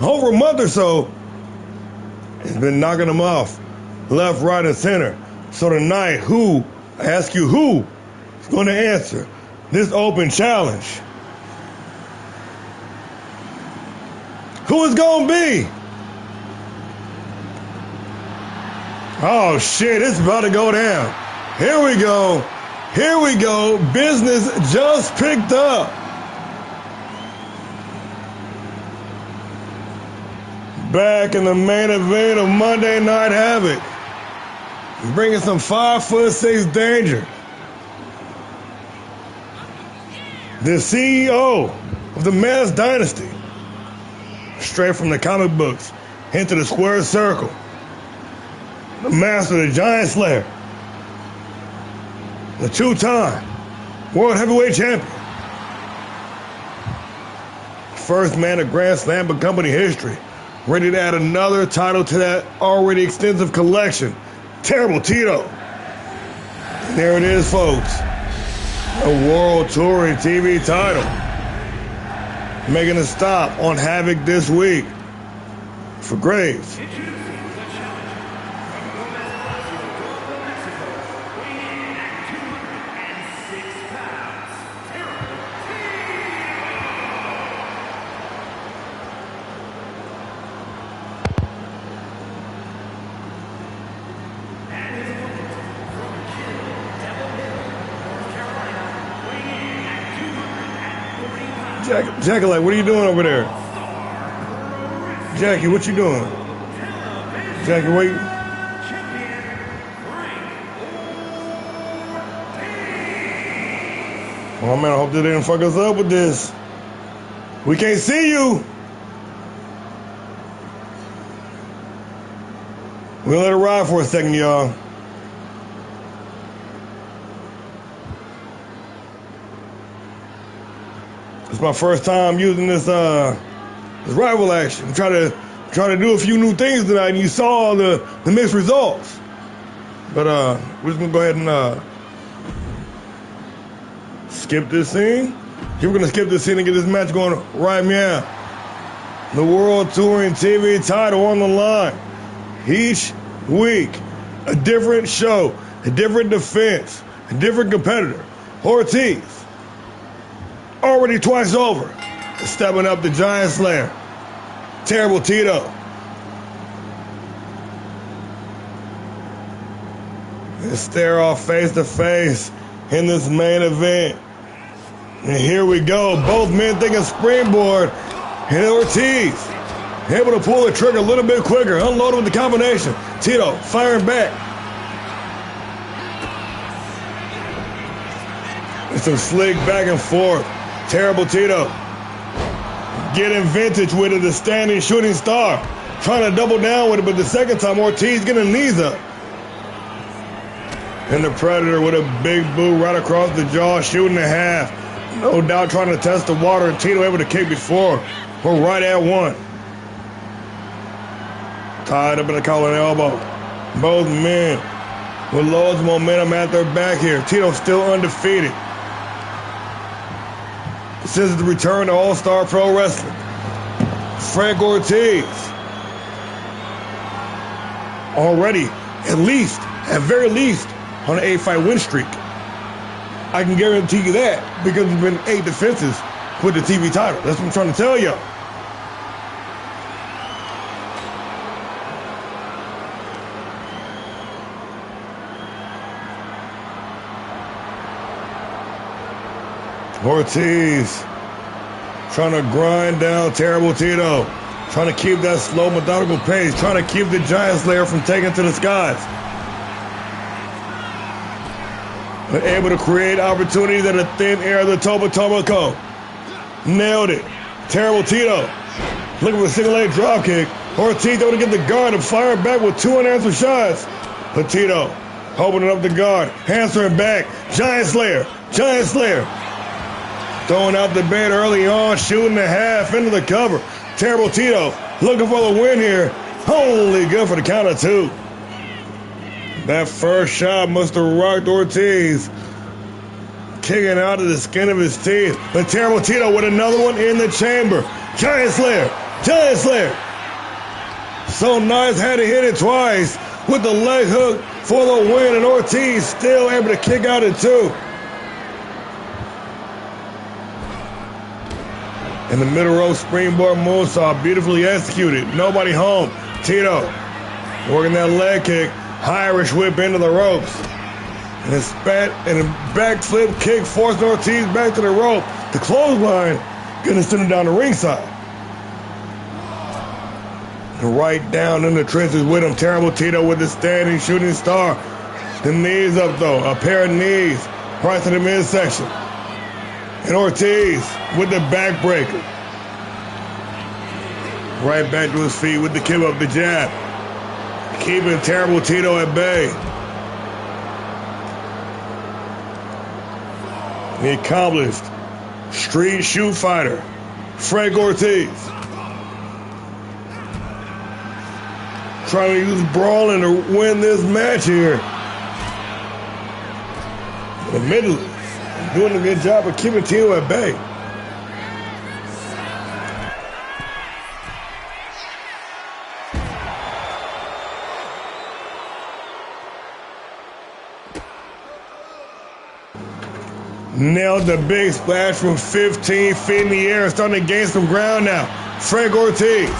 over a month or so. He's been knocking them off left, right, and center. So tonight, I ask you, who is going to answer this open challenge? who it's gonna be. Oh shit, it's about to go down. Here we go. Here we go. Business just picked up. Back in the main event of Monday Night Havoc. Bringing some 5'6" danger. The CEO of the Mass Dynasty. Straight from the comic books into the square circle. The master of the Giant Slayer. The two-time World Heavyweight Champion. First man of Grand Slam in company history. Ready to add another title to that already extensive collection. Terrible Tito. And there it is, folks. A World Touring TV title. Making a stop on Havoc this week for Graves. Jackie, like, what are you doing over there? Jackie, what you doing? Jackie, wait. Oh man, I hope they didn't fuck us up with this. We can't see you. We'll let it ride for a second, y'all. It's my first time using this rival action. I'm trying to do a few new things tonight, and you saw the mixed results. But we're just gonna go ahead and skip this scene. We're gonna skip this scene and get this match going right now. The World Touring TV title on the line. Each week, a different show, a different defense, a different competitor. Ortiz. Already twice over. Stepping up the Giant Slayer. Terrible Tito. They stare off face to face in this main event. And here we go. Both men thinking springboard. And Ortiz able to pull the trigger a little bit quicker. Unloaded with the combination. Tito firing back. And some slick back and forth. Terrible Tito. Getting vintage with it, the standing shooting star. Trying to double down with it, but the second time Ortiz getting knees up. And the Predator with a big boot right across the jaw, shooting a half. No doubt trying to test the water, and Tito able to kick before. We're right at one. Tied up in the collar and elbow. Both men with loads of momentum at their back here. Tito still undefeated. Since the return to ALLSTAR Pro Wrestling. Frank Ortiz. Already, at very least, on an 8-fight win streak. I can guarantee you that because there's been 8 defenses with the TV title. That's what I'm trying to tell you. Ortiz trying to grind down Terrible Tito. Trying to keep that slow, methodical pace. Trying to keep the Giant Slayer from taking to the skies. But able to create opportunities at the thin air of the Toba. Nailed it. Terrible Tito. Looking for a single leg drop kick. Ortiz able to get the guard and fire back with 2 unanswered shots. But Tito opening up the guard. Answering back. Giant Slayer. Throwing out the bait early on, shooting the half into the cover. Terrible Tito looking for the win here. Only good for the count of 2. That first shot must have rocked Ortiz. Kicking out of the skin of his teeth. But Terrible Tito with another one in the chamber. Giant Slayer. So nice, had to hit it twice with the leg hook for the win. And Ortiz still able to kick out at 2. In the middle rope springboard moonsault, beautifully executed. Nobody home. Tito working that leg kick. Irish whip into the ropes. And a backflip kick forcing Ortiz back to the rope. The clothesline gonna send him down the ringside. And right down in the trenches with him. Terrible Tito with the standing shooting star. The knees up though. A pair of knees right to the midsection. And Ortiz with the backbreaker. Right back to his feet with the kick up, the jab. Keeping Terrible Tito at bay. The accomplished street shoot fighter, Frank Ortiz. Trying to use brawling to win this match here. Admittedly, doing a good job of keeping Tito at bay. Nailed the big splash from 15 feet in the air, starting to gain some ground now. Frank Ortiz.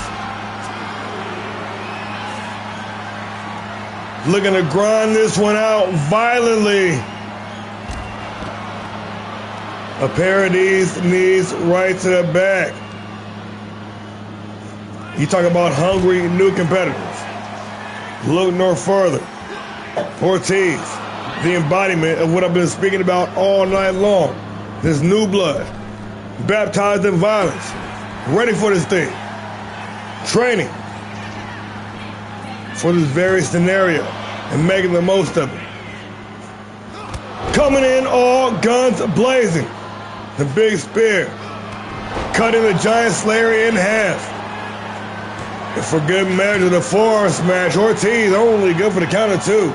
Looking to grind this one out violently. A pair of these knees right to the back. You talk about hungry new competitors. Look no further. Ortiz, the embodiment of what I've been speaking about all night long. This new blood, baptized in violence, ready for this thing. Training for this very scenario and making the most of it. Coming in all guns blazing. The big spear, cutting the Giant Slayer in half. And for good measure, the forearm smash. Ortiz only good for the count of two.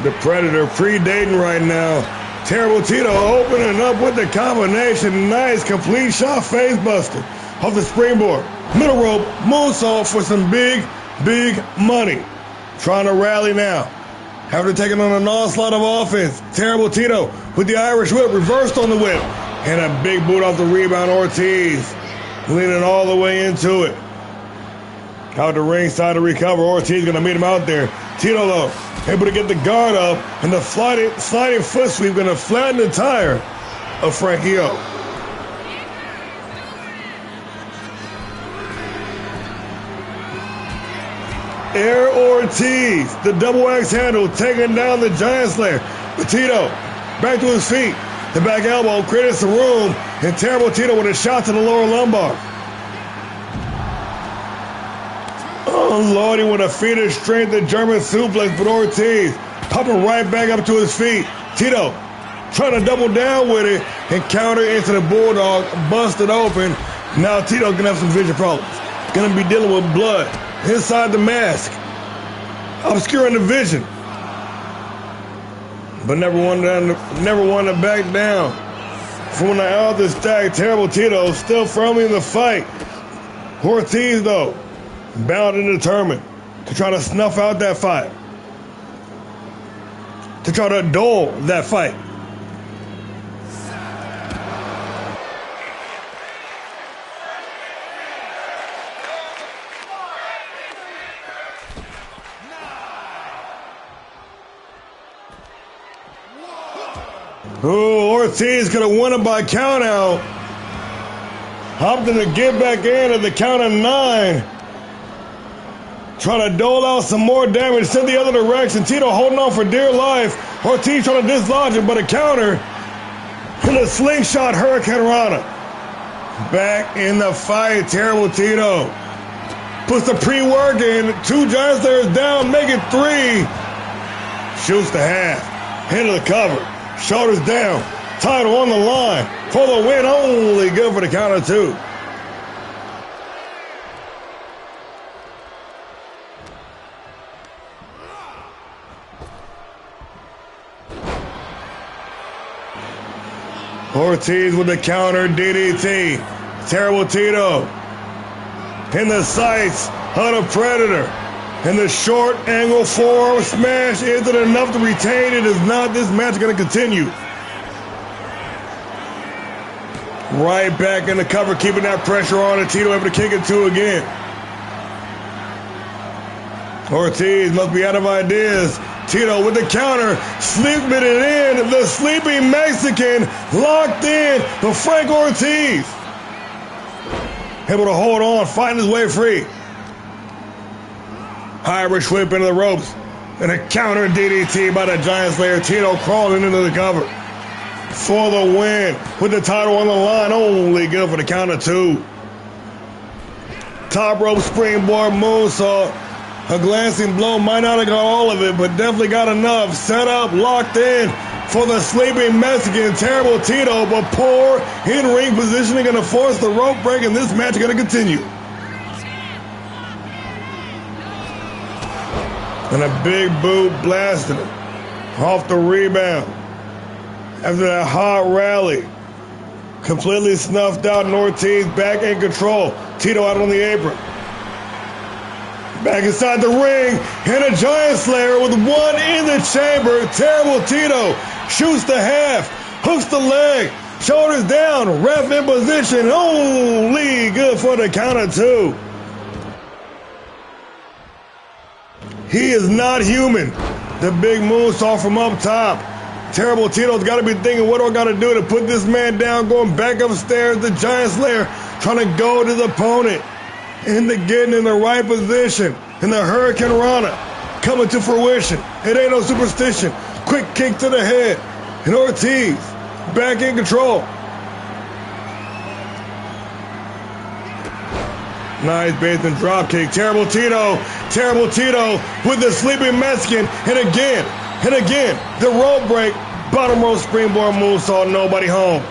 The Predator predating right now. Terrible Tito opening up with the combination. Nice complete shot face buster off the springboard. Middle rope moonsault for some big money. Trying to rally now. After taking on an onslaught of offense, Terrible Tito with the Irish whip reversed on the whip. And a big boot off the rebound. Ortiz leaning all the way into it. Out the ringside to recover. Ortiz going to meet him out there. Tito, though, able to get the guard up, and the sliding foot sweep going to flatten the tire of Frankie O. Air Ortiz, the double axe handle, taking down the Giant Slayer. But Tito, back to his feet. The back elbow created some room, and Terrible Tito with a shot to the lower lumbar. Unloading with a feat of strength, the German suplex, but Ortiz popping right back up to his feet. Tito trying to double down with it and counter into the Bulldog, busted open. Now Tito's gonna have some vision problems. Gonna be dealing with blood inside the mask, obscuring the vision. But never wanted to back down. From the outer stack, Terrible Tito still firmly in the fight. Ortiz, though, bound and determined to try to snuff out that fight, to try to dull that fight. Oh, Ortiz could have won it by count out. Opting to get back in at the count of 9. Trying to dole out some more damage, send the other direction. Tito holding on for dear life. Ortiz trying to dislodge him, but a counter. And a slingshot Hurricane Rana. Back in the fight, Terrible Tito. Puts the pre-work in. 2 Giant Slayers down, make it 3. Shoots the half. Into the cover. Shoulders down. Title on the line. For the win, only good for the count of 2. Ortiz with the counter DDT. Terrible Tito in the sights of the Predator. And the short angle forearm smash isn't enough to retain. It is not. This match is going to continue. Right back in the cover, keeping that pressure on, and Tito able to kick it two again. Ortiz must be out of ideas. Tito with the counter, slipping it in. The sleeping Mexican locked in to Frank Ortiz. Able to hold on, fighting his way free. Irish whip into the ropes. And a counter DDT by the Giant Slayer. Tito crawling into the cover for the win with the title on the line. Only good for the count of two. Top rope springboard moonsault. A glancing blow might not have got all of it, but definitely got enough. Set up, locked in for the sleeping Mexican. Terrible Tito, but poor in-ring positioning going to force the rope break, and this match is going to continue. And a big boot blasted him off the rebound. After that hot rally, completely snuffed out, and Ortiz back in control. Tito out on the apron. Back inside the ring, and a Giant Slayer with one in the chamber. Terrible Tito shoots the half, hooks the leg, shoulders down, ref in position. Only good for the count of two. He is not human. The big moonsault from up top. Terrible Tito's got to be thinking, what do I got to do to put this man down? Going back upstairs, the Giant Slayer trying to go to the opponent. Into getting in the right position. And the Hurricane Rana coming to fruition. It ain't no superstition. Quick kick to the head. And Ortiz back in control. Nice basement drop kick. Terrible Tito with the sleeping Mexican. And again, the rope break. Bottom rope springboard moonsault. Nobody home.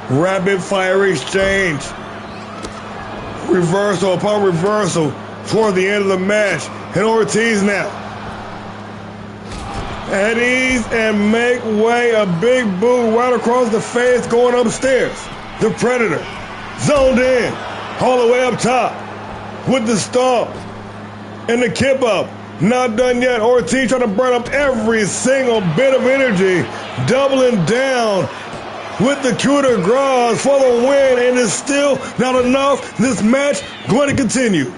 Rapid fire exchange. Reversal upon reversal toward the end of the match. And Ortiz now. At ease and make way. A big boot right across the face going upstairs. The Predator zoned in all the way up top with the stomp and the kip up. Not done yet. Ortiz trying to burn up every single bit of energy. Doubling down with the coup de grace for the win, and it's still not enough. This match going to continue.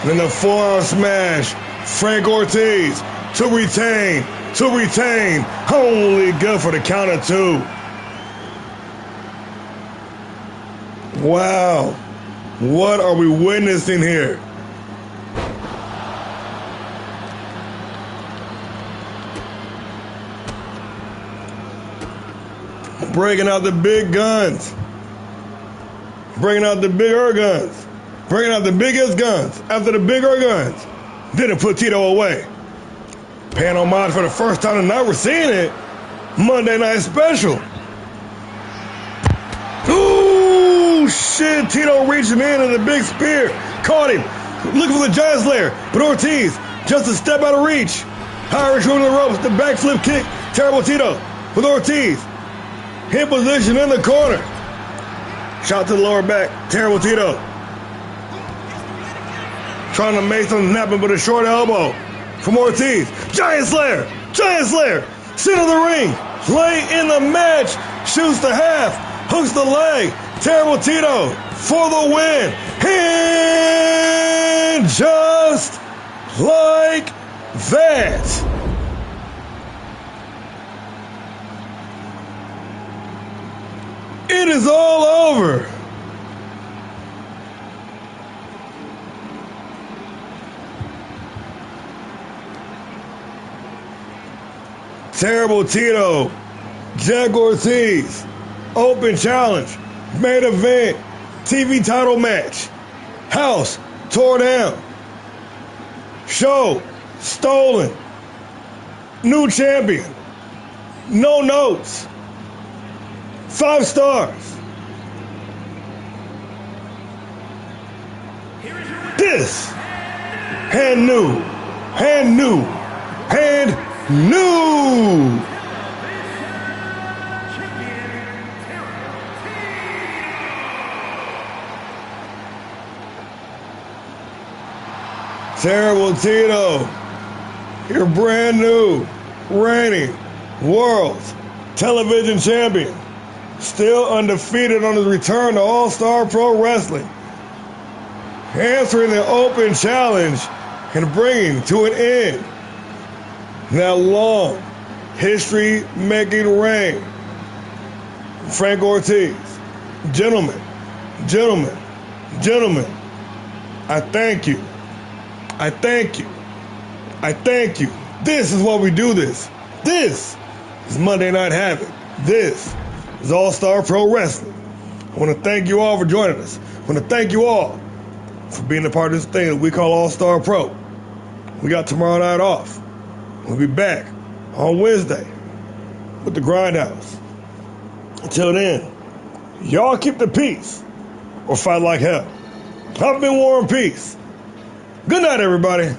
Then the forearm smash. Frank Ortiz to retain. Only good for the count of two. Wow. What are we witnessing here? Breaking out the big guns. Breaking out the bigger guns. Breaking out the biggest guns. After the bigger guns, didn't put Tito away. Paying homage for the first time tonight. We're seeing it. Monday Night Special. Ooh, shit. Tito reaching in and the big spear. Caught him. Looking for the Giant Slayer. But Ortiz just a step out of reach. Irish whip the ropes. The backflip kick. Terrible Tito with Ortiz. Hip position in the corner. Shot to the lower back. Terrible Tito. Trying to make something happen with a short elbow from Ortiz. Giant Slayer. Center of the ring. Late in the match. Shoots the half. Hooks the leg. Terrible Tito for the win. And just like that. It is all over. Terrible Tito, Jack Ortiz, open challenge, main event, TV title match, house tore down, show stolen, new champion, no notes. 5 stars. This and new and new, and new. Terrible Tito, your brand new, reigning world television champion, still undefeated on his return to All-Star Pro Wrestling, answering the open challenge and bringing to an end that long history-making reign. Frank Ortiz, gentlemen, I thank you. I thank you. I thank you. This is why we do this. This is Monday Night Havoc. This is All-Star Pro Wrestling. I want to thank you all for joining us. I want to thank you all for being a part of this thing that we call All-Star Pro. We got tomorrow night off. We'll be back on Wednesday with the Grindhouse. Until then, y'all keep the peace or fight like hell. I've been War and Peace. Good night, everybody.